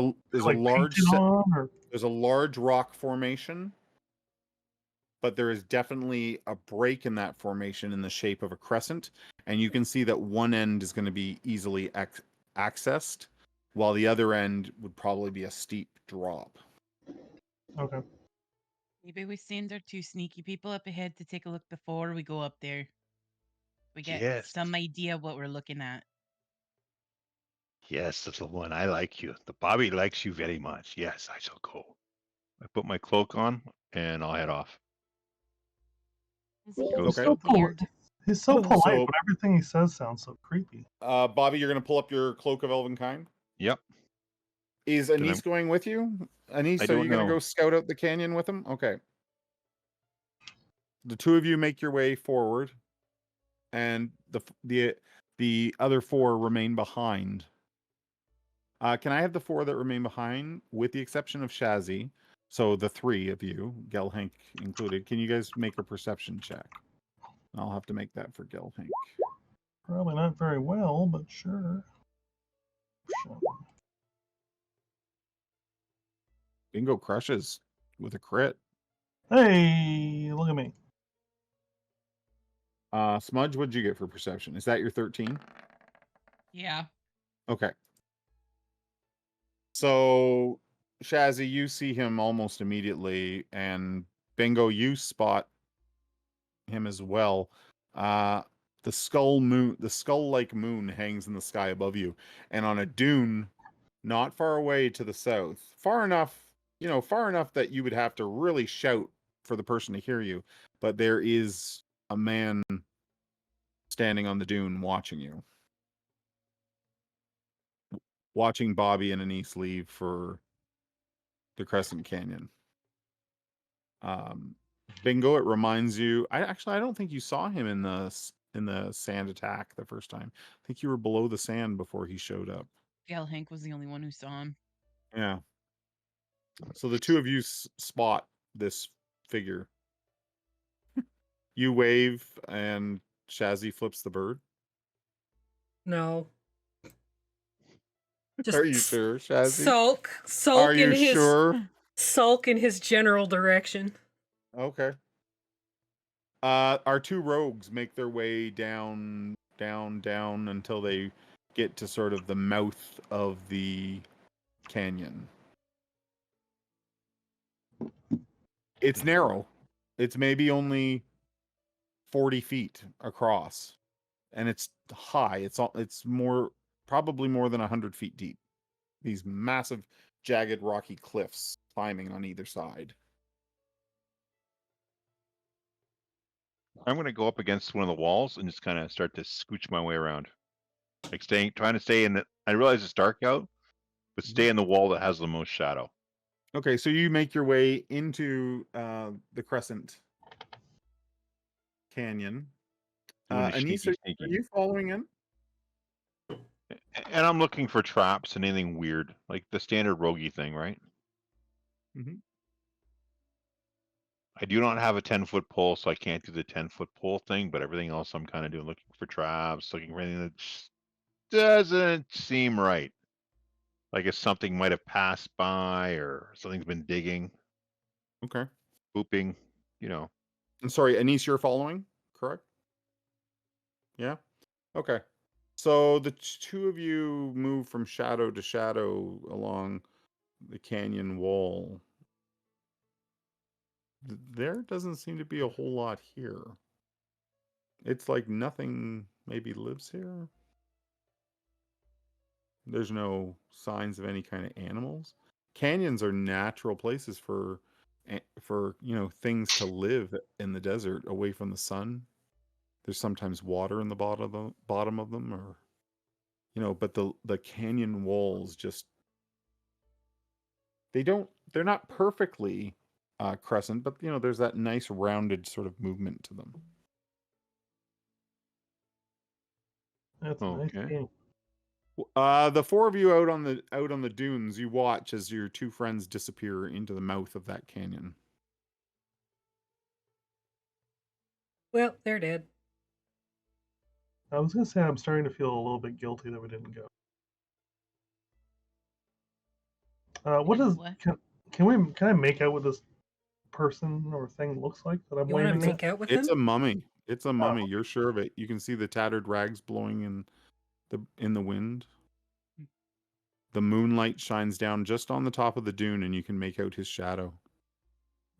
like a large painted on, or? there's a large rock formation, but there is definitely a break in that formation in the shape of a crescent, and you can see that one end is going to be easily accessed, while the other end would probably be a steep drop. Okay. Maybe we send our two sneaky people up ahead to take a look before we go up there. We get Yes. some idea of what we're looking at. Yes, that's the one. I like you. The Bobby likes you very much. Yes, I shall go. I put my cloak on and I'll head off. He Go He's Okay. so weird. He's so polite, So- but everything he says sounds so creepy. Bobby, you're going to pull up your Cloak of Elvenkind? Yep. Is Then Anise going with you? Anise, I are you don't going to know. go scout out the canyon with him? Okay. The two of you make your way forward, and the other four remain behind. Can I have the four that remain behind, with the exception of Shazzy? So the three of you, Gelhank included. Can you guys make a perception check? I'll have to make that for Gelhank. Probably not very well, but sure. Bingo crushes with a crit. Hey, look at me. Smudge, what'd you get for perception? Is that your 13? Yeah. Okay. So, Shazzy, you see him almost immediately, and Bingo, you spot him as well. The skull-like moon hangs in the sky above you, and on a dune not far away to the south, far enough that you would have to really shout for the person to hear you, but there is a man standing on the dune watching you. watching Bobby and Anise leave for the Crescent Canyon. Bingo, it reminds you. I don't think you saw him in the sand attack the first time. I think you were below the sand before he showed up. Hank was the only one who saw him. Yeah. So the two of you spot this figure. You wave, and Shazzy flips the bird. No. Are you sure, Shazzy? Sulk Are in you his sure? sulk in his general direction. Okay. Our two rogues make their way down until they get to sort of the mouth of the canyon. It's narrow. It's maybe only 40 feet across, and it's high. It's probably more than 100 feet deep. These massive, jagged, rocky cliffs climbing on either side. I'm going to go up against one of the walls and just kind of start to scooch my way around. Like trying to stay in the, I realize it's dark out, but stay in the wall that has the most shadow. Okay, so you make your way into the Crescent Canyon. Anise, are you following in? And I'm looking for traps and anything weird, like the standard roguey thing, right? Mm-hmm. I do not have a 10-foot pole, so I can't do the 10-foot pole thing, but everything else I'm kind of doing, looking for traps, looking for anything that just doesn't seem right. Like if something might have passed by or something's been digging, Okay. pooping, you know. I'm sorry, Anise, you're following, correct? Yeah? Okay. So the two of you move from shadow to shadow along the canyon wall. There doesn't seem to be a whole lot here. It's like nothing maybe lives here. There's no signs of any kind of animals. Canyons are natural places for things to live in the desert away from the sun. There's sometimes water in the bottom of them, or but the canyon walls just they're not perfectly crescent, but there's that nice rounded sort of movement to them. That's a nice Okay. game. The four of you out on the dunes, you watch as your two friends disappear into the mouth of that canyon. Well, they're dead. I was gonna say I'm starting to feel a little bit guilty that we didn't go. What does can I make out what this person or thing looks like that I'm You want to waving make at? out with It's him? a mummy. It's a mummy. Oh. You're sure of it. You can see the tattered rags blowing in the wind. The moonlight shines down just on the top of the dune, and you can make out his shadow.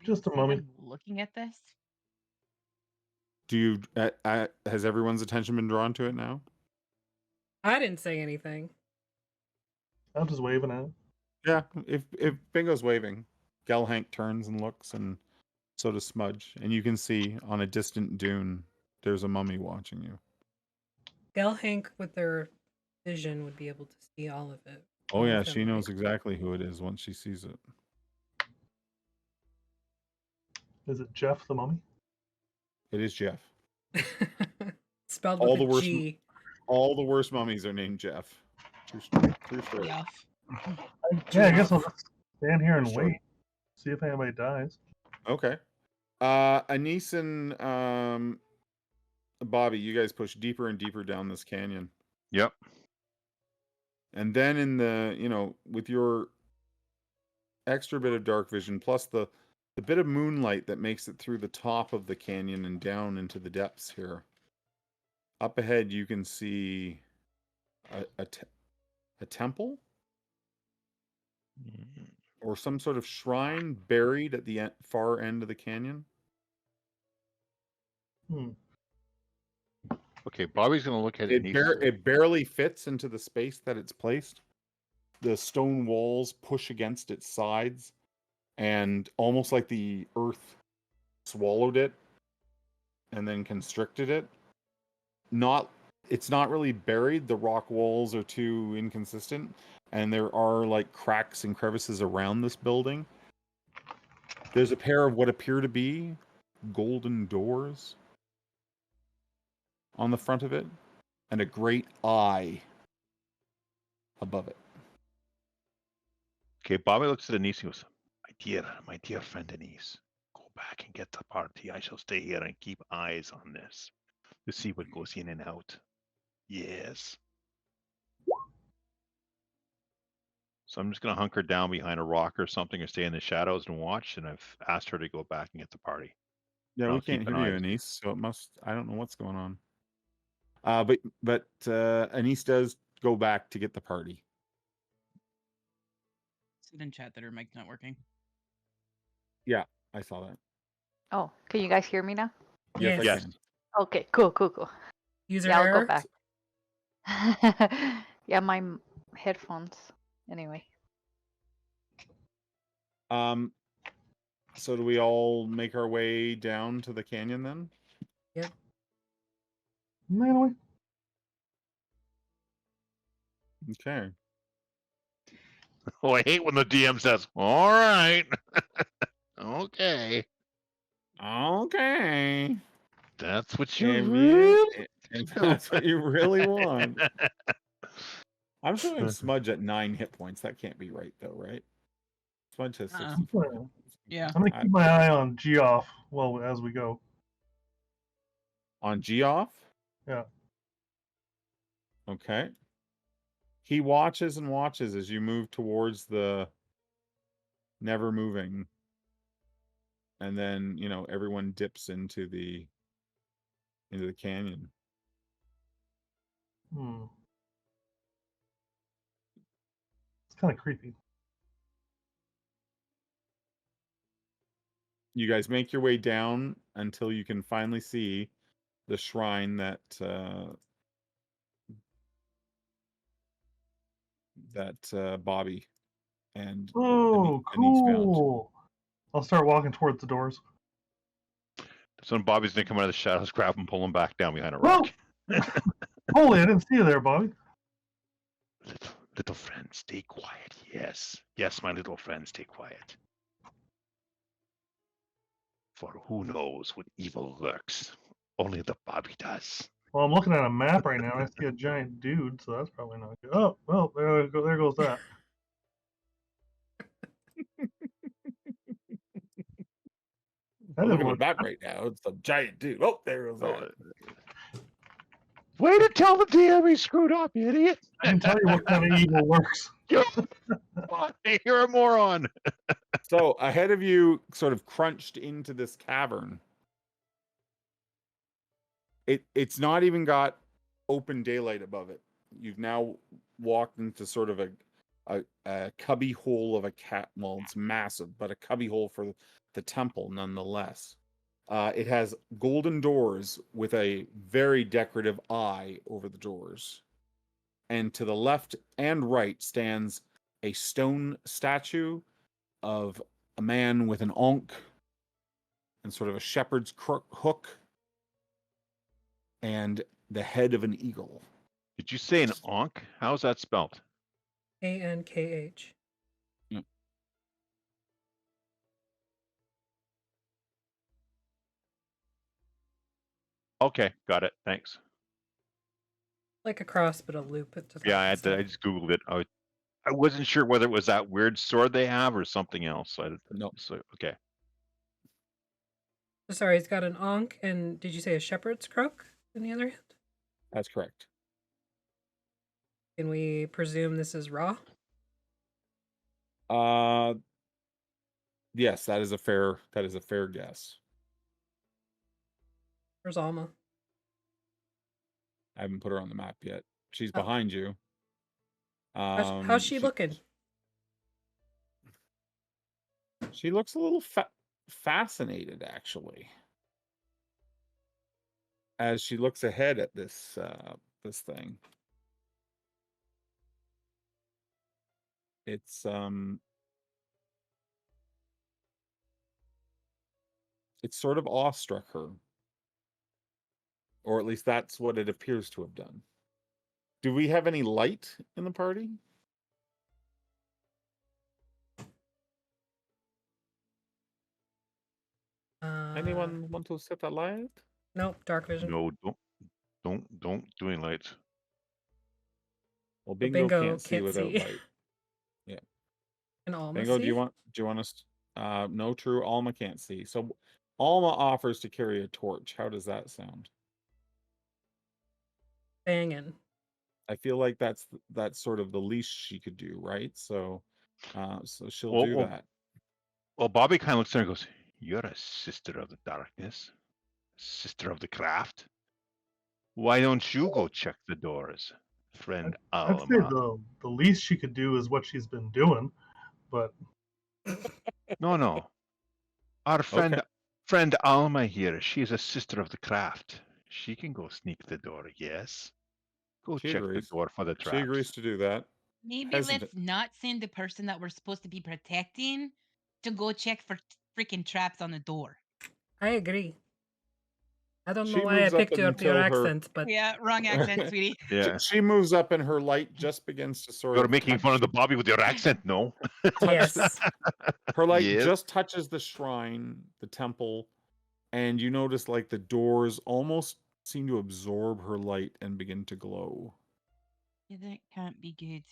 Just a mummy. I'm looking at this. Do you? Has everyone's attention been drawn to it now? I didn't say anything. I'm just waving at it. Yeah. If Bingo's waving, Gelhank turns and looks, and so does Smudge, and you can see on a distant dune there's a mummy watching you. Gelhank, with their vision, would be able to see all of it. Oh yeah, she knows exactly who it is once she sees it. Is it Jeff the mummy? It is Jeff. Spelled All with the a worst. G. All the worst mummies are named Jeff. True story. Yeah. Yeah, I guess I'll just stand here and Sure. wait. See if anybody dies. Okay. Anise and Bobby, you guys push deeper and deeper down this canyon. Yep. And then in the, with your extra bit of dark vision, plus the bit of moonlight that makes it through the top of the canyon and down into the depths here. Up ahead, you can see a temple or some sort of shrine buried at the far end of the canyon. Okay, Bobby's going to look at it. It barely fits into the space that it's placed. The stone walls push against its sides, and almost like the earth swallowed it and then constricted it. Not it's not really buried. The rock walls are too inconsistent, and there are like cracks and crevices around this building. There's a pair of what appear to be golden doors on the front of it, and a great eye above it. Okay, Bobby looks at Anise and goes, my dear friend Anise, go back and get the party. I shall stay here and keep eyes on this to see what goes in and out. Yes. So I'm just going to hunker down behind a rock or something or stay in the shadows and watch. And I've asked her to go back and get the party. Yeah, I'll we can't keep an hear you, eye. Anise. So it must. I don't know what's going on. But Anise does go back to get the party. Said in chat that her mic's not working. Yeah, I saw that. Oh, can you guys hear me now? Yes, I Yes. can. Okay, cool. User Yeah, I'll error. go back. Yeah, my headphones. Anyway. So do we all make our way down to the canyon then? Yep. Anyway, Okay. Oh, I hate when the DM says, all right. Okay. Okay. That's what you If really if that's what you really want. I'm showing Smudge at 9 hit points. That can't be right, though, right? Smudge has 64. Yeah. I'm gonna keep my eye on Geoff well as we go. On Geoff? Yeah. Okay. He watches and watches as you move towards the never moving. And then, you know, everyone dips into the canyon. It's kind of creepy. You guys make your way down until you can finally see the shrine that Bobby and Oh, Anise found. cool. I'll start walking towards the doors. So when Bobby's going to come out of the shadows, grab him, pull him back down behind a Whoa! rock. Holy, I didn't see you there, Bobby. Little friend, stay quiet. Yes. Yes, my little friend, stay quiet. For who knows what evil lurks? Only the Bobby does. Well, I'm looking at a map right now and I see a giant dude, so that's probably not good. Oh, well, there goes that. I'm looking at that right now. It's a giant dude. Oh, there goes that. Way to tell the DM he screwed up, you idiot. I can tell you what kind of evil works. You're a moron. So ahead of you, sort of crunched into this cavern. It's not even got open daylight above it. You've now walked into sort of a cubby hole of a cat. Well, it's massive, but a cubby hole for the temple nonetheless. It has golden doors with a very decorative eye over the doors. And to the left and right stands a stone statue of a man with an ankh and sort of a shepherd's hook and the head of an eagle. Did you say an ankh? How's that spelled? ANKH. Yep. Okay, got it. Thanks. Like a cross, but a loop at the top. Yeah, I instead. just Googled it. I wasn't sure whether it was that weird sword they have or something else. No. So, okay. Sorry, he's got an ankh, and did you say a shepherd's crook in the other hand? That's correct. Can we presume this is raw? Yes, that is a fair guess. Where's Alma? I haven't put her on the map yet. She's Oh. behind you. How's she looking? She looks a little fascinated, actually, as she looks ahead at this thing. It's sort of awestruck her, or at least that's what it appears to have done. Do we have any light in the party? Anyone want to set a light? Nope, dark vision. No, don't do any lights. Well, But Bingo, Bingo can't see can't without see. light. Yeah. And Alma Bingo, see? do you want us? No, true. Alma can't see. So Alma offers to carry a torch. How does that sound? Banging. I feel like that's sort of the least she could do, right? So, so she'll Well, do well, that. Well, Bobby kind of looks at her and goes, "You're a sister of the darkness, sister of the craft. Why don't you go check the doors, friend I'd say Alma?" the least she could do is what she's been doing, but No. Our Okay. friend Alma here, she's a sister of the craft. She can go sneak the door, yes. Go She check the agrees. door for the She agrees traps. to do that. Maybe Hesitant. let's not send the person that we're supposed to be protecting to go check for freaking traps on the door. I agree. I don't know She why I moves up picked your until her. accent, but Yeah, wrong accent, sweetie. Yeah. She moves up and her light just begins to sort You're of making fun of the Bobby with your accent, no? touch the, yes. her light Yes. just touches the shrine, the temple, and you notice like the doors almost seem to absorb her light and begin to glow. Yeah, that can't be good.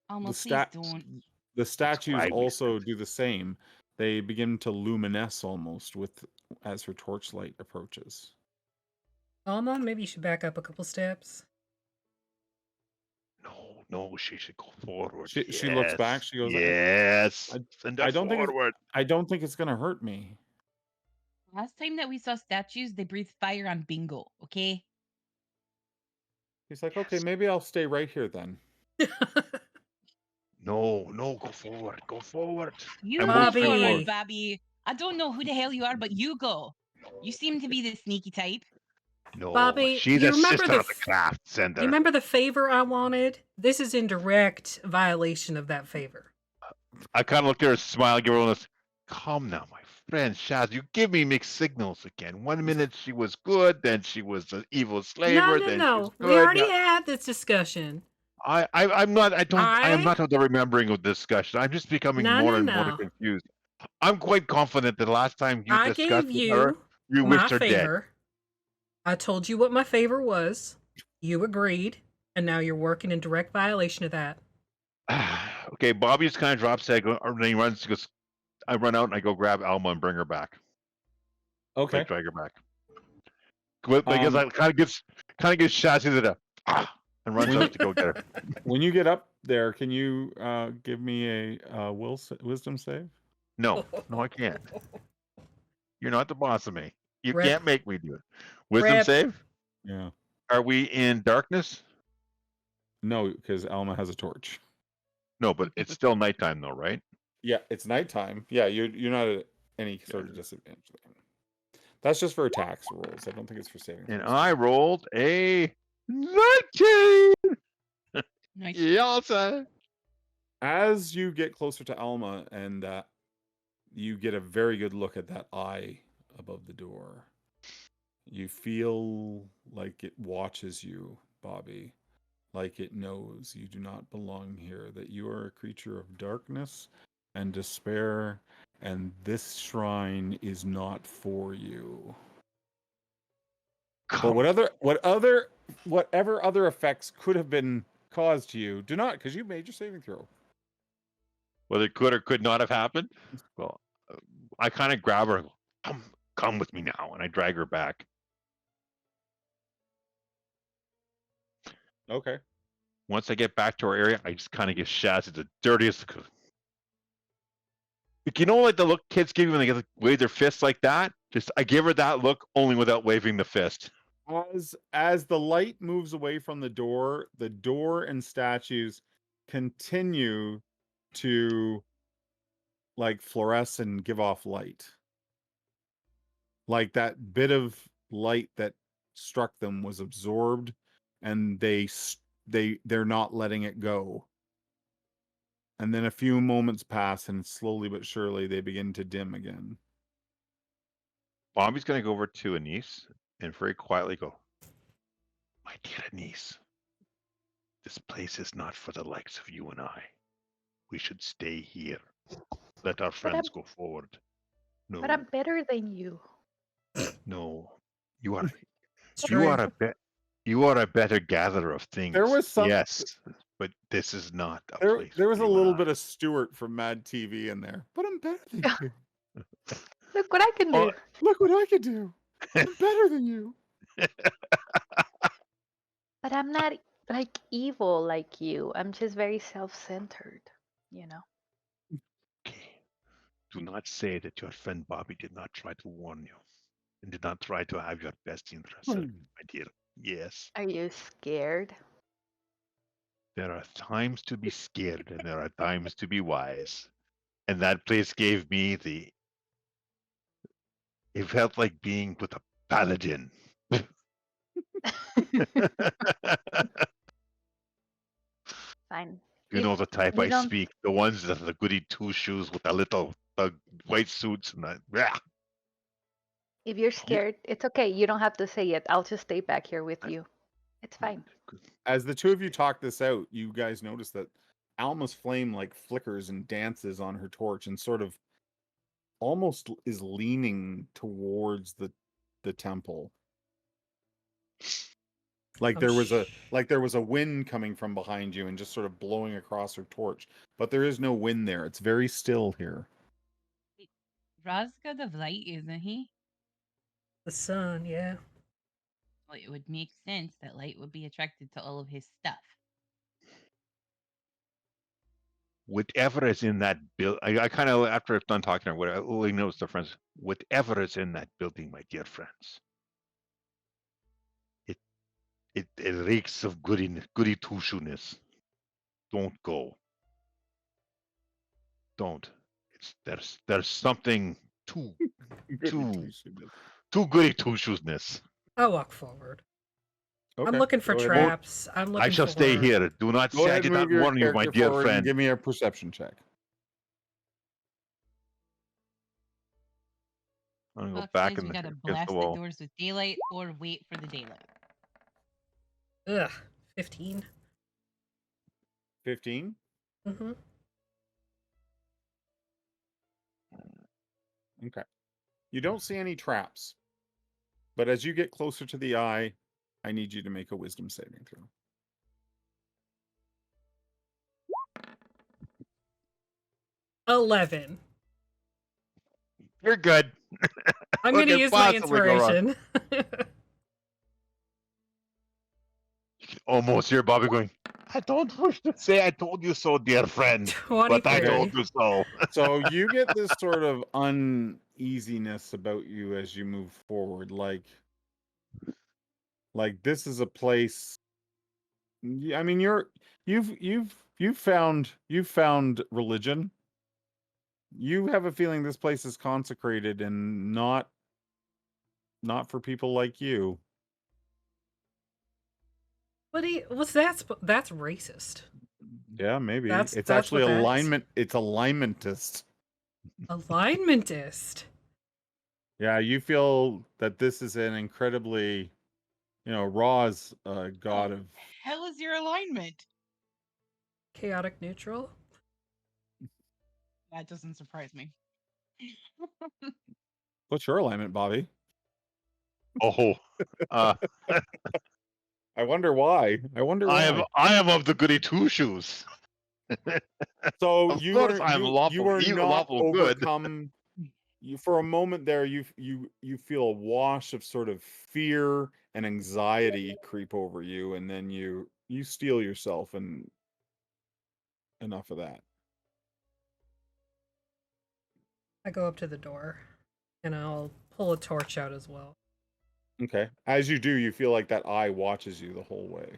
The Almost please don't. the statues why we also do the same. They begin to luminesce almost as her torchlight approaches. Alma, maybe you should back up a couple steps. No, she should go forward. She looks back. She goes, "Yes, send her I don't forward." I don't think it's gonna hurt me. Last time that we saw statues, they breathed fire on Bingo, okay? He's like, okay, maybe I'll stay right here then. No, go forward. Go forward. You And go we'll swing forward, forward. Bobby. I don't know who the hell you are, but you go. You seem to be the sneaky type. No, Bobby, she's you a remember sister the of the craft. Send You her. remember the favor I wanted? This is in direct violation of that favor. I kind of looked at her, smile, give her one of those, "Calm now, my friend Shaz. You give me mixed signals again. 1 minute she was good, then she was an evil slaver, then she was No. good. We already now- had this discussion. I'm not. I am I- not of the remembering of discussion. I'm just becoming more and more confused. I'm quite confident that the last time you I discussed gave with her, you you my wished her dead. favor. I told you what my favor was. You agreed, and now you're working in direct violation of that. Okay, Bobby just kind of drops head, and then he runs. He goes, I run out and I go grab Alma and bring her back. Okay. Like, drag her back. But I guess I kind of gives Shazzy the and runs out to go get her. When you get up there, can you give me a wisdom save? No, I can't. You're not the boss of me. You Rip. can't make me do it. Wisdom Rip. save? Yeah. Are we in darkness? No, because Alma has a torch. No, but it's still nighttime though, right? Yeah, it's nighttime. Yeah, you're not at any sort of disadvantage there. That's just for attacks rolls. I don't think it's for saving. And throws. I rolled a 19. Nice. Yes. As you get closer to Alma and you get a very good look at that eye above the door, you feel like it watches you, Bobby, like it knows you do not belong here, that you are a creature of darkness and despair, and this shrine is not for you. But whatever other effects could have been caused to you, do not, because you made your saving throw. Whether it could or could not have happened. Well, I kind of grab her and go, come with me now, and I drag her back. Okay. Once I get back to our area, I just kind of give Shaz the dirtiest. Like, you know, like the look kids give you when they get wave their fists like that. Just I give her that look, only without waving the fist. As the light moves away from the door and statues continue to like fluoresce and give off light. Like that bit of light that struck them was absorbed, and they're not letting it go. And then a few moments pass, and slowly but surely they begin to dim again. Bobby's gonna go over to Anise and very quietly go, "My dear niece, this place is not for the likes of you and I. We should stay here. Let our friends go forward. No, But I'm better than you. no, you are It's you true. are a better gatherer of things. There was some. Yes, but this is not a There, place. there was for a you little and bit of Stuart from Mad TV in there, but I'm better than you. Look what I can Oh, do. Look what I could do. I'm better than you. But I'm not like evil like you. I'm just very self-centered, you know. Okay. Do not say that your friend Bobby did not try to warn you and did not try to have your best interest, my dear. Yes, Are you scared? there are times to be scared and there are times to be wise. And that place gave me it felt like being with a paladin. Fine. You know the type You I don't speak, the ones that are the goody two shoes with the little white suits and that. Yeah. if you're scared, it's okay. You don't have to say it. I'll just stay back here with you. It's fine. As the two of you talk this out, you guys notice that Alma's flame like flickers and dances on her torch and sort of almost is leaning towards the temple. Like I'm there was a sh- like there was a wind coming from behind you and just sort of blowing across her torch, but there is no wind there. It's very still here. Ra's god of light, isn't he? the sun, yeah. Well, it would make sense that light would be attracted to all of his stuff. Whatever is in that build, I kind of, after I'm done talking, or whatever, I notice the friends. Whatever is in that building, my dear friends, it reeks of goody two shoeness. Don't go. Don't. There's something too goody two shoesness. I'll walk forward. Okay, I'm looking for go ahead. traps. I'm looking I shall for... stay here. Do not Go say I ahead did and not move your warn you, my character dear forward and friend. give me a perception check. I'm gonna go Book back says in we gotta against blast the the wall. doors with daylight or wait for the daylight. Ugh, 15. 15. Mm-hmm. Okay. You don't see any traps, but as you get closer to the eye, I need you to make a wisdom saving throw. 11. You're good. I'm What going to could use my possibly go wrong? inspiration. You can almost hear Bobby going, I don't wish to say I told you so, dear friend, but I 23. told you so. So you get this sort of uneasiness about you as you move forward, like this is a place. I mean, you've found religion. You have a feeling this place is consecrated and not for people like you. What's that? That's racist. Yeah, maybe That's actually what that is. alignment. It's alignmentist. Alignmentist. Yeah, you feel that this is an incredibly, Ra's god of. Hell is your alignment? Chaotic neutral. That doesn't surprise me. What's your alignment, Bobby? Oh, I wonder why. I am of the goody two shoes. So Of you course were I'm you lawful were evil, not lawful good. overcome. For a moment there, you feel a wash of sort of fear and anxiety creep over you, and then you steel yourself, and enough of that. I go up to the door and I'll pull a torch out as well. Okay. As you do, you feel like that eye watches you the whole way.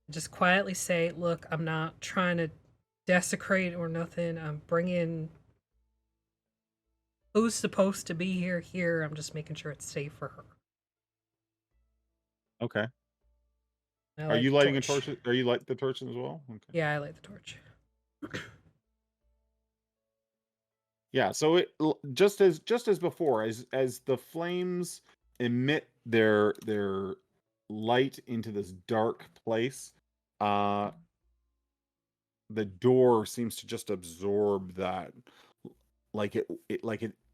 Just quietly say, look, I'm not trying to desecrate or nothing. I'm bringing who's supposed to be here. I'm just making sure it's safe for her. Okay. I Are light you the lighting torch. a torch? Are you light the torch as well? Okay. Yeah, I light the torch. Yeah, so it just as before, as the flames emit their light into this dark place. The door seems to just absorb that, like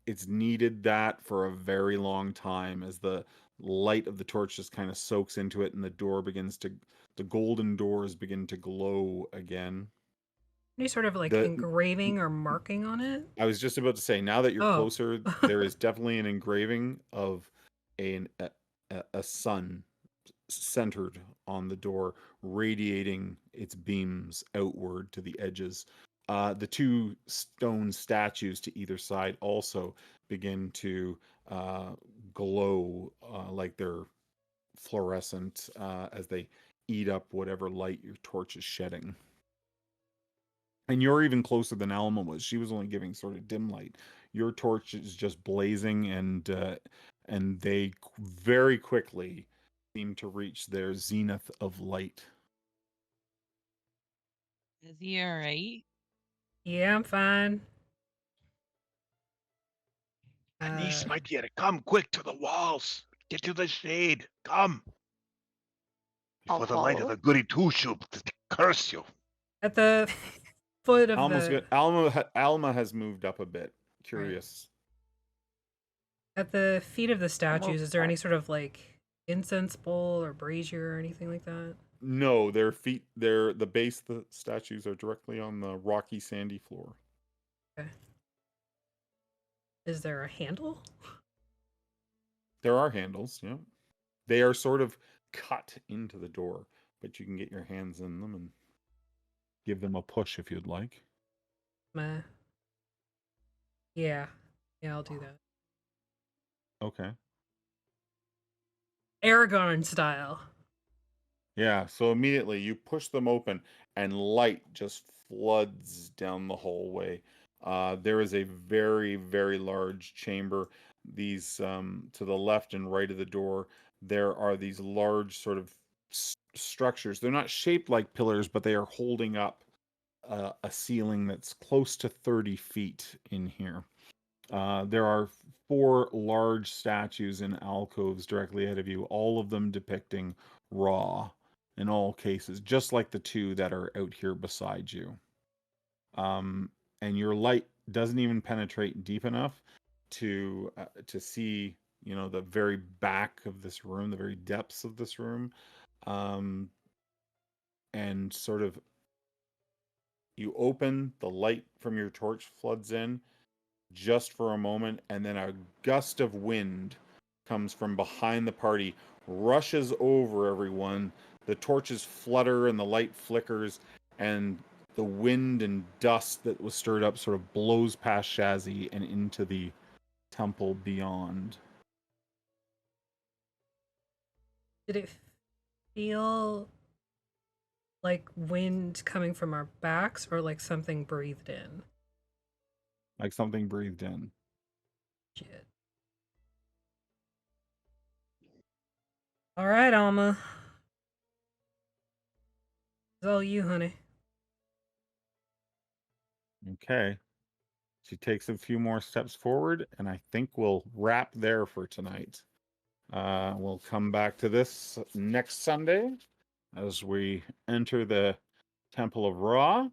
it's needed that for a very long time, as the light of the torch just kind of soaks into it, and the golden doors begin to glow again. Any sort of like engraving or marking on it? I was just about to say, now that you're Oh. closer, there is definitely an engraving of a sun centered on the door, radiating its beams outward to the edges. The two stone statues to either side also begin to glow like they're fluorescent as they eat up whatever light your torch is shedding. And you're even closer than Alma was. She was only giving sort of dim light. Your torch is just blazing, and they very quickly seem to reach their zenith of light. Is he all right? Yeah, I'm fine. Anise, my dear, come quick to the walls. Get to the shade. Come. Before the light of the goody two-shoe curse you. At the foot of Alma's the... good. Alma has moved up a bit. Curious. Right. At the feet of the statues, is there any sort of like incense bowl or brazier or anything like that? No, their feet, the base of the statues are directly on the rocky, sandy floor. Okay. Is there a handle? There are handles, yeah. They are sort of cut into the door, but you can get your hands in them and give them a push if you'd like. Yeah, I'll do that. Okay. Aragorn style. Yeah, so immediately you push them open and light just floods down the hallway. There is a very, very large chamber. These, to the left and right of the door, there are these large sort of structures. They're not shaped like pillars, but they are holding up a ceiling that's close to 30 feet in here. There are 4 large statues in alcoves directly ahead of you, all of them depicting Ra in all cases, just like the 2 that are out here beside you. And your light doesn't even penetrate deep enough to see, the very back of this room, the very depths of this room. And sort of you open, the light from your torch floods in just for a moment, and then a gust of wind comes from behind the party, rushes over everyone. The torches flutter and the light flickers, and the wind and dust that was stirred up sort of blows past Shazzy and into the temple beyond. Did it feel like wind coming from our backs, or like something breathed in? Like something breathed in. Shit. All right, Alma. It's all you, honey. Okay. She takes a few more steps forward, and I think we'll wrap there for tonight. We'll come back to this next Sunday as we enter the Temple of Ra.